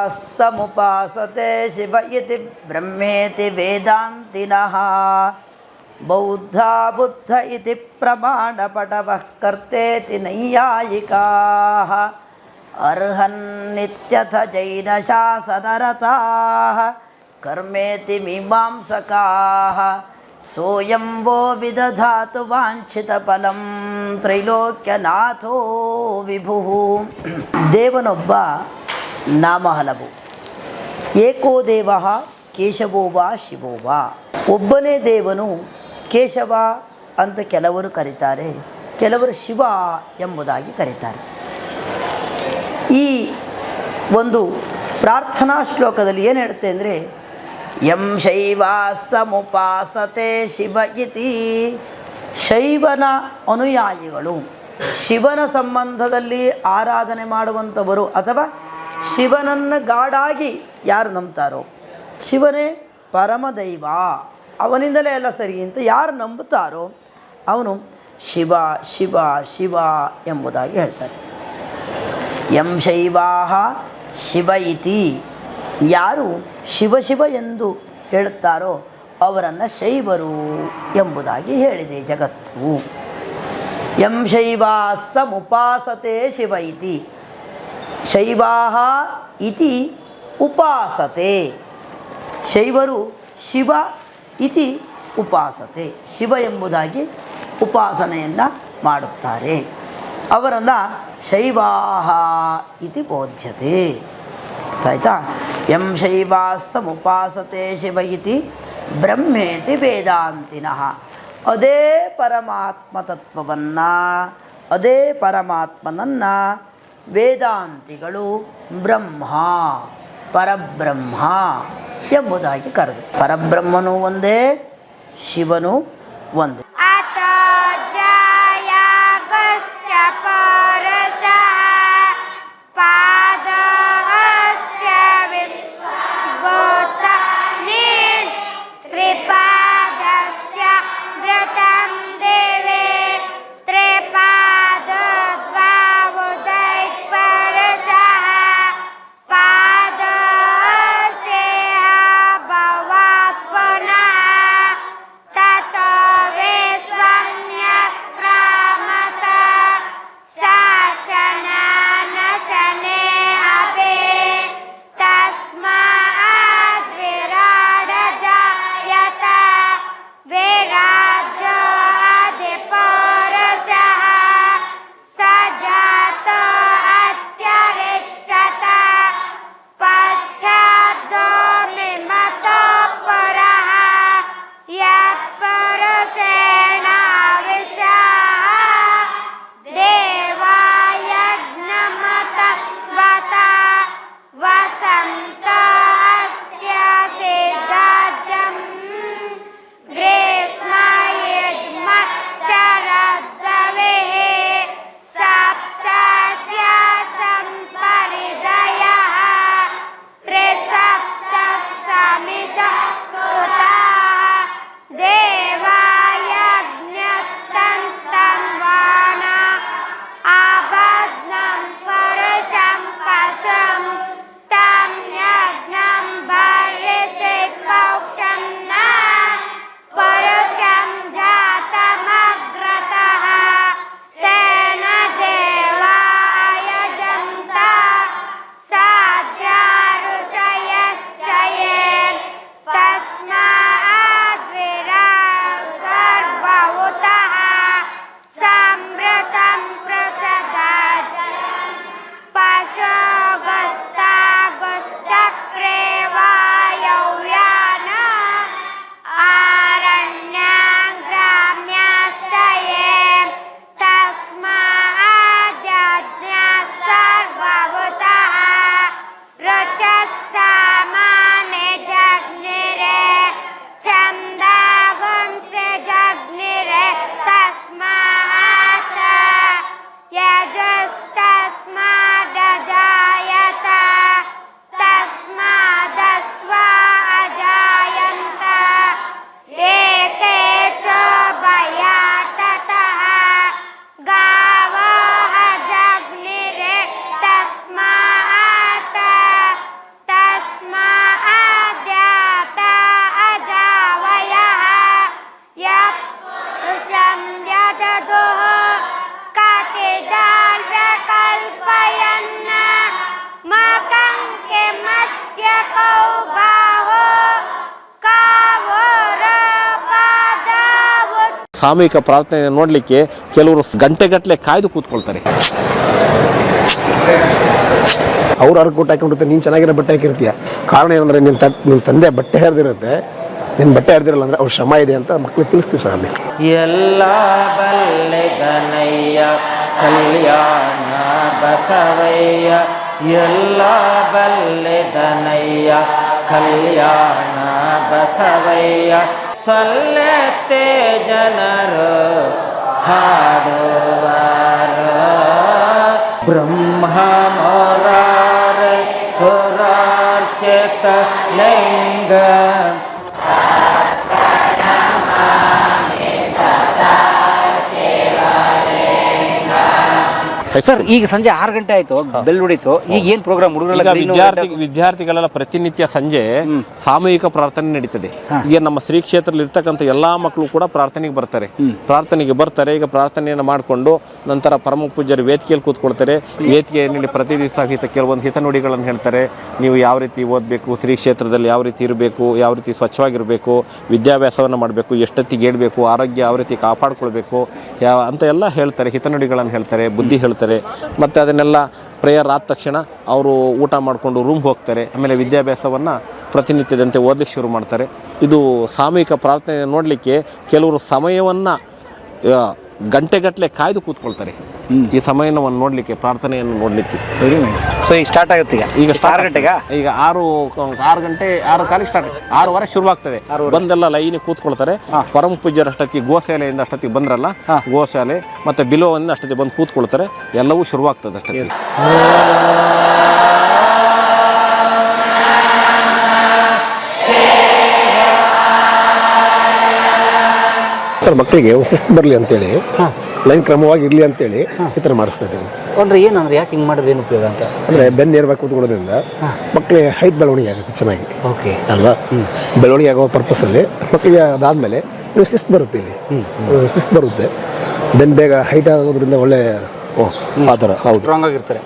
शिव इति ब्रह्मेति वेदान्तिनः बौद्धा बुद्ध इति प्रमाणपटवः कर्तेति नैयायिकाः अर्हन्नित्यथ जैनशासनरताः कर्मेति मीमांसकाः सोऽयं वो विदधातु वाञ्छितफलं ತ್ರೈಲೋಕ್ಯನಾಥೋ ವಿಭುಃ. ದೇವನೊಬ್ಬ ನಾಮ ಹಲವು. ಏಕೋ ದೇವಃ ಕೇಶವೋ ವಾ ಶಿವೋ ವಾ. ಒಬ್ಬನೇ ದೇವನು ಕೇಶವ ಅಂತ ಕೆಲವರು ಕರೀತಾರೆ, ಕೆಲವರು ಶಿವ ಎಂಬುದಾಗಿ ಕರೀತಾರೆ. ಈ ಒಂದು ಪ್ರಾರ್ಥನಾ ಶ್ಲೋಕದಲ್ಲಿ ಏನು ಹೇಳುತ್ತೆ ಅಂದರೆ, ಯಂ ಶೈವಾಸಮುಪಾಸತೆ ಶಿವ ಇತಿ. ಶೈವನ ಅನುಯಾಯಿಗಳು, ಶಿವನ ಸಂಬಂಧದಲ್ಲಿ ಆರಾಧನೆ ಮಾಡುವಂಥವರು ಅಥವಾ ಶಿವನನ್ನು ಗಾಢಾಗಿ ಯಾರು ನಂಬ್ತಾರೋ, ಶಿವನೇ ಪರಮದೈವ, ಅವನಿಂದಲೇ ಎಲ್ಲ ಸರಿ ಅಂತ ಯಾರು ನಂಬುತ್ತಾರೋ ಅವನು ಶಿವ ಶಿವ ಶಿವ ಎಂಬುದಾಗಿ ಹೇಳ್ತಾರೆ. ಯಂ ಶೈವಾಹ ಶಿವ ಇತಿ. ಯಾರು ಶಿವ ಶಿವ ಎಂದು ಹೇಳುತ್ತಾರೋ ಅವರನ್ನು ಶೈವರು ಎಂಬುದಾಗಿ ಹೇಳಿದೆ ಜಗತ್ತು. ಯಂ ಶೈವಾಸಮುಪಾಸತೆ ಶಿವ ಇತಿ. ಶೈವಾಹ ಇತಿ ಉಪಾಸತೆ. ಶೈವರು ಶಿವ ಇತಿ ಉಪಾಸತೆ, ಶಿವ ಎಂಬುದಾಗಿ ಉಪಾಸನೆಯನ್ನು ಮಾಡುತ್ತಾರೆ. ಅವರನ್ನು ಶೈವಾಹ ಇತಿ ಬೋಧ್ಯತೆ. ಆಯಿತಾ? ಯಂ ಶೈವಾಸಮುಪಾಸತೆ ಶಿವ ಇತಿ ಬ್ರಹ್ಮೇತಿ ವೇದಾಂತಿನಃ. ಅದೇ ಪರಮಾತ್ಮ ತತ್ವವನ್ನು, ಅದೇ ಪರಮಾತ್ಮನನ್ನು ವೇದಾಂತಿಗಳು ಬ್ರಹ್ಮ, ಪರಬ್ರಹ್ಮ ಎಂಬುದಾಗಿ ಕರೆದು. ಪರಬ್ರಹ್ಮನೂ ಒಂದೇ, ಶಿವನು ಒಂದೇ. ततो वे ಸಾಮೂಹಿಕ ಪ್ರಾರ್ಥನೆ ನೋಡಲಿಕ್ಕೆ ಕೆಲವರು ಗಂಟೆಗಟ್ಟಲೆ ಕಾಯ್ದು ಕೂತ್ಕೊಳ್ತಾರೆ. ಅವ್ರು ಅರ್ಕ ಕೊಟ್ಟು ಹಾಕೊಂಡಿರ್ತಾರೆ, ನೀನು ಚೆನ್ನಾಗಿರೋ ಬಟ್ಟೆ ಹಾಕಿರ್ತೀಯ. ಕಾರಣ ಏನಂದರೆ ನಿನ್ನ ತಂದೆ ಬಟ್ಟೆ ಹರಿದಿರುತ್ತೆ, ನಿನ್ನ ಬಟ್ಟೆ ಹರಿದಿರಲ್ಲ ಅಂದರೆ ಅವ್ರ ಶ್ರಮ ಇದೆ ಅಂತ ಮಕ್ಕಳಿಗೆ ತಿಳಿಸ್ತೀವಿ ಸರ್ ಅಲ್ಲಿ. ಎಲ್ಲ ಬಲ್ಲೆದನಯ್ಯ ಕಲ್ಯಾಣ ಬಸವಯ್ಯ, ಎಲ್ಲ ಬಲ್ಲೆದನಯ್ಯ ಕಲ್ಯಾಣ ಬಸವಯ್ಯ, ಸಲ್ಲೆತ್ತೆ ಜನರು ಹಾಡುವರು ಬ್ರಹ್ಮ ಮೊರಾರ ಸುರಾರ್ಚಿತ ಲಿಂಗ. ಸರ್ ಈಗ ಸಂಜೆ 6 ಗಂಟೆ ಆಯ್ತು, ಬೆಲ್ ಹೊಡಿತು. ಈಗ ಏನ್ ಪ್ರೋಗ್ರಾಮ್? ವಿದ್ಯಾರ್ಥಿಗಳೆಲ್ಲ ಪ್ರತಿನಿತ್ಯ ಸಂಜೆ ಸಾಮೂಹಿಕ ಪ್ರಾರ್ಥನೆ ನಡೀತದೆ. ಈಗ ನಮ್ಮ ಶ್ರೀ ಕ್ಷೇತ್ರದಲ್ಲಿ ಇರ್ತಕ್ಕಂಥ ಎಲ್ಲಾ ಮಕ್ಕಳು ಕೂಡ ಪ್ರಾರ್ಥನೆಗೆ ಬರ್ತಾರೆ. ಈಗ ಪ್ರಾರ್ಥನೆಯನ್ನು ಮಾಡಿಕೊಂಡು ನಂತರ ಪರಮ ಪೂಜ್ಯರು ವೇದಿಕೆಯಲ್ಲಿ ಕೂತ್ಕೊಳ್ತಾರೆ. ವೇದಿಕೆಯಲ್ಲಿ ಪ್ರತಿ ದಿವಸ ಕೆಲವೊಂದು ಹಿತನುಡಿಗಳನ್ನು ಹೇಳ್ತಾರೆ. ನೀವು ಯಾವ ರೀತಿ ಓದಬೇಕು, ಶ್ರೀ ಕ್ಷೇತ್ರದಲ್ಲಿ ಯಾವ ರೀತಿ ಇರಬೇಕು, ಯಾವ ರೀತಿ ಸ್ವಚ್ಛವಾಗಿರಬೇಕು, ವಿದ್ಯಾಭ್ಯಾಸವನ್ನು ಮಾಡಬೇಕು, ಎಷ್ಟೊತ್ತಿಗೆ ಹೇಳ್ಬೇಕು, ಆರೋಗ್ಯ ಯಾವ ರೀತಿ ಕಾಪಾಡ್ಕೊಳ್ಬೇಕು ಅಂತ ಎಲ್ಲ ಹೇಳ್ತಾರೆ. ಹಿತನುಡಿಗಳನ್ನು ಹೇಳ್ತಾರೆ, ಬುದ್ಧಿ ಹೇಳ್ತಾರೆ. ಮತ್ತು ಅದನ್ನೆಲ್ಲ ಪ್ರೇಯರ್ ಆದ ತಕ್ಷಣ ಅವರು ಊಟ ಮಾಡಿಕೊಂಡು ರೂಮ್ಗೆ ಹೋಗ್ತಾರೆ. ಆಮೇಲೆ ವಿದ್ಯಾಭ್ಯಾಸವನ್ನು ಪ್ರತಿನಿತ್ಯದಂತೆ ಓದಲಿಕ್ಕೆ ಶುರು ಮಾಡ್ತಾರೆ. ಇದು ಸಾಮೂಹಿಕ ಪ್ರಾರ್ಥನೆ ನೋಡಲಿಕ್ಕೆ ಕೆಲವರು ಸಮಯವನ್ನು ಗಂಟೆಗಟ್ಟಲೆ ಕಾಯ್ದು ಕೂತ್ಕೊಳ್ತಾರೆ. ಈ ಸಮಯವನ್ನು ನೋಡಲಿಕ್ಕೆ, ಪ್ರಾರ್ಥನೆಯನ್ನು ನೋಡಲಿಕ್ಕೆ. Very nice. ಸೊ ಈಗ ಸ್ಟಾರ್ಟ್ ಆಗುತ್ತೆ. ಈಗ 6 ಗಂಟೆಗೆ, ಈಗ 6 ಗಂಟೆ 6 ಕಾಲಿಗೆ ಸ್ಟಾರ್ಟ್, 6:15 ಶುರುವಾಗ್ತದೆ. ಬಂದೆಲ್ಲ ಲೈನಿಗೆ ಕೂತ್ಕೊಳ್ತಾರೆ. ಪರಮ ಪೂಜ್ಯರ ಅಷ್ಟೊತ್ತಿಗೆ ಗೋಶಾಲೆಯಿಂದ ಅಷ್ಟೊತ್ತಿಗೆ ಬಂದ್ರಲ್ಲ, ಗೋಶಾಲೆ ಮತ್ತು ಬಿಲೋವನ್ನು ಅಷ್ಟೊತ್ತಿಗೆ ಬಂದು ಕೂತ್ಕೊಳ್ತಾರೆ. ಎಲ್ಲವೂ ಶುರುವಾಗ್ತದೆ ಅಷ್ಟೊತ್ತಿಗೆ. ಸರ್ ಮಕ್ಕಳಿಗೆ ಒಂದು ಶಿಸ್ತು ಬರಲಿ ಅಂತೇಳಿ, ಲೈನ್ ಕ್ರಮವಾಗಿ ಇರಲಿ ಅಂತೇಳಿ ಈ ಥರ ಮಾಡಿಸ್ತಾ ಇದ್ದೀವಿ. ಅಂದರೆ ಏನಂದ್ರೆ ಯಾಕೆ ಹಿಂಗೆ ಮಾಡಿದ್ರೆ ಏನು ಉಪಯೋಗ ಅಂತ? ಅಂದರೆ ಬೆನ್ನು ನೇರವಾಗಿ ಕೂತ್ಕೊಳ್ಳೋದ್ರಿಂದ ಮಕ್ಕಳಿಗೆ ಹೈಟ್ ಬೆಳವಣಿಗೆ ಆಗುತ್ತೆ ಚೆನ್ನಾಗಿ. ಓಕೆ ಅಲ್ವಾ? ಬೆಳವಣಿಗೆ ಆಗೋ ಪರ್ಪಸಲ್ಲಿ ಮಕ್ಕಳಿಗೆ ಅದಾದಮೇಲೆ ನೀವು ಶಿಸ್ತು ಬರುತ್ತೆ. ಇಲ್ಲಿ ಶಿಸ್ತು ಬರುತ್ತೆ, ಬೆನ್ನು ಬೇಗ ಹೈಟ್ ಆಗೋದ್ರಿಂದ ಒಳ್ಳೆ ಆ ಥರ. ಹೌದು, ಸ್ಟ್ರಾಂಗ್ ಆಗಿರ್ತಾರೆ.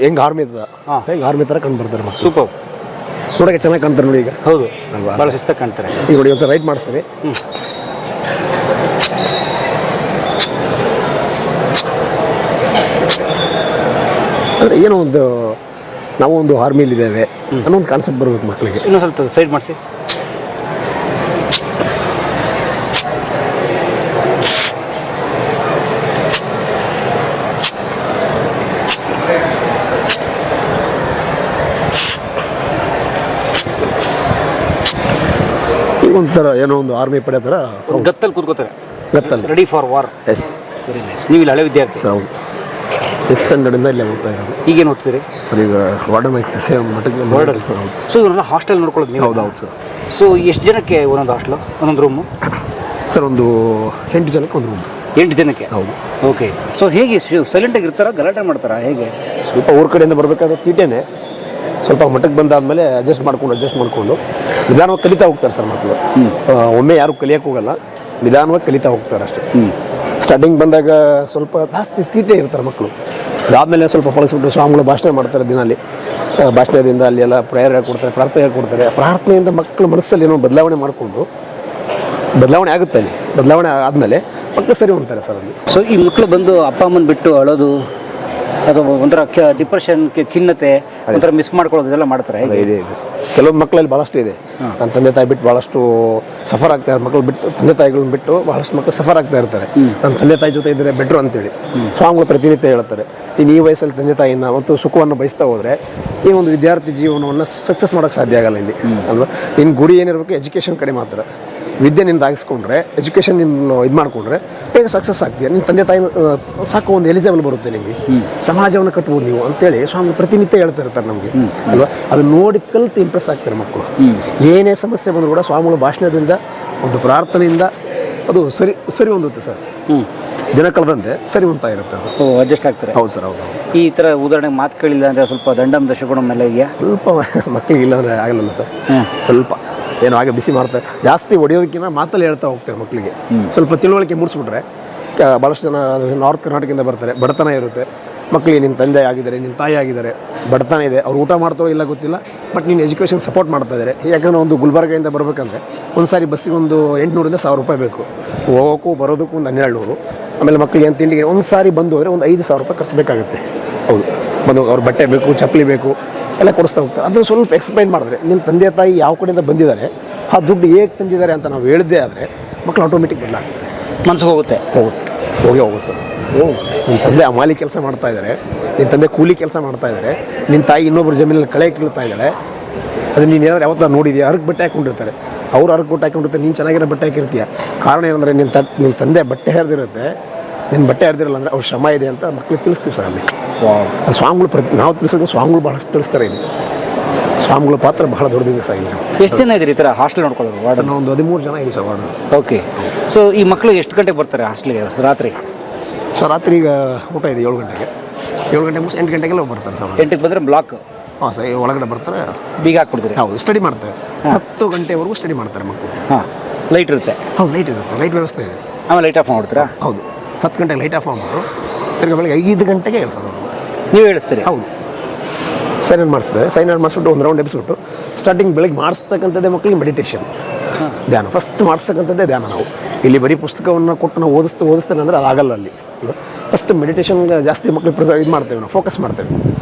ಹೆಂಗೆ ಆರ್ಮಿ ಥರ ಕಂಡು ಬರ್ತಾರೆ ಮಕ್ಕಳು. ಸೂಪರ್, ನೋಡೋಕ್ಕೆ ಚೆನ್ನಾಗಿ ಕಾಣ್ತಾರೆ ನೋಡಿ. ಈಗ ಹೌದು ಅಲ್ವಾ? ಭಾಳ ಶಿಸ್ತಾಗಿ ಕಾಣ್ತಾರೆ. ಈಗ ನೋಡಿ ಒಂದು ರೈಟ್ ಮಾಡಿಸ್ತೀವಿ. ಅಂದರೆ ಏನೋ ಒಂದು ನಾವು ಒಂದು ಆರ್ಮಿಲಿದ್ದೇವೆ ಅನ್ನೋ ಒಂದು ಕಾನ್ಸೆಪ್ಟ್ ಬರಬೇಕು ಮಕ್ಕಳಿಗೆ. ಇನ್ನೊಂದು ಸ್ವಲ್ಪ ಸೈಡ್ ಮಾಡಿಸಿ. ಈಗ ಒಂಥರ ಏನೋ ಒಂದು ಆರ್ಮಿ ಪಡೆ ಥರ ಗತ್ತಲ್ಲಿ ಕೂತ್ಕೋತಾರೆ. Ready for war. Yes, very nice. ನೀವು ಇಲ್ಲಿ ಹಳೆ ವಿದ್ಯಾರ್ಥಿ ಸರ್? ಹೌದು, 6th ಸ್ಟ್ಯಾಂಡರ್ಡಿಂದ ಇಲ್ಲೇ ಓದ್ತಾ ಇರೋದು. ಈಗೇನು ಓದ್ತೀರಿ ಸರ್? ಈಗ ವಾರ್ಡನ್ ಸೇಮ್ ಮಟ್ಟಕ್ಕೆ ವಾರ್ಡನ್ ಸರ್. ಹೌದು. ಸೊ ಇವರೆಲ್ಲ ಹಾಸ್ಟೆಲ್ ನೋಡ್ಕೊಳ್ಳೋದು ನೀವು? ಹೌದು ಸರ್. ಸೊ ಎಷ್ಟು ಜನಕ್ಕೆ ಒಂದೊಂದು ಹಾಸ್ಟೆಲು, ಒಂದೊಂದು ರೂಮು? ಸರ್ ಒಂದು 8 ಜನಕ್ಕೆ ಒಂದು ರೂಮ್. 8 ಜನಕ್ಕೆ? ಹೌದು. ಓಕೆ. ಸೊ ಹೇಗೆ ಸೈಲೆಂಟಾಗಿ ಇರ್ತಾರಾ, ಗಲಾಟೆ ಮಾಡ್ತಾರಾ, ಹೇಗೆ? ಸ್ವಲ್ಪ ಊರ ಕಡೆಯಿಂದ ಬರಬೇಕಾದ್ರೆ ತೀಟೇನೆ, ಸ್ವಲ್ಪ ಮಟ್ಟಕ್ಕೆ ಬಂದಾದಮೇಲೆ ಅಡ್ಜಸ್ಟ್ ಮಾಡಿಕೊಂಡು ನಿಧಾನವಾಗಿ ಕಲಿತಾ ಹೋಗ್ತಾರೆ ಸರ್ ಮಕ್ಕಳು. ಒಮ್ಮೆ ಯಾರು ಕಲಿಯೋಕ್ಕೆ ಹೋಗಲ್ಲ, ನಿಧಾನವಾಗಿ ಕಲಿತಾ ಹೋಗ್ತಾರೆ ಅಷ್ಟೇ. ಸ್ಟಾರ್ಟಿಂಗ್ ಬಂದಾಗ ಸ್ವಲ್ಪ ಜಾಸ್ತಿ ತೀಟೆ ಇರ್ತಾರೆ ಮಕ್ಕಳು. ಅದಾದಮೇಲೆ ಸ್ವಲ್ಪ ಪಳಸ್ಬಿಟ್ಟು ಸ್ವಾಮಿಗಳು ಭಾಷಣ ಮಾಡ್ತಾರೆ. ದಿನಲ್ಲಿ ಭಾಷಣದಿಂದ ಅಲ್ಲಿ ಎಲ್ಲ ಪ್ರೇಯರ್ ಹೇಳ್ಕೊಡ್ತಾರೆ, ಪ್ರಾರ್ಥನೆ ಹೇಳ್ಕೊಡ್ತಾರೆ. ಪ್ರಾರ್ಥನೆಯಿಂದ ಮಕ್ಕಳ ಮನಸ್ಸಲ್ಲಿ ಏನೋ ಬದಲಾವಣೆ ಆಗುತ್ತೆ. ಅಲ್ಲಿ ಬದಲಾವಣೆ ಆದಮೇಲೆ ಮಕ್ಕಳು ಸರಿ ಹೊಂತಾರೆ ಸರ್ ಅಲ್ಲಿ. ಸೊ ಈ ಮಕ್ಕಳು ಬಂದು ಅಪ್ಪ ಅಮ್ಮನ ಬಿಟ್ಟು ಅಳೋದು, ಅಥವಾ ಒಂಥರ ಡಿಪ್ರೆಷನ್, ಖಿನ್ನತೆ, ಒಂಥರ ಮಿಸ್ ಮಾಡ್ಕೊಳ್ಳೋದು, ಇದೆಲ್ಲ ಮಾಡ್ತಾರೆ? ಇದೆ ಸರ್. ಕೆಲವೊಂದು ಮಕ್ಕಳಲ್ಲಿ ಭಾಳಷ್ಟು ಇದೆ. ನನ್ನ ತಂದೆ ತಾಯಿ ಬಿಟ್ಟು ಭಾಳಷ್ಟು ಸಫರ್ ಆಗ್ತಾರೆ ಮಕ್ಕಳು. ತಂದೆ ತಾಯಿಗಳನ್ನ ಬಿಟ್ಟು ಭಾಳಷ್ಟು ಮಕ್ಕಳು ಸಫರ್ ಆಗ್ತಾ ಇರ್ತಾರೆ. ನನ್ನ ತಂದೆ ತಾಯಿ ಜೊತೆ ಇದ್ದರೆ ಬೆಟ್ರು ಅಂತೇಳಿ ಸ್ವಾಮಿಗಳು ಪ್ರತಿನಿತ್ಯ ಹೇಳ್ತಾರೆ. ಇನ್ನು ಈ ವಯಸ್ಸಲ್ಲಿ ತಂದೆ ತಾಯಿನ ಮತ್ತು ಸುಖವನ್ನು ಬಯಸ್ತಾ ಹೋದರೆ ಈ ಒಂದು ವಿದ್ಯಾರ್ಥಿ ಜೀವನವನ್ನು ಸಕ್ಸಸ್ ಮಾಡೋಕ್ಕೆ ಸಾಧ್ಯ ಆಗಲ್ಲ ಇಲ್ಲಿ, ಅಲ್ವಾ? ನಿನ್ನ ಗುರಿ ಏನಿರಬೇಕು ಎಜುಕೇಷನ್ ಕಡೆ ಮಾತ್ರ. ವಿದ್ಯೆ ನಿಂದು ಆಗಿಸ್ಕೊಂಡ್ರೆ, ಎಜುಕೇಷನ್ ನಿನ್ನ ಇದು ಮಾಡಿಕೊಂಡ್ರೆ ಬೇಗ ಸಕ್ಸಸ್ ಆಗ್ತೀಯ. ನಿಮ್ಮ ತಂದೆ ತಾಯಿ ಸಾಕು ಒಂದು ಎಲಿಜಿಬಲ್ ಬರುತ್ತೆ ನಿಮಗೆ, ಸಮಾಜವನ್ನು ಕಟ್ಬೋದು ನೀವು ಅಂತೇಳಿ ಸ್ವಾಮಿ ಪ್ರತಿನಿತ್ಯ ಹೇಳ್ತಾ ಇರ್ತಾರೆ ನಮಗೆ, ಅಲ್ವಾ? ಅದು ನೋಡಿ ಕಲಿತು ಇಂಪ್ರೆಸ್ ಆಗ್ತಾರೆ ಮಕ್ಕಳು. ಏನೇ ಸಮಸ್ಯೆ ಬಂದರೂ ಕೂಡ ಸ್ವಾಮಿಗಳು ಭಾಷಣದಿಂದ, ಒಂದು ಪ್ರಾರ್ಥನೆಯಿಂದ ಅದು ಸರಿ ಹೊಂದುತ್ತೆ ಸರ್. ದಿನ ಕಳೆದಂತೆ ಸರಿ ಹೊಂದ್ತಾ ಇರುತ್ತೆ ಅದು. ಅಡ್ಜಸ್ಟ್ ಆಗ್ತಾರೆ. ಹೌದು ಸರ್. ಹೌದು. ಈ ಥರ ಉದಾಹರಣೆಗೆ ಮಾತು ಕೇಳಿಲ್ಲ ಅಂದರೆ ಸ್ವಲ್ಪ ದಂಡಂ ದಶಗುಣ ಮೇಲೆ ಇದೆಯಾ? ಸ್ವಲ್ಪ ಮಕ್ಕಳಿಗೆ ಇಲ್ಲ ಅಂದರೆ ಆಗಲ್ಲ ಸರ್. ಸ್ವಲ್ಪ ಏನೋ ಹಾಗೆ ಬಿಸಿ ಮಾಡ್ತಾರೆ. ಜಾಸ್ತಿ ಹೊಡೆಯೋದಕ್ಕಿಂತ ಮಾತಲ್ಲಿ ಹೇಳ್ತಾ ಹೋಗ್ತಾರೆ ಮಕ್ಕಳಿಗೆ. ಸ್ವಲ್ಪ ತಿಳುವಳಿಕೆ ಮೂಡಿಸ್ಬಿಟ್ರೆ ಭಾಳಷ್ಟು ಜನ ನಾರ್ತ್ ಕರ್ನಾಟಕದಿಂದ ಬರ್ತಾರೆ, ಬಡತನ ಇರುತ್ತೆ, ಮಕ್ಕಳಿಗೆ ನಿನ್ನ ತಂದೆ ಆಗಿದ್ದಾರೆ, ನಿನ್ನ ತಾಯಿ ಆಗಿದ್ದಾರೆ, ಬಡತನ ಇದೆ, ಅವ್ರು ಊಟ ಮಾಡ್ತಾರೋ ಇಲ್ಲ ಗೊತ್ತಿಲ್ಲ, ಬಟ್ ನೀನು ಎಜುಕೇಷನ್ ಸಪೋರ್ಟ್ ಮಾಡ್ತಾ ಇದ್ದಾರೆ. ಯಾಕಂದರೆ ಒಂದು ಗುಲ್ಬರ್ಗದಿಂದ ಬರಬೇಕಂದ್ರೆ ಒಂದು ಸಾರಿ ಬಸ್ಸಿಗೆ ಒಂದು 800ರಿಂದ 1000 ರೂಪಾಯಿ ಬೇಕು, ಹೋಗೋಕ್ಕೂ ಬರೋದಕ್ಕೂ ಒಂದು 1200. ಆಮೇಲೆ ಮಕ್ಕಳಿಗೆ ಏನು ತಿಂಡಿಗೆ ಒಂದು ಸಾರಿ ಬಂದು ಹೋದರೆ ಒಂದು 5000 ರೂಪಾಯಿ ಖರ್ಚು ಬೇಕಾಗುತ್ತೆ. ಹೌದು, ಬಂದು ಅವ್ರ ಬಟ್ಟೆ ಬೇಕು, ಚಪ್ಪಲಿ ಬೇಕು, ಎಲ್ಲ ಕೊಡಿಸ್ತಾ ಹೋಗ್ತಾರೆ. ಅದನ್ನು ಸ್ವಲ್ಪ ಎಕ್ಸ್ಪ್ಲೈನ್ ಮಾಡಿದ್ರೆ ನಿನ್ನ ತಂದೆ ತಾಯಿ ಯಾವ ಕಡೆಯಿಂದ ಬಂದಿದ್ದಾರೆ, ಆ ದುಡ್ಡು ಹೇಗೆ ತಂದಿದ್ದಾರೆ ಅಂತ ನಾವು ಹೇಳಿದ್ದೇ ಆದರೆ ಮಕ್ಕಳು ಆಟೋಮೆಟಿಕ್ ಬದಲಾಗ್ತದೆ, ಮನಸ್ಸಿಗೆ ಹೋಗುತ್ತೆ ಹೋಗುತ್ತೆ ಸರ್. ನಿನ್ನ ತಂದೆ ಅಮಾಲಿ ಕೆಲಸ ಮಾಡ್ತಾ ಇದ್ದಾರೆ, ನಿನ್ನ ತಂದೆ ಕೂಲಿ ಕೆಲಸ ಮಾಡ್ತಾ ಇದ್ದಾರೆ, ನಿನ್ನ ತಾಯಿ ಇನ್ನೊಬ್ಬರು ಜಮೀನಲ್ಲಿ ಕಳೆ ಕೀಳ್ತಾ ಇದ್ದಾಳೆ, ಅದು ನೀನು ಏನಾದ್ರು ಯಾವತ್ತೂ ನೋಡಿದ್ಯಾ? ಅರ್ಗೆ ಬಟ್ಟೆ ಹಾಕೊಂಡಿರ್ತಾರೆ, ಅವ್ರು ಅರ್ಗೆ ಬಟ್ಟೆ ಹಾಕೊಂಡಿರ್ತಾರೆ, ನೀನು ಚೆನ್ನಾಗಿರೋ ಬಟ್ಟೆ ಹಾಕಿರ್ತೀಯ. ಕಾರಣ ಏನಂದರೆ ನಿನ್ನ ತಂದೆ ಬಟ್ಟೆ ಹರಿದಿರುತ್ತೆ, ನಿನ್ನ ಬಟ್ಟೆ ಹರಿದಿರಲ್ಲ ಅಂದರೆ ಅವ್ರ ಶ್ರಮ ಇದೆ ಅಂತ ಮಕ್ಕಳಿಗೆ ತಿಳಿಸ್ತೀವಿ ಸರ್. ಅಲ್ಲಿ ಅದು ಸ್ವಾಮಿಗಳು ನಾವು ತಿಳಿಸೋದು ಸ್ವಾಮಿಗಳು ಭಾಳಷ್ಟು ತಿಳಿಸ್ತಾರೆ. ಇಲ್ಲಿ ಸ್ವಾಮಿಗಳ ಪಾತ್ರ ಬಹಳ ದೊಡ್ಡದಿದೆ ಸರ್. ಇಲ್ಲಿ ಎಷ್ಟು ಜನ ಇದ್ದೀರಿ ಈ ಥರ ಹಾಸ್ಟೆಲ್ ನೋಡ್ಕೊಳ್ಳೋದು? ನಾವು ಒಂದು 13 ಜನ ಇದ್ದೀವಿ ಸರ್ ವಾರ್ಡನ್ಸ್. ಓಕೆ. ಸೊ ಈ ಮಕ್ಕಳು ಎಷ್ಟು ಗಂಟೆಗೆ ಬರ್ತಾರೆ ಹಾಸ್ಟೆಲ್ಗೆ ರಾತ್ರಿ? ಸರ್ ರಾತ್ರಿ ಈಗ ಊಟ ಇದೆ 7 ಗಂಟೆಗೆ, 7 ಗಂಟೆ ಮುಗಿಸಿ 8 ಗಂಟೆಗೆಲ್ಲ ಬರ್ತಾರೆ ಸರ್. 8ಕ್ಕೆ ಬಂದರೆ ಬ್ಲಾಕ್? ಹಾಂ ಸರ್, ಒಳಗಡೆ ಬರ್ತಾರೆ, ಬೀಗ ಹಾಕ್ಕೊಡ್ತೀರಿ? ಹೌದು, ಸ್ಟಡಿ ಮಾಡ್ತಾರೆ. 10 ಗಂಟೆವರೆಗೂ ಸ್ಟಡಿ ಮಾಡ್ತಾರೆ ಮಕ್ಕಳು. ಹಾಂ, ಲೈಟ್ ಇರುತ್ತೆ? ಹೌದು, ಲೈಟ್ ಇರುತ್ತೆ, ಲೈಟ್ ವ್ಯವಸ್ಥೆ ಇದೆ. ಆಮೇಲೆ ಲೈಟ್ ಆಫ್ ಮಾಡ್ತೀರಾ? ಹೌದು, 10 ಗಂಟೆಗೆ ಲೈಟ್ ಆಫ್ ಮಾಡ್ಬಿಟ್ಟು ತಿರ್ಗಿ ಬೆಳಗ್ಗೆ 5 ಗಂಟೆಗೆ ಎಲ್ಸೋದು. ನೀವು ಹೇಳಿಸ್ತೀರಿ? ಹೌದು, ಸೈನ್ ಮಾಡಿಸ್ತಾರೆ. ಸೈನ್ ಮಾಡಿಸ್ಬಿಟ್ಟು ಒಂದು ರೌಂಡ್ ಎಬ್ಬಿಸ್ಬಿಟ್ಟು ಸ್ಟಾರ್ಟಿಂಗ್ ಬೆಳಗ್ಗೆ ಮಾಡಿಸ್ತಕ್ಕಂಥದ್ದೇ ಮಕ್ಕಳಿಗೆ ಮೆಡಿಟೇಷನ್, ಧ್ಯಾನ. ಫಸ್ಟ್ ಮಾಡಿಸ್ತಕ್ಕಂಥದ್ದೇ ಧ್ಯಾನ. ನಾವು ಇಲ್ಲಿ ಬರೀ ಪುಸ್ತಕವನ್ನು ಕೊಟ್ಟು ನಾವು ಓದಿಸ್ತೇನೆ ಅಂದರೆ ಅದಾಗಲ್ಲ. ಅಲ್ಲಿ ಫಸ್ಟ್ ಮೆಡಿಟೇಷನ್ಗೆ ಜಾಸ್ತಿ ಮಕ್ಕಳಿಗೆ ಇದು ಮಾಡ್ತೇವೆ, ನಾವು ಫೋಕಸ್ ಮಾಡ್ತೇವೆ.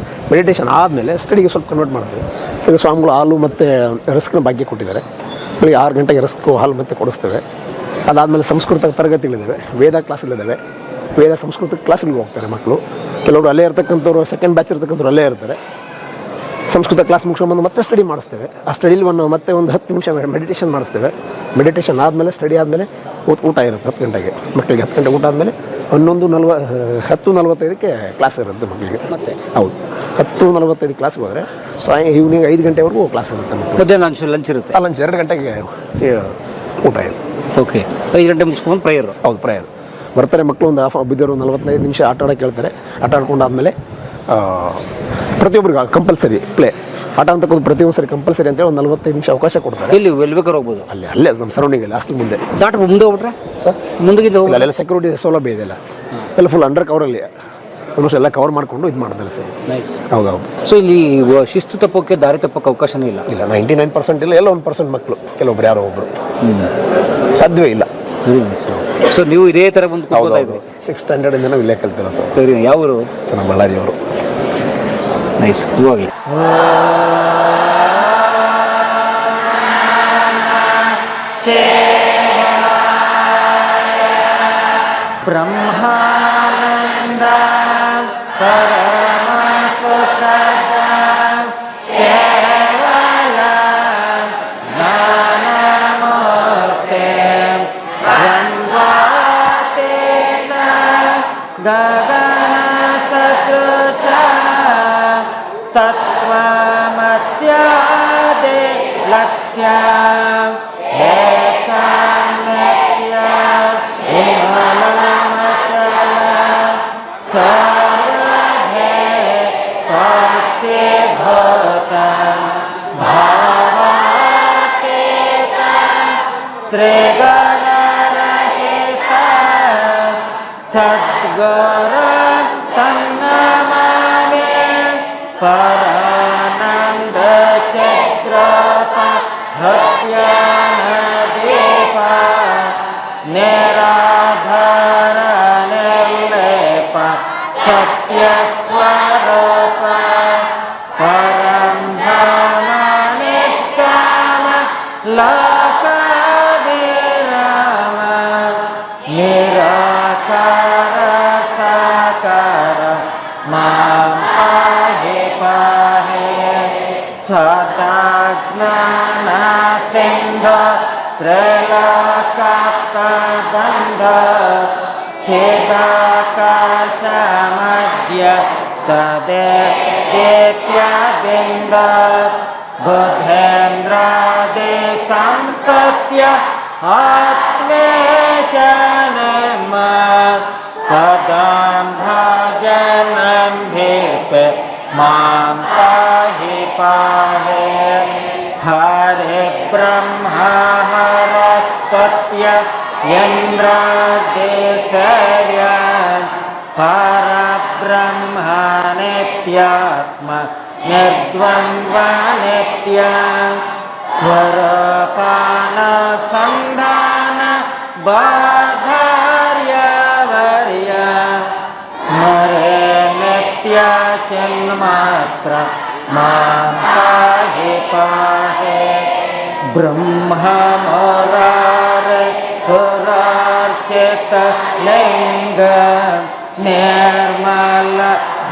ಮೆಡಿಟೇಷನ್ ಆದಮೇಲೆ ಸ್ಟಡಿಗೆ ಸ್ವಲ್ಪ ಕನ್ವರ್ಟ್ ಮಾಡ್ತೇವೆ. ಈಗ ಸ್ವಾಮಿಗಳು ಹಾಲು ಮತ್ತು ರಸ್ಕ್ನ ಭಾಗ್ಯ ಕೊಟ್ಟಿದ್ದಾರೆ. ಬೆಳಿಗ್ಗೆ 6 ಗಂಟೆಗೆ ರಸ್ಕು ಹಾಲು ಮತ್ತು ಕೊಡಿಸ್ತೇವೆ. ಅದಾದಮೇಲೆ ಸಂಸ್ಕೃತ ತರಗತಿಗಳಿದ್ದಾವೆ, ವೇದ ಕ್ಲಾಸ್ಗಳಿದ್ದಾವೆ. ವೇದ ಸಂಸ್ಕೃತ ಕ್ಲಾಸ್ಗಳಿಗೆ ಹೋಗ್ತಾರೆ ಮಕ್ಕಳು. ಕೆಲವರು ಅಲ್ಲೇ ಇರ್ತಕ್ಕಂಥವ್ರು, ಸೆಕೆಂಡ್ ಬ್ಯಾಚ್ ಇರ್ತಕ್ಕಂಥವ್ರು ಅಲ್ಲೇ ಇರ್ತಾರೆ. ಸಂಸ್ಕೃತ ಕ್ಲಾಸ್ ಮುಗಿಸ್ಕೊಂಡ್ಬಂದು ಮತ್ತೆ ಸ್ಟಡಿ ಮಾಡಿಸ್ತೇವೆ. ಆ ಸ್ಟಡಿಲಿ ಮತ್ತೆ ಒಂದು 10 ನಿಮಿಷ ಮೆಡಿಟೇಷನ್ ಮಾಡಿಸ್ತೇವೆ. ಮೆಡಿಟೇಷನ್ ಆದಮೇಲೆ ಸ್ಟಡಿ ಆದಮೇಲೆ ಊಟ ಇರುತ್ತೆ 10 ಗಂಟೆಗೆ. ಮಕ್ಕಳಿಗೆ 10 ಗಂಟೆ ಊಟ ಆದಮೇಲೆ 10:45ಕ್ಕೆ ಕ್ಲಾಸ್ ಇರುತ್ತೆ ಮಕ್ಕಳಿಗೆ. ಮತ್ತೆ ಹೌದು, 10:45 ಕ್ಲಾಸ್ಗೆ ಹೋದರೆ ಈವ್ನಿಂಗ್ 5 ಗಂಟೆವರೆಗೂ ಕ್ಲಾಸ್ ಇರುತ್ತೆ ಮಕ್ಕಳು. ಮಧ್ಯಾಹ್ನ ಲಂಚ್ ಇರುತ್ತೆ? ಲಂಚ್ 2 ಗಂಟೆಗೆ ಊಟ ಇದೆ. ಓಕೆ. 5 ಗಂಟೆ ಮುಗಿಸ್ಕೊಂಡು ಪ್ರೇಯರ್? ಹೌದು, ಪ್ರೇಯರ್. ಬರ್ತಾರೆ ಮಕ್ಕಳು, ಒಂದು ಬಿದ್ದವರು 45 ನಿಮಿಷ ಆಟ ಆಡೋಕೆ ಹೇಳ್ತಾರೆ. ಆಟ ಆಡ್ಕೊಂಡಾದ್ಮೇಲೆ ಪ್ರತಿಯೊಬ್ಬರಿಗೆ ಕಂಪಲ್ಸರಿ ಪ್ಲೇ ಆಟ ಅಂತಕ್ಕಂಥ ಪ್ರತಿಯೊಂದು ಸರಿ ಕಂಪಲ್ಸರಿ ಅಂತೇಳಿ ಒಂದು 45 ನಿಮಿಷ ಅವಕಾಶ ಕೊಡ್ತಾರೆ. ಇಲ್ಲಿ ಎಲ್ಲಿ ಬೇಕಾದ್ರೂ ಹೋಗ್ಬೋದು? ಅಲ್ಲೇ ನಮ್ಮ ಸರೌಂಡಿಂಗಲ್ಲಿ ಹಾಸ್ಟೆಲ್ ಮುಂದೆ ದಾಟಿ ಮುಂದೆ ಹೋಗ್ಬಿಟ್ರೆ ಸರ್? ಮುಂದೆಗಿಂದ ಹೋಗಿ ಅಲ್ಲೆಲ್ಲ ಸೆಕ್ಯೂರಿಟಿ ಸೌಲಭ್ಯ ಇದೆಯಲ್ಲ, ಎಲ್ಲ ಫುಲ್ ಅಂಡರ್ ಕವರಲ್ಲಿ ಆಲ್ಮೋಸ್ಟ್ ಎಲ್ಲ ಕವರ್ ಮಾಡಿಕೊಂಡು ಇದು ಮಾಡ್ತಾರೆ ಸರ್. ಹೌದೌದು. ಸೊ ಇಲ್ಲಿ ಶಿಸ್ತು ತಪ್ಪೋಕ್ಕೆ, ದಾರಿ ತಪ್ಪೋಕ್ಕೆ ಅವಕಾಶನೇ ಇಲ್ಲ? ಇಲ್ಲ, 99% ಇಲ್ಲ, ಎಲ್ಲ 1% ಮಕ್ಕಳು, ಕೆಲವೊಬ್ರು ಯಾರೋ ಒಬ್ಬರು, ಸಾಧ್ಯವೇ ಇಲ್ಲ. ಸೊ ನೀವು ಇದೇ ಥರ ಬಂದು ಕೂತ್ಕೋತಾ ಇದ್ರಿ? 6th ಸ್ಟ್ಯಾಂಡರ್ಡಿಂದ ನಾವು ಇಲ್ಲೇ ಕಲ್ತಿಲ್ಲ ಸರ್. ಯಾವರು? ಚೆನ್ನಾಗಿ ಬಳ್ಳಾರಿಯವರು. ನೈಸ್. ಇವಾಗಲಿ ಬ್ರಹ್ಮಾನಂದ ಪರಮ ಸುಖದ ಕೇವಲ ಜ್ಞಾನಮೂರ್ತಿ ದ್ವಂದ್ವಾತೀತ ಗಗನ ಸದೃಶ ತತ್ವಮಸ್ಯಾದಿ ಲಕ್ಷ್ಯ ಏಕಾನ್ಯತ್ಯ ವಿಮಲಮಚಲ ಸರ್ವೇ ಸಾಕ್ಷೀಭೂತ ಭಾವಾತೀತ ತ್ರಿಗುಣರಹಿತ ಸದ್ಗುರು ತನ್ನಮಾಮಿ ಪರಾನಂದ ಚಕ್ರಪ ಹೃತ್ಯಾನ ದೀಪ ನಿರಾಧಾರ ನಿರ್ಲೇಪ ಸತ್ಯ ಸ್ವರೂಪ ಪರಂ ಧಾಮ ನಿಷ್ಕಾಮ ಲೋಕ ವಿರಾಮ ನಿರಾಕಾರ ಸಾಕಾರ ಮಾಂ ಪಾಹಿ ಪಾಹಿ ಸದಾ ಜ್ಞಾನ ಸಿಂಧು ತ್ರೈಲೋಕ್ಯಾಪ್ತ ಬಂಧ ಚಿದಾಕಾಶ ಮಧ್ಯ ತದೇತ್ಯ ಬಿಂದ ಬುಧೇಂದ್ರಾದಿ ಸಂಸ್ತತ್ಯ ಆತ್ಮೇಶನಮ ಪದಂ ಭಜನಂ ಭೀರ್ಪೆ ಮಾಂ ಪಾಹಿ ಪಾಹಿ ಹರೆ ಬ್ರಹ್ಮ ಹರಸ್ತತ್ಯ ಇಂದ್ರಾದೇಶರ್ಯ ಪರಬ್ರಹ್ಮ ಬ್ರಹ್ಮ ನಿತ್ಯಾತ್ಮ ನಿರ್ದ್ವಂದ್ವ ನಿತ್ಯ ಸ್ವರಪಾನ ಸಂಧಾನ ಬಾಧಾರ್ಯವರ್ಯ ಸ್ಮರೆ ನಿತ್ಯ ಚಿನ್ಮಾತ್ರ ಮಾಂ ಪಾಹಿ ಪಾಹಿ ಬ್ರಹ್ಮ ಮುರಾರೆ ಸುರಾರ್ಚಿತ ಲಿಂಗ ನಿರ್ಮಲ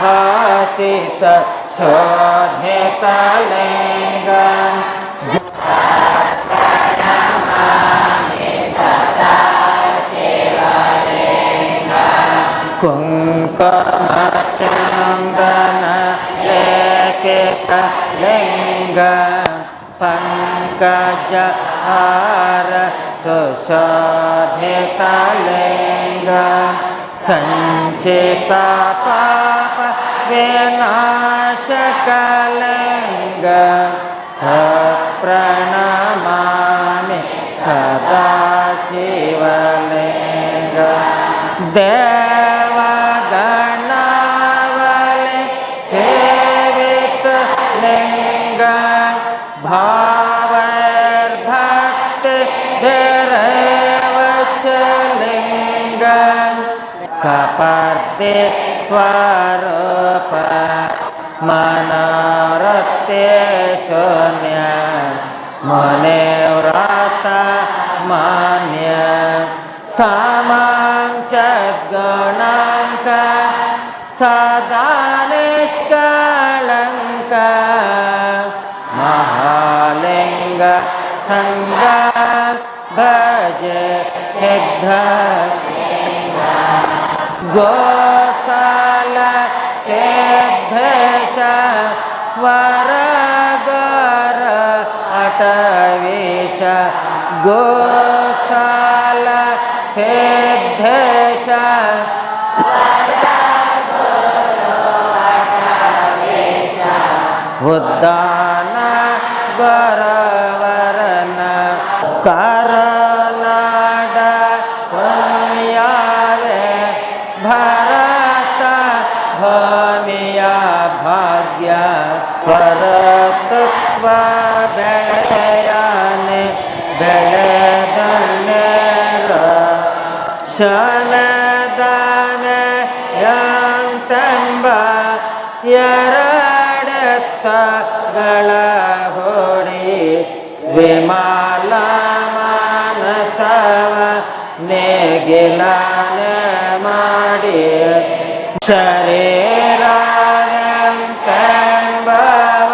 ಭಾಸಿತ ಶೋಭಿತ ಲಿಂಗ ಕುಂಕುಮ ಚಂದನ ಲೇಪಿತ ಲಿಂಗ ಪಂಕಜ ಹಾರ ಸುಶೋಭಿತ ಲಿಂಗ ಸಂಚಿತ ಪಾಪ ವಿನಾಶಕ ಲಿಂಗ ಪ್ರಣಮಾಮಿ ಸದಾ ಶಿವಲಿಂಗ ದೇವಗಣವಲೆ ಸೇವಿತ ಲಿಂಗ ಭಾವರ್ಭಕ್ತಿ ಧೈರ್ಯವಚ ಲಿಂಗ ಕಪರ್ದೆ ಸ್ವರೂಪ ಮನೋರತೆ ಶೂನ್ಯ ಮುನಿವ್ರತ ಮಾನ್ಯ ಸಾಮಾಂಚದ್ಗುಣಾಂಕ ಸದಾ ನಿಷ್ಕಳಂಕ ಮಹಾಲಿಂಗ ಸಂಗ ಭಜ ಸಿದ್ಧ ಗೋಸಾಲ ಸಿದ್ಧೇಶ ವರಗರ ಅಟವೇಶ ಗೋಸಾಲ ಸಿದ್ಧೇಶ ಉದ್ದಾನ ಗರವರನ ಕರನಾಡ ಪುಣ್ಯಾವೆ ಭರತ ಭೂಮಿಯ ಭಾಗ್ಯ ಪರತತ್ವ ಬೆಳೆಯಾನೆ ಬೆಳೆದನ್ನೇರ ಶನದಾನೆ ಯಾಂತಂಬ ಎರಡೆತ್ತಗಳ ಹೊಡಿ ವಿಮಾಲ ಮಾನಸವ ನೇಗಿಲಾನ ಮಾಡಿ ಶರೀರವೆಂತೆಂಬವ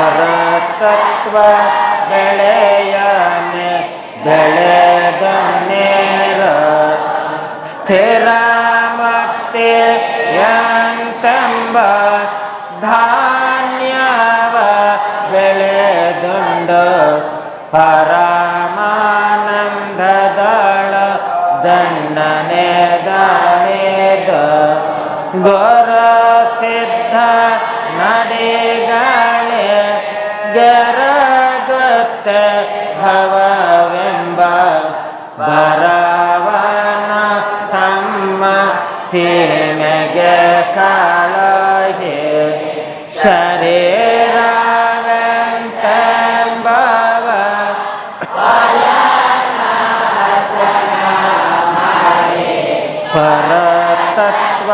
ಪರತತ್ವ ಬೆಳೆಯನೆ ಬೆಳೆದನ್ನೇರ ಸ್ಥಿರ ಮಕ್ತಿ ಯಂತೆಂಬ ಧಾನ್ಯವ ಬೆಳೆದುಂಡ ಪರಮಾನಂದದಳ ದಂಡನೆ ದಾನೇದ ಗೋರ ಸಿದ್ಧ ನಡೆಗಳೇ ಗೆರಗುತ್ತೆ ಭವವೆಂಬ ಬರವನ ತಮ್ಮ ಸೀಮೆಗೆ ಕಾಳಗೆ ಶರೀರವೆಂತೆಂಬವ ಪರತತ್ವ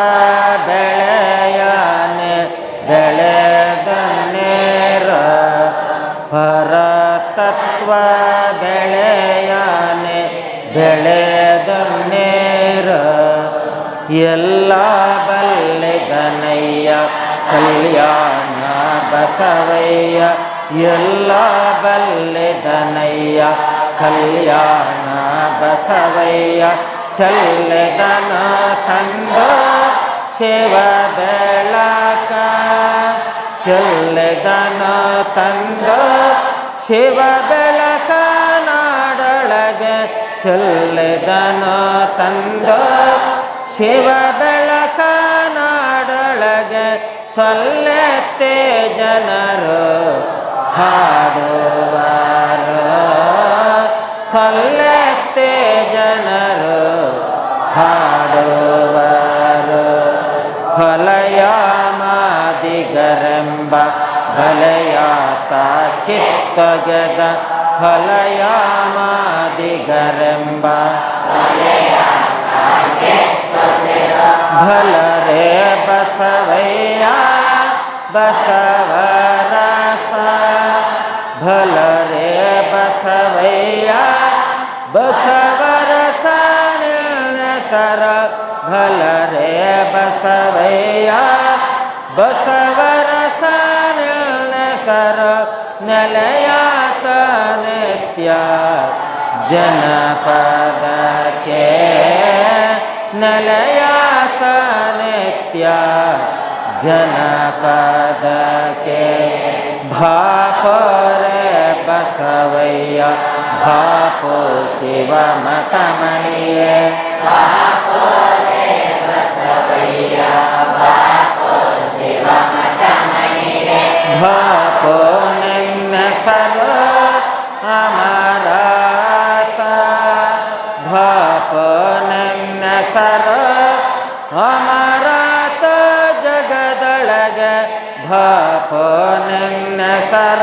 ಬೆಳೆಯನೆ ಬೆಳೆದನ್ನೇರ ಪರತತ್ವ ಬೆಳೆಯನೆ ಬೆಳೆದನ್ನೇರ ಎಲ್ಲ ಬಲ್ಲೆಗನಯ್ಯ ಕಲ್ಯಾಣ ಬಸವಯ್ಯ ಎಲ್ಲ ಬಲ್ಲೆದನಯ್ಯ ಕಲ್ಯಾಣ ಬಸವಯ್ಯ ಚಲ್ಲೆದನ ತಂದ ಶಿವ ಬೆಳಕ ಚಲ್ಲೆದನ ತಂದ ಶಿವ ಬೆಳಕ ನಾಡೊಳಗೆ ಚಲ್ಲೆದನ ತಂದ ಶಿವ ಬೆಳಕ ನಾಡೊಳಗೆ ಸೊಲ್ಲೆತ್ತೆ ಜನರು ಹಾಡುವರು ಸೊಲ್ಲೆತ್ತೆ ನೆಲೆಯಾತ ಕಿತ್ತೊಗೆದ ಫಲಯಾಮಾದಿಗರೆಂಬ ಭಲರೇ ಬಸವಯ್ಯ ಬಸವರಸ ಭಲರೇ ಬಸವಯ್ಯ ಬಸವರಸ ನಿರ್ಣಸರ ಭಲರೇ ಬಸವಯ್ಯ ಬಸವರಸ ನಿರ್ಣಸರ ನೆಲೆಯಾತ ನಿತ್ಯ ಜನಪದಕ್ಕೆ ನೆಲೆಯಾತ ನಿತ್ಯ ಜನಪದಕ್ಕೆ ಭಾಪರೆ ಬಸವಯ್ಯ ಭಾಪೋ ಶಿವ ಮತಮಣಿಯೇ ಭಾಪೋ ನಿನ್ನ ಸರ ಅಮರಾತ ಭಾಪೋ ನಿನ್ನ ಸರ ಅಮರಾತ ಜಗದೊಳಗೆ ಭಾಪೋ ನಿನ್ನ ಸರ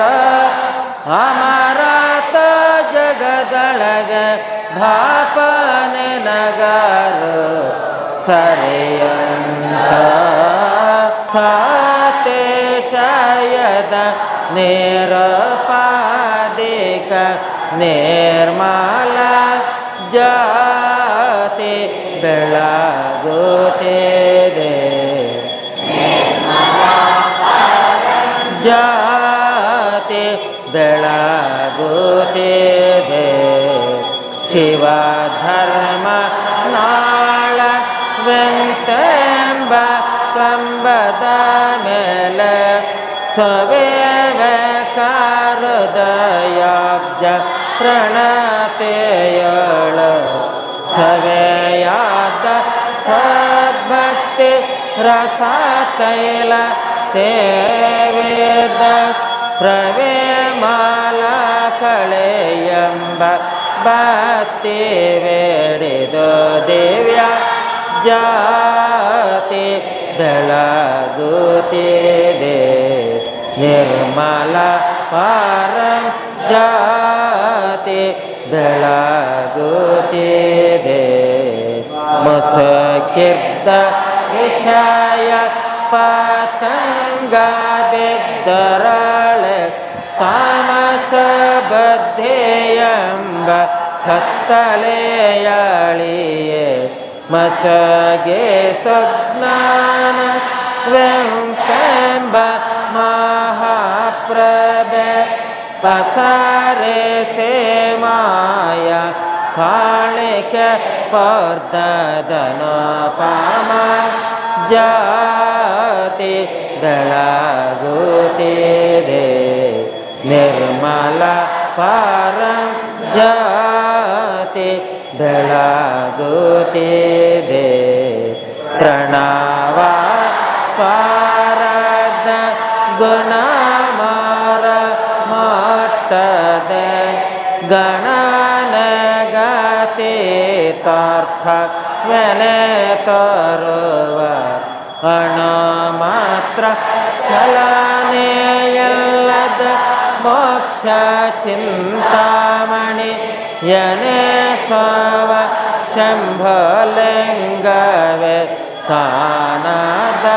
ಅಮರಾತ ಜಗದೊಳಗೆ ಭಾಪ ನಿನಗಾರು ಸರಿಯಂತ ಸಾತೇಶಯದ ನಿರಪಾದಿಕ ನಿರ್ಮಲ ಜಾತಿ ಬೆಳಗುತ್ತಿದೆ ಜಾತಿ ಬೆಳಗುತ್ತಿದೆ ಶಿವ ಧರ್ಮ ನಾಳ ವೆಂತೆಂಬ ಕಂಬದ ಮೇಲೆ ಸವೇವ ಕಾರುದಯಾಬ್ಜ ಪ್ರಣತೆಯಳ ಸವೆಯಾದ ಸದ್ಭಕ್ತಿ ರಸತೈಲ ತೇವೇದ ಪ್ರವೇ ಮಾಲಾ ಕಳೆಯಂಬ ಭಕ್ತಿ ಬೇಡಿದು ದಿವ್ಯ ಜಾತಿ ಬೆಳಗುತ್ತಿದೆ ನಿರ್ಮಲ ಪಾರಂ ಜಾತಿ ಬೆಳಗುತ್ತಿದೆ ಮುಸಕಿದ್ದ ವಿಷಯ ಪತಂಗ ಬಿದ್ದರಳೆ ತಾಮಸ ಬದ್ಧೆಯಂಬ ಕತ್ತಲೆಯಾಳಿಯೇ ಮಸಗೆ ಸಜ್ಞಾನ ವೆಂಕೆಂಬ ಮಹಾಪ್ರಭೆ ಪಸರೆ ಸೇಮಾಯ ಕಾಳಿಕೆ ಪರ್ದದನೋಪಮ ಜಾತಿ ಬೆಳಗುತ್ತಿದೆ ನಿರ್ಮಲ ಪಾರಂ ಜಾತಿ ಬೆಳಗುತ್ತಿದೆ ಪ್ರಣವ ಪಾರದ ಗುಣಮಾರ ಮಟ್ಟದ ಗಣನಗತೀತಾರ್ಥ ವೆನೆ ತರುವ ಅಣ ಮಾತ್ರ ಚಲನೆಯಲ್ಲದ ಮೋಕ್ಷ ಚಿಂತಾಮಣಿ ಯನೆ ಸ್ವವ ಶಂಭಲಿಂಗವೇ ತಾನದ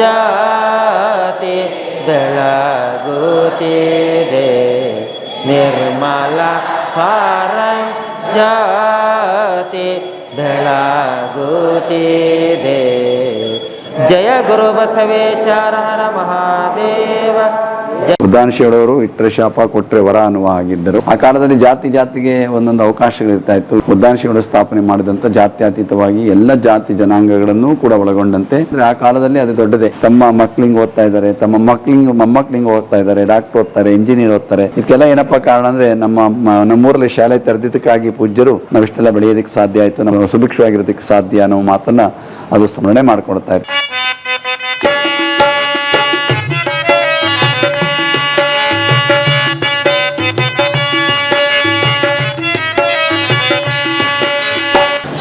ಜಾತಿ ಬೆಳಗುತ್ತಿದೆ ನಿರ್ಮಲ ಪಾರಂ ಜಾತಿ ಬೆಳಗುತ್ತಿದೆ ಜಯ ಗುರು ಬಸವೇಶ ಹರ ಹರ ಮಹಾದೇವ. ಉದ್ದಾನಶಿವರವರು ಇಟ್ಟರೆ ಶಾಪ ಕೊಟ್ಟರೆ ವರ ಅನ್ನುವ ಆಗಿದ್ದರು. ಆ ಕಾಲದಲ್ಲಿ ಜಾತಿಗೆ ಒಂದೊಂದು ಅವಕಾಶಗಳಿರ್ತಾ ಇತ್ತು. ಉದ್ದಾನಶಿವರ ಸ್ಥಾಪನೆ ಮಾಡಿದಂಥ ಜಾತ್ಯತೀತವಾಗಿ ಎಲ್ಲ ಜಾತಿ ಜನಾಂಗಗಳನ್ನು ಕೂಡ ಒಳಗೊಂಡಂತೆ ಆ ಕಾಲದಲ್ಲಿ ಅದು ದೊಡ್ಡದೇ. ತಮ್ಮ ಮಕ್ಳಿಂಗ್ ಓದ್ತಾ ಇದ್ದಾರೆ, ತಮ್ಮ ಮೊಮ್ಮಕ್ಳಿಂಗ್ ಓದ್ತಾ ಇದ್ದಾರೆ, ಡಾಕ್ಟರ್ ಓದ್ತಾರೆ, ಇಂಜಿನಿಯರ್ ಓದ್ತಾರೆ. ಇದಕ್ಕೆಲ್ಲ ಏನಪ್ಪಾ ಕಾರಣ ಅಂದ್ರೆ ನಮ್ಮೂರಲ್ಲಿ ಶಾಲೆ ತೆರೆದಿದ್ದಕ್ಕಾಗಿ ಪೂಜ್ಯರು ನಾವಿಷ್ಟೆಲ್ಲ ಬೆಳೆಯೋದಕ್ಕೆ ಸಾಧ್ಯ ಆಯ್ತು, ನಾವು ಸುಭಿಕ್ಷವಾಗಿರೋದಕ್ಕೆ ಸಾಧ್ಯ ಅನ್ನೋ ಮಾತನ್ನ ಅದು ಸ್ಮರಣೆ ಮಾಡಿಕೊಡ್ತಾ ಇರ್ತಾರೆ.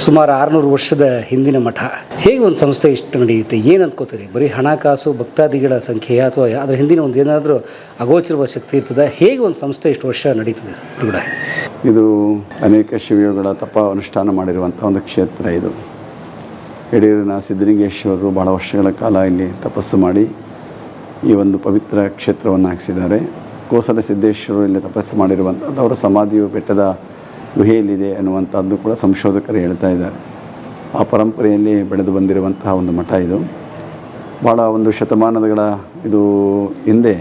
ಸುಮಾರು 600 ವರ್ಷದ ಹಿಂದಿನ ಮಠ. ಹೇಗೆ ಒಂದು ಸಂಸ್ಥೆ ಇಷ್ಟು ನಡೆಯುತ್ತೆ? ಏನು ಅಂದ್ಕೋತೀರಿ? ಬರೀ ಹಣಕಾಸು ಭಕ್ತಾದಿಗಳ ಸಂಖ್ಯೆ ಅಥವಾ ಅದರ ಹಿಂದಿನ ಒಂದು ಏನಾದರೂ ಅಗೋಚರವಾದ ಶಕ್ತಿ ಇರ್ತದೆ? ಹೇಗೆ ಒಂದು ಸಂಸ್ಥೆ ಇಷ್ಟು ವರ್ಷ ನಡೀತದೆ ಗುರುಗಳೇ? ಇದು ಅನೇಕ ಶಿವಯೋಗಳ ತಪ ಅನುಷ್ಠಾನ ಮಾಡಿರುವಂಥ ಒಂದು ಕ್ಷೇತ್ರ. ಇದು ಯಡೂರಿನ ಸಿದ್ಧಲಿಂಗೇಶ್ವರರು ಬಹಳ ವರ್ಷಗಳ ಕಾಲ ಇಲ್ಲಿ ತಪಸ್ಸು ಮಾಡಿ ಈ ಒಂದು ಪವಿತ್ರ ಕ್ಷೇತ್ರವನ್ನು ಹಾಕಿಸಿದ್ದಾರೆ. ಕೋಸಲ ಸಿದ್ದೇಶ್ವರರು ಇಲ್ಲಿ ತಪಸ್ಸು ಮಾಡಿರುವಂಥದ್ದು ಅವರ ಸಮಾಧಿಯು ಬೆಟ್ಟದ ಗುಹೆಯಲ್ಲಿದೆ ಅನ್ನುವಂಥದ್ದು ಕೂಡ ಸಂಶೋಧಕರು ಹೇಳ್ತಾ ಇದ್ದಾರೆ. ಆ ಪರಂಪರೆಯಲ್ಲಿ ಬೆಳೆದು ಬಂದಿರುವಂತಹ ಒಂದು ಮಠ ಇದು. ಭಾಳ ಒಂದು ಶತಮಾನಗಳ ಇದು ಹಿಂದೆ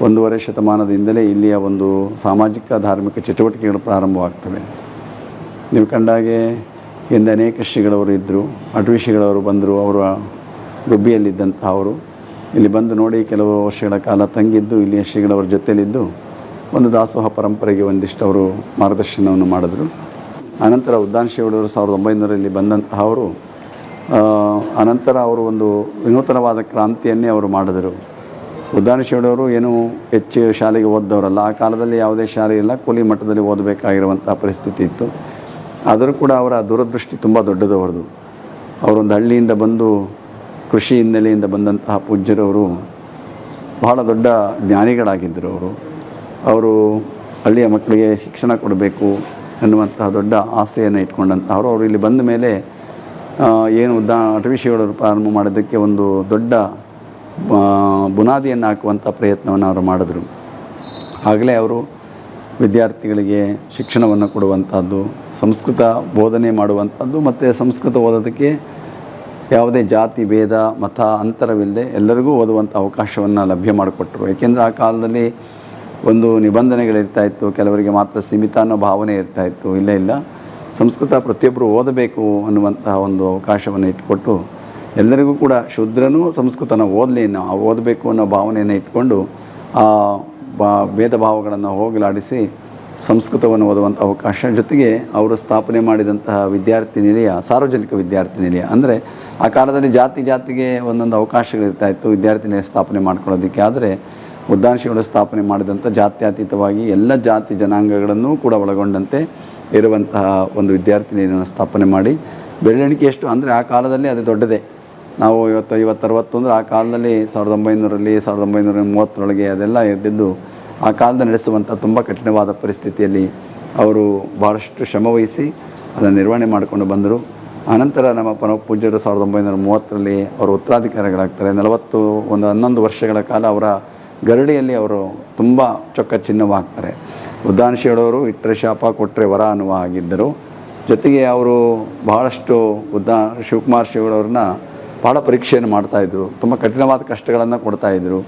1.5 ಶತಮಾನದಿಂದಲೇ ಇಲ್ಲಿಯ ಒಂದು ಸಾಮಾಜಿಕ ಧಾರ್ಮಿಕ ಚಟುವಟಿಕೆಗಳು ಪ್ರಾರಂಭವಾಗ್ತವೆ. ನೀವು ಕಂಡಾಗೆ ಹಿಂದೆ ಅನೇಕ ಶ್ರೀಗಳವರು ಇದ್ದರು, ಅಟವಿ ಶ್ರೀಗಳವರು ಬಂದರು. ಅವರ ಗುಬ್ಬಿಯಲ್ಲಿದ್ದಂಥ ಅವರು ಇಲ್ಲಿ ಬಂದು ನೋಡಿ ಕೆಲವು ವರ್ಷಗಳ ಕಾಲ ತಂಗಿದ್ದು ಇಲ್ಲಿಯ ಶ್ರೀಗಳವರ ಜೊತೆಯಲ್ಲಿದ್ದು ಒಂದು ದಾಸೋಹ ಪರಂಪರೆಗೆ ಒಂದಿಷ್ಟು ಅವರು ಮಾರ್ಗದರ್ಶನವನ್ನು ಮಾಡಿದ್ರು. ಆನಂತರ ಉದ್ದಾನ ಶ್ರೀಗಳವರು 1900ರಲ್ಲಿ ಬಂದಂತಹ ಅವರು ಅನಂತರ ಅವರು ಒಂದು ವಿನೂತನವಾದ ಕ್ರಾಂತಿಯನ್ನೇ ಅವರು ಮಾಡಿದರು. ಉದ್ದಾನ ಶ್ರೀಗಳವರು ಏನು ಹೆಚ್ಚು ಶಾಲೆಗೆ ಓದ್ದವರಲ್ಲ. ಆ ಕಾಲದಲ್ಲಿ ಯಾವುದೇ ಶಾಲೆ ಇಲ್ಲ, ಕೂಲಿ ಮಟ್ಟದಲ್ಲಿ ಓದಬೇಕಾಗಿರುವಂಥ ಪರಿಸ್ಥಿತಿ ಇತ್ತು. ಆದರೂ ಕೂಡ ಅವರ ದೂರದೃಷ್ಟಿ ತುಂಬ ದೊಡ್ಡದು ಅವರದು. ಅವರೊಂದು ಹಳ್ಳಿಯಿಂದ ಬಂದು ಕೃಷಿ ಹಿನ್ನೆಲೆಯಿಂದ ಬಂದಂತಹ ಪೂಜ್ಯರವರು ಬಹಳ ದೊಡ್ಡ ಜ್ಞಾನಿಗಳಾಗಿದ್ದರು. ಅವರು ಹಳ್ಳಿಯ ಮಕ್ಕಳಿಗೆ ಶಿಕ್ಷಣ ಕೊಡಬೇಕು ಎನ್ನುವಂತಹ ದೊಡ್ಡ ಆಸೆಯನ್ನು ಇಟ್ಕೊಂಡಂತಹವರು ಅವರು ಇಲ್ಲಿ ಬಂದ ಮೇಲೆ ಏನು ಅಟವಿ ಶ್ರೀಗಳವರು ಪ್ರಾರಂಭ ಮಾಡೋದಕ್ಕೆ ಒಂದು ದೊಡ್ಡ ಬುನಾದಿಯನ್ನು ಹಾಕುವಂಥ ಪ್ರಯತ್ನವನ್ನು ಅವರು ಮಾಡಿದ್ರು. ಆಗಲೇ ಅವರು ವಿದ್ಯಾರ್ಥಿಗಳಿಗೆ ಶಿಕ್ಷಣವನ್ನು ಕೊಡುವಂಥದ್ದು, ಸಂಸ್ಕೃತ ಬೋಧನೆ ಮಾಡುವಂಥದ್ದು ಮತ್ತು ಸಂಸ್ಕೃತ ಓದೋದಕ್ಕೆ ಯಾವುದೇ ಜಾತಿ ಭೇದ ಮತ ಅಂತರವಿಲ್ಲದೆ ಎಲ್ಲರಿಗೂ ಓದುವಂಥ ಅವಕಾಶವನ್ನು ಲಭ್ಯ ಮಾಡಿಕೊಟ್ರು. ಏಕೆಂದರೆ ಆ ಕಾಲದಲ್ಲಿ ಒಂದು ನಿಬಂಧನೆಗಳಿರ್ತಾಯಿತ್ತು, ಕೆಲವರಿಗೆ ಮಾತ್ರ ಸೀಮಿತ ಅನ್ನೋ ಭಾವನೆ ಇರ್ತಾಯಿತ್ತು. ಇಲ್ಲ ಸಂಸ್ಕೃತ ಪ್ರತಿಯೊಬ್ಬರು ಓದಬೇಕು ಅನ್ನುವಂತಹ ಒಂದು ಅವಕಾಶವನ್ನು ಇಟ್ಕೊಟ್ಟು ಎಲ್ಲರಿಗೂ ಕೂಡ ಶೂದ್ರನೂ ಸಂಸ್ಕೃತನ ಓದಬೇಕು ಅನ್ನೋ ಭಾವನೆಯನ್ನು ಇಟ್ಕೊಂಡು ಆ ಭೇದ ಭಾವಗಳನ್ನು ಹೋಗಲಾಡಿಸಿ ಸಂಸ್ಕೃತವನ್ನು ಓದುವಂಥ ಅವಕಾಶ. ಜೊತೆಗೆ ಅವರು ಸ್ಥಾಪನೆ ಮಾಡಿದಂತಹ ವಿದ್ಯಾರ್ಥಿ ನಿಲಯ, ಸಾರ್ವಜನಿಕ ವಿದ್ಯಾರ್ಥಿ ನಿಲಯ, ಅಂದರೆ ಆ ಕಾಲದಲ್ಲಿ ಜಾತಿಗೆ ಒಂದೊಂದು ಅವಕಾಶಗಳಿರ್ತಾಯಿತ್ತು ವಿದ್ಯಾರ್ಥಿ ನಿಲಯ ಸ್ಥಾಪನೆ ಮಾಡ್ಕೊಳ್ಳೋದಕ್ಕೆ. ಆದರೆ ಉದ್ದಾನ ಶ್ರೀಗಳು ಸ್ಥಾಪನೆ ಮಾಡಿದಂಥ ಜಾತ್ಯತೀತವಾಗಿ ಎಲ್ಲ ಜಾತಿ ಜನಾಂಗಗಳನ್ನು ಕೂಡ ಒಳಗೊಂಡಂತೆ ಇರುವಂತಹ ಒಂದು ವಿದ್ಯಾರ್ಥಿ ನಿಲಯವನ್ನು ಸ್ಥಾಪನೆ ಮಾಡಿ ಬೆಳವಣಿಗೆ ಎಷ್ಟು ಅಂದರೆ ಆ ಕಾಲದಲ್ಲಿ ಅದು ದೊಡ್ಡದೇ. ನಾವು 50-60 ಅಂದರೆ ಆ ಕಾಲದಲ್ಲಿ 1900ರಲ್ಲಿ 1930ರೊಳಗೆ ಅದೆಲ್ಲ ಇದ್ದಿದ್ದು ಆ ಕಾಲದ ನಡೆಸುವಂಥ ತುಂಬ ಕಠಿಣವಾದ ಪರಿಸ್ಥಿತಿಯಲ್ಲಿ ಅವರು ಭಾಳಷ್ಟು ಶ್ರಮವಹಿಸಿ ಅದನ್ನು ನಿರ್ವಹಣೆ ಮಾಡಿಕೊಂಡು ಬಂದರು. ಆನಂತರ ನಮ್ಮ ಪರಮ ಪೂಜ್ಯರು 1930ರಲ್ಲಿ ಅವರು ಉತ್ತರಾಧಿಕಾರಿಗಳಾಗ್ತಾರೆ. 11 ವರ್ಷಗಳ ಕಾಲ ಅವರ ಗರಡಿಯಲ್ಲಿ ಅವರು ತುಂಬ ಚೊಕ್ಕ ಚಿನ್ನವಾಗ್ತಾರೆ. ಉದ್ದಾನ ಶ್ರೀಗಳವರು ಇಟ್ಟರೆ ಶಾಪ ಕೊಟ್ಟರೆ ವರ ಅನ್ನುವ ಆಗಿದ್ದರು. ಜೊತೆಗೆ ಅವರು ಬಹಳಷ್ಟು ಶಿವಕುಮಾರ ಶ್ರೀಗಳವ್ರನ್ನ ಭಾಳ ಪರೀಕ್ಷೆಯನ್ನು ಮಾಡ್ತಾಯಿದ್ರು. ತುಂಬ ಕಠಿಣವಾದ ಕಷ್ಟಗಳನ್ನು ಕೊಡ್ತಾಯಿದ್ರು.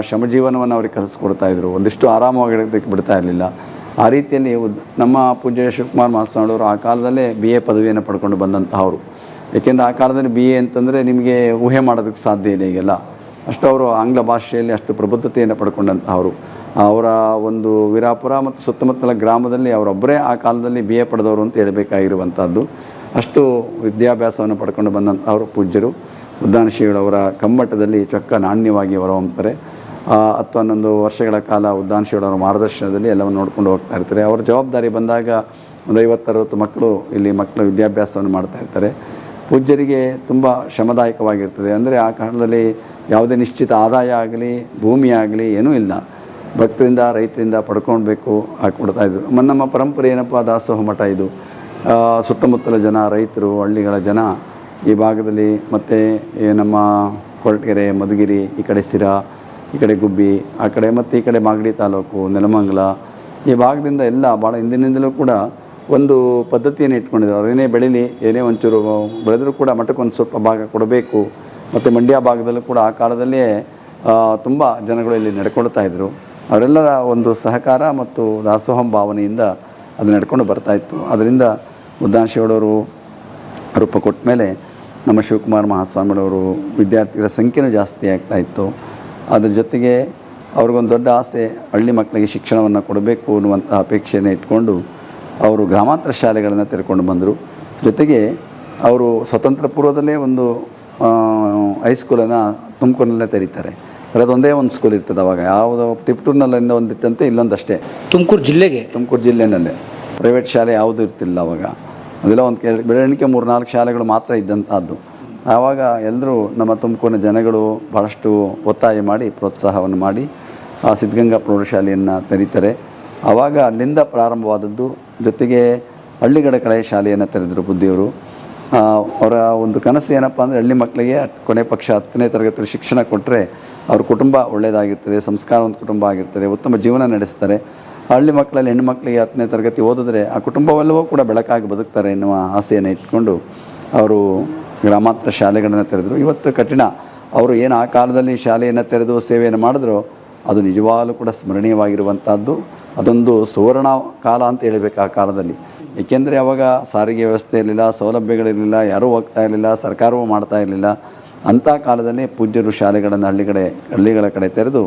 ಶ್ರಮಜೀವನವನ್ನು ಅವ್ರಿಗೆ ಕಲಿಸ್ಕೊಡ್ತಾಯಿದ್ರು. ಒಂದಿಷ್ಟು ಆರಾಮವಾಗಿರೋದಕ್ಕೆ ಬಿಡ್ತಾ ಇರಲಿಲ್ಲ. ಆ ರೀತಿಯಲ್ಲಿ ನಮ್ಮ ಪೂಜ್ಯ ಶಿವಕುಮಾರ ಮಹಾಸ್ವಾಮಿಯವರು ಆ ಕಾಲದಲ್ಲೇ BA ಪದವಿಯನ್ನು ಪಡ್ಕೊಂಡು ಬಂದಂತಹವರು. ಏಕೆಂದರೆ ಆ ಕಾಲದಲ್ಲಿ BA ಅಂತಂದರೆ ನಿಮಗೆ ಊಹೆ ಮಾಡೋದಕ್ಕೆ ಸಾಧ್ಯ ಇಲ್ಲ ಈಗೆಲ್ಲ. ಅಷ್ಟು ಅವರು ಆಂಗ್ಲ ಭಾಷೆಯಲ್ಲಿ ಅಷ್ಟು ಪ್ರಬುದ್ಧತೆಯನ್ನು ಪಡ್ಕೊಂಡಂತಹವರು. ಅವರ ಒಂದು ವೀರಾಪುರ ಮತ್ತು ಸುತ್ತಮುತ್ತಲ ಗ್ರಾಮದಲ್ಲಿ ಅವರೊಬ್ಬರೇ ಆ ಕಾಲದಲ್ಲಿ BA ಪಡೆದವರು ಅಂತ ಹೇಳಬೇಕಾಗಿರುವಂಥದ್ದು. ಅಷ್ಟು ವಿದ್ಯಾಭ್ಯಾಸವನ್ನು ಪಡ್ಕೊಂಡು ಬಂದಂಥವರು ಪೂಜ್ಯರು. ಉದ್ದಾನ ಶ್ರೀಗಳವರ ಕಮ್ಮಟದಲ್ಲಿ ಚೊಕ್ಕ ನಾಣ್ಯವಾಗಿ ಹೊರಹೊಮ್ಮುತ್ತಾರೆ. 10-11 ವರ್ಷಗಳ ಕಾಲ ಉದ್ದಾನ ಶ್ರೀಗಳವರ ಮಾರ್ಗದರ್ಶನದಲ್ಲಿ ಎಲ್ಲವನ್ನು ನೋಡ್ಕೊಂಡು ಹೋಗ್ತಾ ಇರ್ತಾರೆ. ಅವರ ಜವಾಬ್ದಾರಿ ಬಂದಾಗ ಒಂದು 50-60 ಮಕ್ಕಳು ಇಲ್ಲಿ ಮಕ್ಕಳ ವಿದ್ಯಾಭ್ಯಾಸವನ್ನು ಮಾಡ್ತಾ ಇರ್ತಾರೆ. ಪೂಜ್ಯರಿಗೆ ತುಂಬ ಶ್ರಮದಾಯಕವಾಗಿರ್ತದೆ. ಅಂದರೆ ಆ ಕಾಲದಲ್ಲಿ ಯಾವುದೇ ನಿಶ್ಚಿತ ಆದಾಯ ಆಗಲಿ ಭೂಮಿ ಆಗಲಿ ಏನೂ ಇಲ್ಲ. ಭಕ್ತರಿಂದ ರೈತರಿಂದ ಪಡ್ಕೊಳ್ಬೇಕು ಕೊಡ್ತಾಯಿದ್ರು. ನಮ್ಮ ಪರಂಪರೆ ಏನಪ್ಪ, ದಾಸೋಹ ಮಠ ಇದು. ಸುತ್ತಮುತ್ತಲ ಜನ, ರೈತರು, ಹಳ್ಳಿಗಳ ಜನ ಈ ಭಾಗದಲ್ಲಿ ಮತ್ತು ನಮ್ಮ ಕೊರಟಗೆರೆ, ಮಧುಗಿರಿ, ಈ ಕಡೆ ಸಿರಾ, ಈ ಕಡೆ ಗುಬ್ಬಿ, ಆ ಕಡೆ ಮತ್ತು ಈ ಕಡೆ ಮಾಗಡಿ ತಾಲೂಕು, ನೆಲಮಂಗಲ, ಈ ಭಾಗದಿಂದ ಎಲ್ಲ ಭಾಳ ಹಿಂದಿನಿಂದಲೂ ಕೂಡ ಒಂದು ಪದ್ಧತಿಯನ್ನು ಇಟ್ಕೊಂಡಿದ್ದಾರೆ. ಅವರೇನೇ ಬೆಳೀಲಿ, ಏನೇ ಒಂಚೂರು ಬೆಳೆದರೂ ಕೂಡ ಮಠಕ್ಕೊಂದು ಸ್ವಲ್ಪ ಭಾಗ ಕೊಡಬೇಕು. ಮತ್ತು ಮಂಡ್ಯ ಭಾಗದಲ್ಲೂ ಕೂಡ ಆ ಕಾಲದಲ್ಲೇ ತುಂಬ ಜನಗಳು ಇಲ್ಲಿ ನಡ್ಕೊಳ್ತಾಯಿದ್ರು. ಅವರೆಲ್ಲರ ಒಂದು ಸಹಕಾರ ಮತ್ತು ದಾಸೋಹಂ ಭಾವನೆಯಿಂದ ಅದು ನಡ್ಕೊಂಡು ಬರ್ತಾಯಿತ್ತು. ಅದರಿಂದ ಉದ್ದಾನ ಶ್ರೀಗಳವರು ರೂಪ ಕೊಟ್ಟ ಮೇಲೆ ನಮ್ಮ ಶಿವಕುಮಾರ ಮಹಾಸ್ವಾಮಿಗಳವರು ವಿದ್ಯಾರ್ಥಿಗಳ ಸಂಖ್ಯೆನೂ ಜಾಸ್ತಿ ಆಗ್ತಾಯಿತ್ತು. ಅದ್ರ ಜೊತೆಗೆ ಅವ್ರಿಗೊಂದು ದೊಡ್ಡ ಆಸೆ, ಹಳ್ಳಿ ಮಕ್ಕಳಿಗೆ ಶಿಕ್ಷಣವನ್ನು ಕೊಡಬೇಕು ಅನ್ನುವಂಥ ಅಪೇಕ್ಷೆಯನ್ನು ಇಟ್ಕೊಂಡು ಅವರು ಗ್ರಾಮಾಂತರ ಶಾಲೆಗಳನ್ನು ತೆರೆಕೊಂಡು ಬಂದರು. ಜೊತೆಗೆ ಅವರು ಸ್ವತಂತ್ರ ಪೂರ್ವದಲ್ಲೇ ಒಂದು ಹೈಸ್ಕೂಲನ್ನು ತುಮಕೂರಿನಲ್ಲೇ ತೆರೀತಾರೆ. ಅದೊಂದೇ ಒಂದು ಸ್ಕೂಲ್ ಇರ್ತದೆ ಅವಾಗ. ಯಾವುದೋ ತಿಪ್ಟೂರಿನಲ್ಲಿಂದ ಒಂದಿತ್ತಂತೆ, ಇಲ್ಲೊಂದಷ್ಟೇ ತುಮಕೂರು ಜಿಲ್ಲೆನಲ್ಲೇ ಪ್ರೈವೇಟ್ ಶಾಲೆ ಯಾವುದೂ ಇರ್ತಿಲ್ಲ ಅವಾಗ. ಅದೆಲ್ಲ ಒಂದು ಬೆಳವಣಿಗೆ 3-4 ಶಾಲೆಗಳು ಮಾತ್ರ ಇದ್ದಂಥದ್ದು. ಆವಾಗ ಎಲ್ಲರೂ ನಮ್ಮ ತುಮಕೂರಿನ ಜನಗಳು ಭಾಳಷ್ಟು ಒತ್ತಾಯ ಮಾಡಿ ಪ್ರೋತ್ಸಾಹವನ್ನು ಮಾಡಿ ಆ ಸಿದ್ಧಗಂಗಾ ಪ್ರೌಢಶಾಲೆಯನ್ನು ತೆರೀತಾರೆ. ಆವಾಗ ಅಲ್ಲಿಂದ ಪ್ರಾರಂಭವಾದದ್ದು. ಜೊತೆಗೆ ಹಳ್ಳಿಗಳ ಕಡೆ ಶಾಲೆಯನ್ನು ತೆರೆದರು ಬುದ್ಧಿಯವರು. ಅವರ ಒಂದು ಕನಸು ಏನಪ್ಪ ಅಂದರೆ ಹಳ್ಳಿ ಮಕ್ಕಳಿಗೆ ಕೊನೆ ಪಕ್ಷ 10ನೇ ತರಗತಿ ಶಿಕ್ಷಣ ಕೊಟ್ಟರೆ ಅವ್ರ ಕುಟುಂಬ ಒಳ್ಳೆಯದಾಗಿರ್ತದೆ, ಸಂಸ್ಕಾರ ಒಂದು ಕುಟುಂಬ ಆಗಿರ್ತದೆ, ಉತ್ತಮ ಜೀವನ ನಡೆಸ್ತಾರೆ. ಹಳ್ಳಿ ಮಕ್ಕಳಲ್ಲಿ ಹೆಣ್ಣು ಮಕ್ಕಳಿಗೆ 10ನೇ ತರಗತಿ ಓದಿದ್ರೆ ಆ ಕುಟುಂಬವೆಲ್ಲವೂ ಕೂಡ ಬೆಳಕಾಗಿ ಬದುಕ್ತಾರೆ ಎನ್ನುವ ಆಸೆಯನ್ನು ಇಟ್ಕೊಂಡು ಅವರು ಗ್ರಾಮಾಂತರ ಶಾಲೆಗಳನ್ನು ತೆರೆದರು. ಇವತ್ತು ಕಠಿಣ ಅವರು ಏನು ಆ ಕಾಲದಲ್ಲಿ ಶಾಲೆಯನ್ನು ತೆರೆದು ಸೇವೆಯನ್ನು ಮಾಡಿದ್ರು ಅದು ನಿಜವಾಗಲೂ ಕೂಡ ಸ್ಮರಣೀಯವಾಗಿರುವಂಥದ್ದು. ಅದೊಂದು ಸುವರ್ಣ ಕಾಲ ಅಂತ ಹೇಳಬೇಕು ಆ ಕಾಲದಲ್ಲಿ. ಏಕೆಂದರೆ ಅವಾಗ ಸಾರಿಗೆ ವ್ಯವಸ್ಥೆ ಇರಲಿಲ್ಲ, ಸೌಲಭ್ಯಗಳಿರಲಿಲ್ಲ, ಯಾರೂ ಹೋಗ್ತಾ ಇರಲಿಲ್ಲ, ಸರ್ಕಾರವೂ ಮಾಡ್ತಾ ಇರಲಿಲ್ಲ. ಅಂಥ ಕಾಲದಲ್ಲಿ ಪೂಜ್ಯರು ಶಾಲೆಗಳನ್ನು ಹಳ್ಳಿಗಳ ಕಡೆ ತೆರೆದು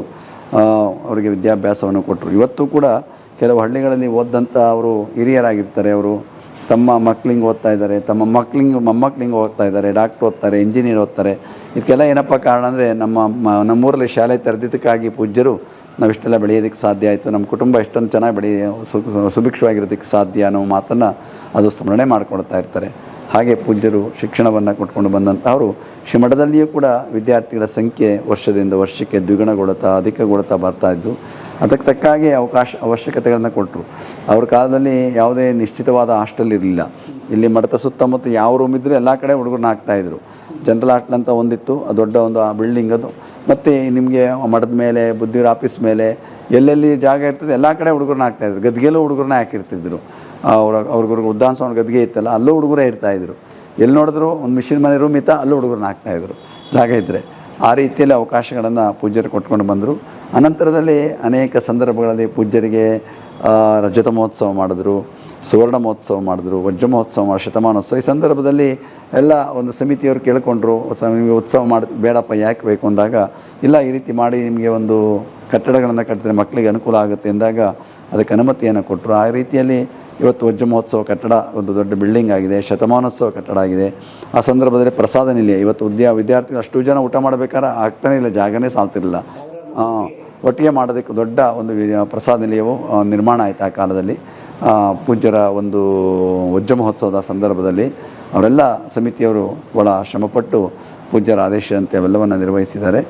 ಅವರಿಗೆ ವಿದ್ಯಾಭ್ಯಾಸವನ್ನು ಕೊಟ್ಟರು. ಇವತ್ತು ಕೂಡ ಕೆಲವು ಹಳ್ಳಿಗಳಲ್ಲಿ ಓದಂಥ ಅವರು ಹಿರಿಯರಾಗಿರ್ತಾರೆ. ಅವರು ತಮ್ಮ ಮಕ್ಕಳಿಗೆ ಓದ್ತಾ ಇದ್ದಾರೆ, ತಮ್ಮ ಮೊಮ್ಮಕ್ಕಳಿಗೆ ಓದ್ತಾ ಇದ್ದಾರೆ, ಡಾಕ್ಟ್ರ್ ಓದ್ತಾರೆ, ಇಂಜಿನಿಯರ್ ಓದ್ತಾರೆ. ಇದಕ್ಕೆಲ್ಲ ಏನಪ್ಪ ಕಾರಣ ಅಂದರೆ ನಮ್ಮೂರಲ್ಲಿ ಶಾಲೆ ತೆರೆದಿದ್ದಕ್ಕಾಗಿ ಪೂಜ್ಯರು ನಾವಿಷ್ಟೆಲ್ಲ ಬೆಳೆಯೋದಕ್ಕೆ ಸಾಧ್ಯ ಆಯಿತು, ನಮ್ಮ ಕುಟುಂಬ ಎಷ್ಟೊಂದು ಚೆನ್ನಾಗಿ ಸುಭಿಕ್ಷವಾಗಿರೋದಕ್ಕೆ ಸಾಧ್ಯ ಅನ್ನೋ ಮಾತನ್ನು ಅದು ಸ್ಮರಣೆ ಮಾಡಿಕೊಡ್ತಾ ಇರ್ತಾರೆ. ಹಾಗೆ ಪೂಜ್ಯರು ಶಿಕ್ಷಣವನ್ನು ಕೊಟ್ಕೊಂಡು ಬಂದಂಥವರು ಶ್ರೀಮಠದಲ್ಲಿಯೂ ಕೂಡ ವಿದ್ಯಾರ್ಥಿಗಳ ಸಂಖ್ಯೆ ವರ್ಷದಿಂದ ವರ್ಷಕ್ಕೆ ದ್ವಿಗುಣಗೊಳ್ಳುತ್ತಾ ಅಧಿಕಗೊಳ್ಳುತ್ತಾ ಬರ್ತಾಯಿದ್ರು. ಅದಕ್ಕೆ ತಕ್ಕ ಹಾಗೆ ಅವಶ್ಯಕತೆಗಳನ್ನು ಕೊಟ್ಟರು. ಅವ್ರ ಕಾಲದಲ್ಲಿ ಯಾವುದೇ ನಿಶ್ಚಿತವಾದ ಹಾಸ್ಟೆಲ್ ಇರಲಿಲ್ಲ. ಇಲ್ಲಿ ಮಠದ ಸುತ್ತಮುತ್ತ ಯಾವ ರೂಮ್ ಇದ್ದರೂ ಎಲ್ಲ ಕಡೆ ಹುಡುಗರನ್ನ ಹಾಕ್ತಾಯಿದ್ರು. ಜನರಲ್ ಹಾಸ್ಟೆಲ್ ಅಂತ ಒಂದಿತ್ತು, ದೊಡ್ಡ ಒಂದು ಬಿಲ್ಡಿಂಗ್ ಅದು. ಮತ್ತು ನಿಮಗೆ ಮಠದ ಮೇಲೆ, ಬುದ್ಧಿರ ಆಫೀಸ್ ಮೇಲೆ ಎಲ್ಲೆಲ್ಲಿ ಜಾಗ ಇರ್ತದೆ ಎಲ್ಲ ಕಡೆ ಹುಡುಗರನ್ನ ಹಾಕ್ತಾಯಿದ್ರು. ಗದ್ಗೆಲ್ಲೂ ಹುಡುಗರನ್ನ ಹಾಕಿರ್ತಿದ್ರು. ಅವ್ರಿಗೂ ಉದ್ದಾನ ಸ್ವಾಮಿ ಗದ್ಗೆ ಇತ್ತಲ್ಲ, ಅಲ್ಲೂ ಹುಡುಗರೇ ಇರ್ತಾಯಿದ್ರು. ಎಲ್ಲಿ ನೋಡಿದ್ರು ಒಂದು ಮಿಷಿನ್ ಮನೆ ರೂಮ್ ಇತ್ತ, ಅಲ್ಲೂ ಹುಡುಗರನ್ನ ಹಾಕ್ತಾಯಿದ್ರು ಜಾಗ ಇದ್ದರೆ. ಆ ರೀತಿಯಲ್ಲಿ ಅವಕಾಶಗಳನ್ನು ಪೂಜ್ಯರು ಕೊಟ್ಕೊಂಡು ಬಂದರು. ಅನಂತರದಲ್ಲಿ ಅನೇಕ ಸಂದರ್ಭಗಳಲ್ಲಿ ಪೂಜ್ಯರಿಗೆ ರಜತ ಮಹೋತ್ಸವ ಮಾಡಿದ್ರು, ಸುವರ್ಣ ಮಹೋತ್ಸವ ಮಾಡಿದ್ರು, ವಜ್ರ ಮಹೋತ್ಸವ, ಶತಮಾನೋತ್ಸವ. ಈ ಸಂದರ್ಭದಲ್ಲಿ ಎಲ್ಲ ಒಂದು ಸಮಿತಿಯವರು ಕೇಳಿಕೊಂಡ್ರು, ನಿಮಗೆ ಉತ್ಸವ ಬೇಡಪ್ಪ, ಯಾಕೆ ಬೇಕು ಅಂದಾಗ, ಇಲ್ಲ ಈ ರೀತಿ ಮಾಡಿ ನಿಮಗೆ ಒಂದು ಕಟ್ಟಡಗಳನ್ನು ಕಟ್ಟಿದ್ರೆ ಮಕ್ಕಳಿಗೆ ಅನುಕೂಲ ಆಗುತ್ತೆ ಎಂದಾಗ ಅದಕ್ಕೆ ಅನುಮತಿಯನ್ನು ಕೊಟ್ಟರು. ಆ ರೀತಿಯಲ್ಲಿ ಇವತ್ತು ವಜ್ರ ಮಹೋತ್ಸವ ಕಟ್ಟಡ ಒಂದು ದೊಡ್ಡ ಬಿಲ್ಡಿಂಗ್ ಆಗಿದೆ, ಶತಮಾನೋತ್ಸವ ಕಟ್ಟಡ ಆಗಿದೆ. ಆ ಸಂದರ್ಭದಲ್ಲಿ ಪ್ರಸಾದ ನಿಲಯ, ಇವತ್ತು ವಿದ್ಯಾರ್ಥಿಗಳು ಅಷ್ಟು ಜನ ಊಟ ಮಾಡಬೇಕಾದ್ರೆ ಆಗ್ತಾನೇ ಇಲ್ಲ, ಜಾಗನೇ ಸಾಲ್ತಿರಲಿಲ್ಲ. ಒಟ್ಟಿಗೆ ಮಾಡೋದಕ್ಕೆ ದೊಡ್ಡ ಒಂದು ಪ್ರಸಾದ ನಿಲಯವು ನಿರ್ಮಾಣ ಆಯಿತು ಆ ಕಾಲದಲ್ಲಿ. ಪೂಜ್ಯರ ಒಂದು ವಜ್ರ ಮಹೋತ್ಸವದ ಸಂದರ್ಭದಲ್ಲಿ ಅವರೆಲ್ಲ ಸಮಿತಿಯವರು ಭಾಳ ಶ್ರಮಪಟ್ಟು ಪೂಜ್ಯರ ಆದೇಶದಂತೆ ಅವೆಲ್ಲವನ್ನು ನಿರ್ವಹಿಸಿದ್ದಾರೆ.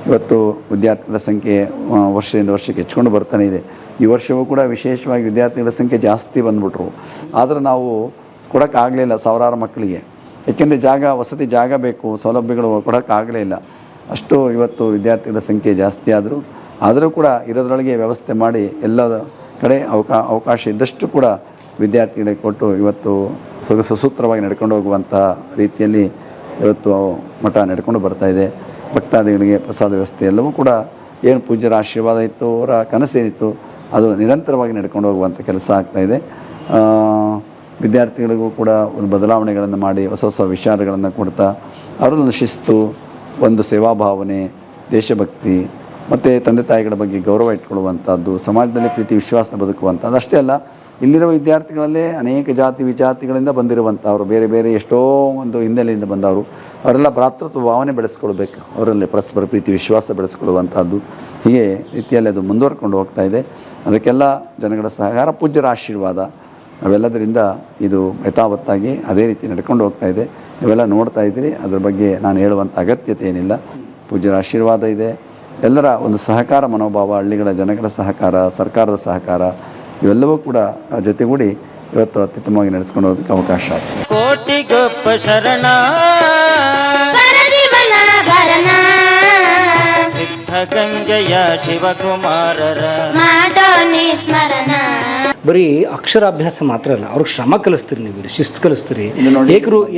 ಇವತ್ತು ವಿದ್ಯಾರ್ಥಿಗಳ ಸಂಖ್ಯೆ ವರ್ಷದಿಂದ ವರ್ಷಕ್ಕೆ ಹೆಚ್ಚಿಕೊಂಡು ಬರ್ತಾನೆ ಇದೆ. ಈ ವರ್ಷವೂ ಕೂಡ ವಿಶೇಷವಾಗಿ ವಿದ್ಯಾರ್ಥಿಗಳ ಸಂಖ್ಯೆ ಜಾಸ್ತಿ ಬಂದುಬಿಟ್ರು. ಆದರೂ ನಾವು ಕೊಡೋಕ್ಕಾಗಲಿಲ್ಲ ಸಾವಿರಾರು ಮಕ್ಕಳಿಗೆ. ಏಕೆಂದರೆ ವಸತಿ ಜಾಗ ಬೇಕು, ಸೌಲಭ್ಯಗಳು ಕೊಡೋಕ್ಕಾಗಲೇ ಇಲ್ಲ. ಅಷ್ಟು ಇವತ್ತು ವಿದ್ಯಾರ್ಥಿಗಳ ಸಂಖ್ಯೆ ಜಾಸ್ತಿ ಆದರೂ ಕೂಡ ಇರೋದ್ರೊಳಗೆ ವ್ಯವಸ್ಥೆ ಮಾಡಿ ಎಲ್ಲ ಕಡೆ ಅವಕಾಶ ಇದ್ದಷ್ಟು ಕೂಡ ವಿದ್ಯಾರ್ಥಿಗಳಿಗೆ ಕೊಟ್ಟು ಇವತ್ತು ಸುಸೂತ್ರವಾಗಿ ನಡ್ಕೊಂಡು ಹೋಗುವಂಥ ರೀತಿಯಲ್ಲಿ ಇವತ್ತು ಮಠ ನಡ್ಕೊಂಡು ಬರ್ತಾಯಿದೆ. ಭಕ್ತಾದಿಗಳಿಗೆ ಪ್ರಸಾದ ವ್ಯವಸ್ಥೆ ಎಲ್ಲವೂ ಕೂಡ ಏನು ಪೂಜ್ಯರ ಆಶೀರ್ವಾದ ಇತ್ತು, ಅವರ ಕನಸೇನಿತ್ತು, ಅದು ನಿರಂತರವಾಗಿ ನಡ್ಕೊಂಡು ಹೋಗುವಂಥ ಕೆಲಸ ಆಗ್ತಾಯಿದೆ. ವಿದ್ಯಾರ್ಥಿಗಳಿಗೂ ಕೂಡ ಒಂದು ಬದಲಾವಣೆಗಳನ್ನು ಮಾಡಿ ಹೊಸ ವಿಚಾರಗಳನ್ನು ಕೊಡ್ತಾ ಅವರೊಂದು ಶಿಸ್ತು, ಒಂದು ಸೇವಾ ಭಾವನೆ, ದೇಶಭಕ್ತಿ ಮತ್ತು ತಂದೆ ತಾಯಿಗಳ ಬಗ್ಗೆ ಗೌರವ ಇಟ್ಕೊಳ್ಳುವಂಥದ್ದು, ಸಮಾಜದಲ್ಲಿ ಪ್ರೀತಿ ವಿಶ್ವಾಸ ಬದುಕುವಂಥದ್ದು. ಅಷ್ಟೇ ಅಲ್ಲ, ಇಲ್ಲಿರುವ ವಿದ್ಯಾರ್ಥಿಗಳಲ್ಲೇ ಅನೇಕ ಜಾತಿ ವಿಜಾತಿಗಳಿಂದ ಬಂದಿರುವಂಥವ್ರು, ಬೇರೆ ಬೇರೆ ಎಷ್ಟೋ ಒಂದು ಹಿನ್ನೆಲೆಯಿಂದ ಬಂದವರು, ಅವರೆಲ್ಲ ಭ್ರಾತೃತ್ವ ಭಾವನೆ ಬೆಳೆಸ್ಕೊಳ್ಬೇಕು, ಅವರಲ್ಲಿ ಪರಸ್ಪರ ಪ್ರೀತಿ ವಿಶ್ವಾಸ ಬೆಳೆಸ್ಕೊಳ್ಳುವಂಥದ್ದು. ಹೀಗೆ ರೀತಿಯಲ್ಲಿ ಅದು ಮುಂದುವರ್ಕೊಂಡು ಹೋಗ್ತಾ ಇದೆ. ಅದಕ್ಕೆಲ್ಲ ಜನಗಳ ಸಹಕಾರ, ಪೂಜ್ಯರ ಆಶೀರ್ವಾದ ಅವೆಲ್ಲದರಿಂದ ಇದು ಯಥಾವತ್ತಾಗಿ ಅದೇ ರೀತಿ ನಡ್ಕೊಂಡು ಹೋಗ್ತಾ ಇದೆ. ಇವೆಲ್ಲ ನೋಡ್ತಾ ಇದ್ದೀರಿ, ಅದ್ರ ಬಗ್ಗೆ ನಾನು ಹೇಳುವಂಥ ಅಗತ್ಯತೆ ಏನಿಲ್ಲ. ಪೂಜ್ಯರ ಆಶೀರ್ವಾದ ಇದೆ. ಎಲ್ಲರ ಒಂದು ಸಹಕಾರ ಮನೋಭಾವ, ಹಳ್ಳಿಗಳ ಜನಗಳ ಸಹಕಾರ, ಸರ್ಕಾರದ ಸಹಕಾರ ಇವೆಲ್ಲವೂ ಕೂಡ ಜೊತೆಗೂಡಿ ಇವತ್ತು ಅತ್ಯುತ್ತಮವಾಗಿ ನಡೆಸ್ಕೊಂಡು ಹೋಗೋದಕ್ಕೆ ಅವಕಾಶ ಆಗ್ತದೆ. ಕೋಟಿ ಗೊಪ್ಪ ಶರಣ ಸಿದ್ಧಗಂಗೆಯ ಶಿವಕುಮಾರರ ಬರೀ ಅಕ್ಷರಾಭ್ಯಾಸ ಮಾತ್ರ ಅಲ್ಲ, ಅವ್ರಿಗೆ ಶ್ರಮ ಕಲಿಸ್ತೀರಿ, ನೀವು ಶಿಸ್ತು ಕಲಿಸ್ತೀರಿ,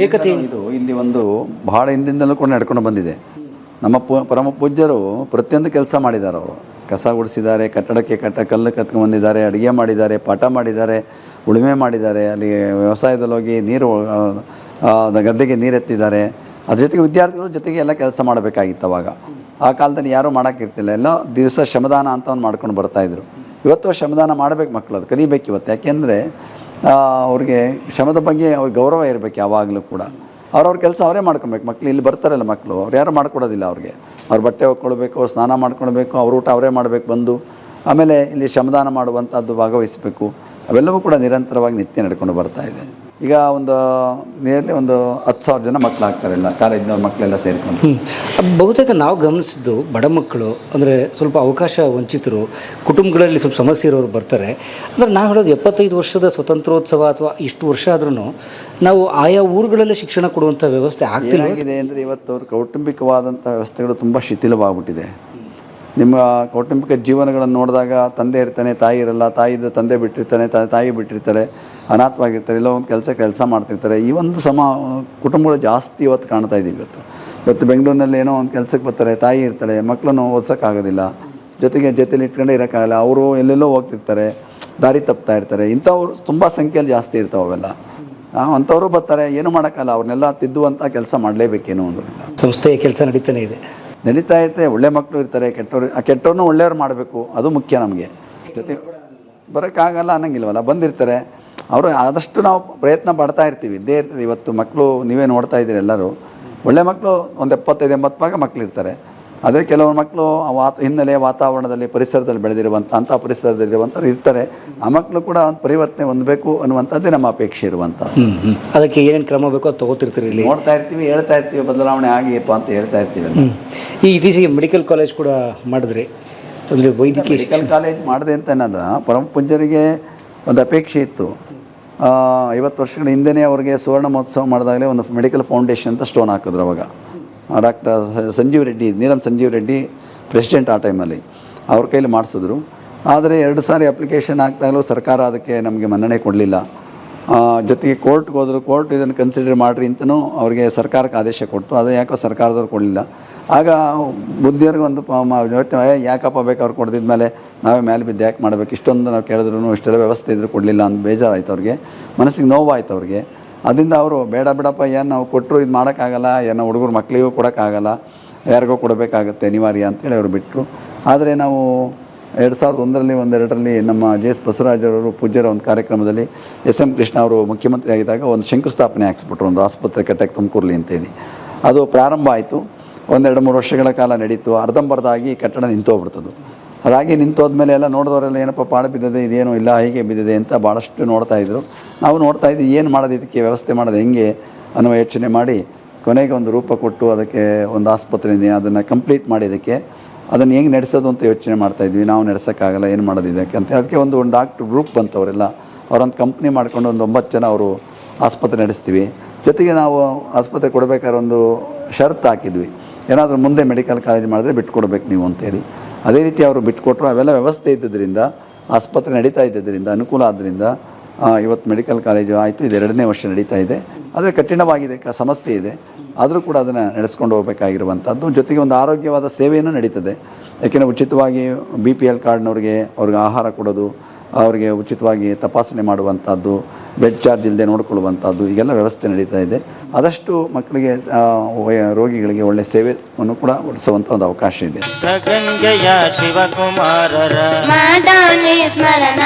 ಏಕತೆ. ಇದು ಇಲ್ಲಿ ಒಂದು ಬಹಳ ಹಿಂದಿಂದಲೂ ಕೂಡ ನಡ್ಕೊಂಡು ಬಂದಿದೆ. ನಮ್ಮ ಪರಮ ಪೂಜ್ಯರು ಪ್ರತಿಯೊಂದು ಕೆಲಸ ಮಾಡಿದ್ದಾರೆ. ಅವರು ಕಸ ಗುಡಿಸಿದ್ದಾರೆ, ಕಟ್ಟಡಕ್ಕೆ ಕಲ್ಲು ಕತ್ಕೊಂಡು ಬಂದಿದ್ದಾರೆ, ಅಡುಗೆ ಮಾಡಿದ್ದಾರೆ, ಪಾಠ ಮಾಡಿದ್ದಾರೆ, ಉಳುಮೆ ಮಾಡಿದ್ದಾರೆ, ಅಲ್ಲಿ ವ್ಯವಸಾಯದಲ್ಲಿ ಹೋಗಿ ನೀರು ಗದ್ದೆಗೆ ನೀರೆತ್ತಿದ್ದಾರೆ. ಅದ್ರ ಜೊತೆಗೆ ವಿದ್ಯಾರ್ಥಿಗಳ ಜೊತೆಗೆ ಎಲ್ಲ ಕೆಲಸ ಮಾಡಬೇಕಾಗಿತ್ತು. ಅವಾಗ ಆ ಕಾಲದಲ್ಲಿ ಯಾರೂ ಮಾಡೋಕ್ಕಿರ್ತಿಲ್ಲ, ಎಲ್ಲ ದಿವಸ ಶ್ರಮದಾನ ಅಂತ ಒಂದು ಮಾಡ್ಕೊಂಡು ಬರ್ತಾಯಿದ್ರು. ಇವತ್ತು ಶ್ರಮದಾನ ಮಾಡಬೇಕು, ಮಕ್ಕಳು ಅದು ಕಲಿಬೇಕು ಇವತ್ತು. ಯಾಕೆಂದರೆ ಅವ್ರಿಗೆ ಶ್ರಮದ ಬಗ್ಗೆ ಅವ್ರಿಗೆ ಗೌರವ ಇರಬೇಕು ಯಾವಾಗಲೂ ಕೂಡ. ಅವ್ರವ್ರ ಕೆಲಸ ಅವರೇ ಮಾಡ್ಕೊಬೇಕು. ಮಕ್ಕಳು ಇಲ್ಲಿ ಬರ್ತಾರಲ್ಲ ಮಕ್ಕಳು, ಅವ್ರು ಯಾರು ಮಾಡ್ಕೊಡೋದಿಲ್ಲ. ಅವ್ರಿಗೆ ಅವ್ರ ಬಟ್ಟೆ ಹೊಕ್ಕೊಳ್ಬೇಕು, ಅವ್ರು ಸ್ನಾನ ಮಾಡ್ಕೊಳ್ಬೇಕು, ಅವ್ರ ಊಟ ಅವರೇ ಮಾಡಬೇಕು ಬಂದು. ಆಮೇಲೆ ಇಲ್ಲಿ ಶ್ರಮದಾನ ಮಾಡುವಂಥದ್ದು ಭಾಗವಹಿಸಬೇಕು. ಅವೆಲ್ಲವೂ ಕೂಡ ನಿರಂತರವಾಗಿ ನಿತ್ಯ ನಡ್ಕೊಂಡು ಬರ್ತಾಯಿದೆ. ಈಗ ಒಂದು ನಿಯರ್ಲಿ ಒಂದು 10,000 ಜನ ಮಕ್ಕಳಾಗ್ತಾರೆ, ಎಲ್ಲ ಕಾಲೇಜಿನವ್ರ ಮಕ್ಕಳೆಲ್ಲ ಸೇರಿಕೊಂಡು. ಬಹುತೇಕ ನಾವು ಗಮನಿಸಿದ್ದು ಬಡ ಮಕ್ಕಳು ಅಂದರೆ ಸ್ವಲ್ಪ ಅವಕಾಶ ವಂಚಿತರು, ಕುಟುಂಬಗಳಲ್ಲಿ ಸ್ವಲ್ಪ ಸಮಸ್ಯೆ ಇರೋರು ಬರ್ತಾರೆ. ಅಂದರೆ ನಾವು ಹೇಳೋದು 75 ವರ್ಷದ ಸ್ವತಂತ್ರೋತ್ಸವ ಅಥವಾ ಇಷ್ಟು ವರ್ಷ ಆದ್ರೂ ನಾವು ಆಯಾ ಊರುಗಳಲ್ಲೇ ಶಿಕ್ಷಣ ಕೊಡುವಂಥ ವ್ಯವಸ್ಥೆ ಆಗ್ತಿಲ್ಲ. ಏನಾಗಿದೆ ಅಂದರೆ ಇವತ್ತು ಕೌಟುಂಬಿಕವಾದಂಥ ವ್ಯವಸ್ಥೆಗಳು ತುಂಬ ಶಿಥಿಲವಾಗ್ಬಿಟ್ಟಿದೆ. ನಿಮ್ಮ ಕೌಟುಂಬಿಕ ಜೀವನಗಳನ್ನು ನೋಡಿದಾಗ ತಂದೆ ಇರ್ತಾನೆ, ತಾಯಿ ಇರಲ್ಲ, ತಾಯಿ ಇದ್ದರೆ ತಂದೆ ಬಿಟ್ಟಿರ್ತಾನೆ, ತಾಯಿ ಬಿಟ್ಟಿರ್ತಾರೆ, ಅನಾಥವಾಗಿರ್ತಾರೆ, ಇಲ್ಲ ಒಂದು ಕೆಲಸ ಮಾಡ್ತಿರ್ತಾರೆ. ಈ ಒಂದು ಕುಟುಂಬಗಳು ಜಾಸ್ತಿ ಇವತ್ತು ಕಾಣ್ತಾ ಇದ್ದೀವಿ. ಇವತ್ತು ಬೆಂಗಳೂರಿನಲ್ಲಿ ಏನೋ ಒಂದು ಕೆಲಸಕ್ಕೆ ಬರ್ತಾರೆ, ತಾಯಿ ಇರ್ತಾಳೆ, ಮಕ್ಕಳನ್ನು ಓದಿಸೋಕ್ಕಾಗೋದಿಲ್ಲ, ಜೊತೆಲಿ ಇಟ್ಕೊಂಡೇ ಇರೋಕ್ಕಾಗಲ್ಲ, ಅವರು ಎಲ್ಲೆಲ್ಲೋ ಹೋಗ್ತಿರ್ತಾರೆ, ದಾರಿ ತಪ್ತಾ ಇರ್ತಾರೆ. ಇಂಥವ್ರು ತುಂಬ ಸಂಖ್ಯೆಯಲ್ಲಿ ಜಾಸ್ತಿ ಇರ್ತಾವೆ ಅವೆಲ್ಲ. ಅಂಥವರು ಬರ್ತಾರೆ, ಏನು ಮಾಡೋಕ್ಕಲ್ಲ, ಅವ್ರನ್ನೆಲ್ಲ ತಿದ್ದುವಂಥ ಕೆಲಸ ಮಾಡಲೇಬೇಕೇನೋ ಒಂದು ಸಂಸ್ಥೆಯ ಕೆಲಸ ನಡೀತಾ ಇರುತ್ತೆ. ಒಳ್ಳೆ ಮಕ್ಕಳು ಇರ್ತಾರೆ, ಕೆಟ್ಟವ್ರನ್ನೂ ಒಳ್ಳೆಯವ್ರು ಮಾಡಬೇಕು, ಅದು ಮುಖ್ಯ ನಮಗೆ. ಜೊತೆ ಬರೋಕ್ಕಾಗಲ್ಲ ಅನ್ನಂಗಿಲ್ವಲ್ಲ, ಬಂದಿರ್ತಾರೆ ಅವರು. ಆದಷ್ಟು ನಾವು ಪ್ರಯತ್ನ ಪಡ್ತಾ ಇರ್ತೀವಿ, ಇದ್ದೇ ಇರ್ತದೆ. ಇವತ್ತು ಮಕ್ಕಳು ನೀವೇ ನೋಡ್ತಾ ಇದ್ದೀರಿ, ಎಲ್ಲರೂ ಒಳ್ಳೆ ಮಕ್ಕಳು ಒಂದು 75-80 ಭಾಗ ಮಕ್ಕಳು ಇರ್ತಾರೆ. ಆದರೆ ಕೆಲವರು ಮಕ್ಕಳು ಹಿನ್ನೆಲೆ ವಾತಾವರಣದಲ್ಲಿ ಪರಿಸರದಲ್ಲಿ ಬೆಳೆದಿರುವಂಥ ಪರಿಸರದಲ್ಲಿರುವಂಥವ್ರು ಇರ್ತಾರೆ. ಆ ಮಕ್ಕಳು ಕೂಡ ಒಂದು ಪರಿವರ್ತನೆ ಹೊಂದಬೇಕು ಅನ್ನುವಂಥದ್ದೇ ನಮ್ಮ ಅಪೇಕ್ಷೆ ಇರುವಂಥದ್ದು. ಅದಕ್ಕೆ ಏನೇನು ಕ್ರಮ ಬೇಕೋ ಅದು ತಗೋತಿರ್ತೀರಿ, ಇಲ್ಲಿ ನೋಡ್ತಾ ಇರ್ತೀವಿ, ಹೇಳ್ತಾ ಇರ್ತೀವಿ, ಬದಲಾವಣೆ ಆಗಿಯಪ್ಪ ಅಂತ ಹೇಳ್ತಾ ಇರ್ತೀವಿ. ಈ ಇತ್ತೀಚೆಗೆ ಮೆಡಿಕಲ್ ಕಾಲೇಜ್ ಕೂಡ ಮಾಡಿದ್ರಿ, ಅಂದರೆ ವೈದ್ಯಕೀಯ ಮೆಡಿಕಲ್ ಕಾಲೇಜ್ ಮಾಡಿದೆ ಅಂತ ಅನ್ನೋದು ಪರಮ ಪೂಜ್ಯರಿಗೆ ಒಂದು ಅಪೇಕ್ಷೆ ಇತ್ತು. 50 ವರ್ಷಗಳ ಹಿಂದೆಯೇ ಅವ್ರಿಗೆ ಸುವರ್ಣ ಮಹೋತ್ಸವ ಮಾಡಿದಾಗಲೇ ಒಂದು ಮೆಡಿಕಲ್ ಫೌಂಡೇಶನ್ ಅಂತ ಸ್ಟೋನ್ ಹಾಕಿದ್ರು. ಅವಾಗ ಡಾಕ್ಟರ್ ಸಂಜೀವ್ ರೆಡ್ಡಿ, ನೀಲಂ ಸಂಜೀವ್ ರೆಡ್ಡಿ ಪ್ರೆಸಿಡೆಂಟ್ ಆ ಟೈಮಲ್ಲಿ, ಅವ್ರ ಕೈಲಿ ಮಾಡಿಸಿದ್ರು. ಆದರೆ 2 ಸಾರಿ ಅಪ್ಲಿಕೇಶನ್ ಹಾಕಿದಾಗಲೂ ಸರ್ಕಾರ ಅದಕ್ಕೆ ನಮಗೆ ಮನ್ನಣೆ ಕೊಡಲಿಲ್ಲ. ಜೊತೆಗೆ ಕೋರ್ಟ್ಗೆ ಹೋದರು, ಕೋರ್ಟ್ ಇದನ್ನು ಕನ್ಸಿಡರ್ ಮಾಡಿರಿ ಅಂತಲೂ ಅವ್ರಿಗೆ ಸರ್ಕಾರಕ್ಕೆ ಆದೇಶ ಕೊಟ್ಟು, ಅದು ಯಾಕೋ ಸರ್ಕಾರದವ್ರು ಕೊಡಲಿಲ್ಲ. ಆಗ ಬುದ್ಧಿಯವ್ರಿಗೆ ಒಂದು ಯೋಚನೆ, ಯಾಕಪ್ಪ ಬೇಕು ಅವ್ರು ಕೊಡ್ದಿದ್ಮೇಲೆ ನಾವೇ ಮೇಲೆ ಬಿದ್ದು ಯಾಕೆ ಮಾಡಬೇಕು, ಇಷ್ಟೊಂದು ನಾವು ಕೇಳಿದ್ರು ಇಷ್ಟೆಲ್ಲ ವ್ಯವಸ್ಥೆ ಇದ್ರೂ ಕೊಡಲಿಲ್ಲ ಅಂತ ಬೇಜಾರಾಯ್ತು ಅವ್ರಿಗೆ, ಮನಸ್ಸಿಗೆ ನೋವಾಯ್ತು ಅವ್ರಿಗೆ. ಅದರಿಂದ ಅವರು ಬೇಡ ಬಿಡಪ್ಪ, ಏನು ನಾವು ಕೊಟ್ಟರು ಇದು ಮಾಡೋಕ್ಕಾಗಲ್ಲ, ಏನೋ ಹುಡುಗರು ಮಕ್ಕಳಿಗೂ ಕೊಡೋಕ್ಕಾಗಲ್ಲ, ಯಾರಿಗೋ ಕೊಡಬೇಕಾಗತ್ತೆ ಅನಿವಾರ್ಯ ಅಂತೇಳಿ ಅವರು ಬಿಟ್ಟರು. ಆದರೆ ನಾವು 2001ರಲ್ಲಿ 2ರಲ್ಲಿ ನಮ್ಮ JS ಬಸವರಾಜರವರು ಪೂಜ್ಯರ ಒಂದು ಕಾರ್ಯಕ್ರಮದಲ್ಲಿ SM ಕೃಷ್ಣ ಅವರು ಮುಖ್ಯಮಂತ್ರಿ ಆಗಿದ್ದಾಗ ಒಂದು ಶಂಕುಸ್ಥಾಪನೆ ಹಾಕ್ಸ್ಬಿಟ್ರು, ಒಂದು ಆಸ್ಪತ್ರೆ ಕಟ್ಟಕ್ಕೆ ತುಮಕೂರಲ್ಲಿ ಅಂತೇಳಿ. ಅದು ಪ್ರಾರಂಭ ಆಯಿತು, 1-2-3 ವರ್ಷಗಳ ಕಾಲ ನಡೀತು. ಅರ್ಧಂಬರ್ಧಾಗಿ ಕಟ್ಟಡ ನಿಂತೋಗ್ಬಿಡ್ತದು. ಅದಾಗಿ ನಿಂತೋದ್ಮೇಲೆ ಎಲ್ಲ ನೋಡಿದವರೆಲ್ಲ ಏನಪ್ಪ ಪಾಡು ಬಿದ್ದಿದೆ, ಇದೇನು ಇಲ್ಲ ಹೀಗೆ ಬಿದ್ದಿದೆ ಅಂತ ಭಾಳಷ್ಟು ನೋಡ್ತಾಯಿದ್ರು. ನಾವು ನೋಡ್ತಾಯಿದ್ವಿ, ಏನು ಮಾಡೋದು ಇದಕ್ಕೆ, ವ್ಯವಸ್ಥೆ ಮಾಡೋದು ಹೆಂಗೆ ಅನ್ನೋ ಯೋಚನೆ ಮಾಡಿ ಕೊನೆಗೆ ಒಂದು ರೂಪ ಕೊಟ್ಟು ಅದಕ್ಕೆ ಒಂದು ಆಸ್ಪತ್ರೆ ಇದೆ, ಅದನ್ನು ಕಂಪ್ಲೀಟ್ ಮಾಡಿದ್ದಕ್ಕೆ ಅದನ್ನು ಹೆಂಗೆ ನಡೆಸೋದು ಅಂತ ಯೋಚನೆ ಮಾಡ್ತಾಯಿದ್ವಿ. ನಾವು ನಡೆಸೋಕ್ಕಾಗಲ್ಲ, ಏನು ಮಾಡೋದು ಇದಕ್ಕೆ ಅಂತ. ಅದಕ್ಕೆ ಒಂದು ಡಾಕ್ಟ್ರ್ ಗ್ರೂಪ್ ಬಂತು, ಅವರೆಲ್ಲ ಅವರೊಂದು ಕಂಪ್ನಿ ಮಾಡ್ಕೊಂಡು ಒಂದು 9 ಜನ ಅವರು ಆಸ್ಪತ್ರೆ ನಡೆಸ್ತೀವಿ. ಜೊತೆಗೆ ನಾವು ಆಸ್ಪತ್ರೆ ಕೊಡಬೇಕಾದ್ರೆ ಒಂದು ಷರತ್ತು ಹಾಕಿದ್ವಿ, ಏನಾದರೂ ಮುಂದೆ ಮೆಡಿಕಲ್ ಕಾಲೇಜ್ ಮಾಡಿದ್ರೆ ಬಿಟ್ಕೊಡ್ಬೇಕು ನೀವು ಅಂತೇಳಿ. ಅದೇ ರೀತಿ ಅವರು ಬಿಟ್ಕೊಟ್ರು. ಅವೆಲ್ಲ ವ್ಯವಸ್ಥೆ ಇದ್ದಿದ್ದರಿಂದ, ಆಸ್ಪತ್ರೆ ನಡೀತಾ ಇದ್ದಿದ್ದರಿಂದ, ಅನುಕೂಲ ಆದ್ದರಿಂದ ಇವತ್ತು ಮೆಡಿಕಲ್ ಕಾಲೇಜು ಆಯಿತು. ಇದು 2ನೇ ವರ್ಷ ನಡೀತಾ ಇದೆ. ಆದರೆ ಕಠಿಣವಾಗಿದೆ, ಸಮಸ್ಯೆ ಇದೆ, ಆದರೂ ಕೂಡ ಅದನ್ನು ನಡೆಸ್ಕೊಂಡು ಹೋಗಬೇಕಾಗಿರುವಂಥದ್ದು. ಜೊತೆಗೆ ಒಂದು ಆರೋಗ್ಯವಾದ ಸೇವೆಯೂ ನಡೀತದೆ. ಯಾಕೆಂದರೆ ಉಚಿತವಾಗಿ BPL ಕಾರ್ಡ್ನವ್ರಿಗೆ ಅವ್ರಿಗೆ ಆಹಾರ ಕೊಡೋದು, ಅವರಿಗೆ ಉಚಿತವಾಗಿ ತಪಾಸಣೆ ಮಾಡುವಂಥದ್ದು, ಬೆಡ್ ಚಾರ್ಜ್ ಇಲ್ಲದೆ ನೋಡಿಕೊಳ್ಳುವಂಥದ್ದು, ಈಗೆಲ್ಲ ವ್ಯವಸ್ಥೆ ನಡೀತಾ ಇದೆ. ಆದಷ್ಟು ಮಕ್ಕಳಿಗೆ, ರೋಗಿಗಳಿಗೆ ಒಳ್ಳೆಯ ಸೇವೆಯನ್ನು ಕೂಡ ಒದಗಿಸುವಂಥ ಒಂದು ಅವಕಾಶ ಇದೆ. ಗಂಗೆಯ ಶಿವಕುಮಾರರ ಮಾಡೋಣ ಸ್ಮರಣ.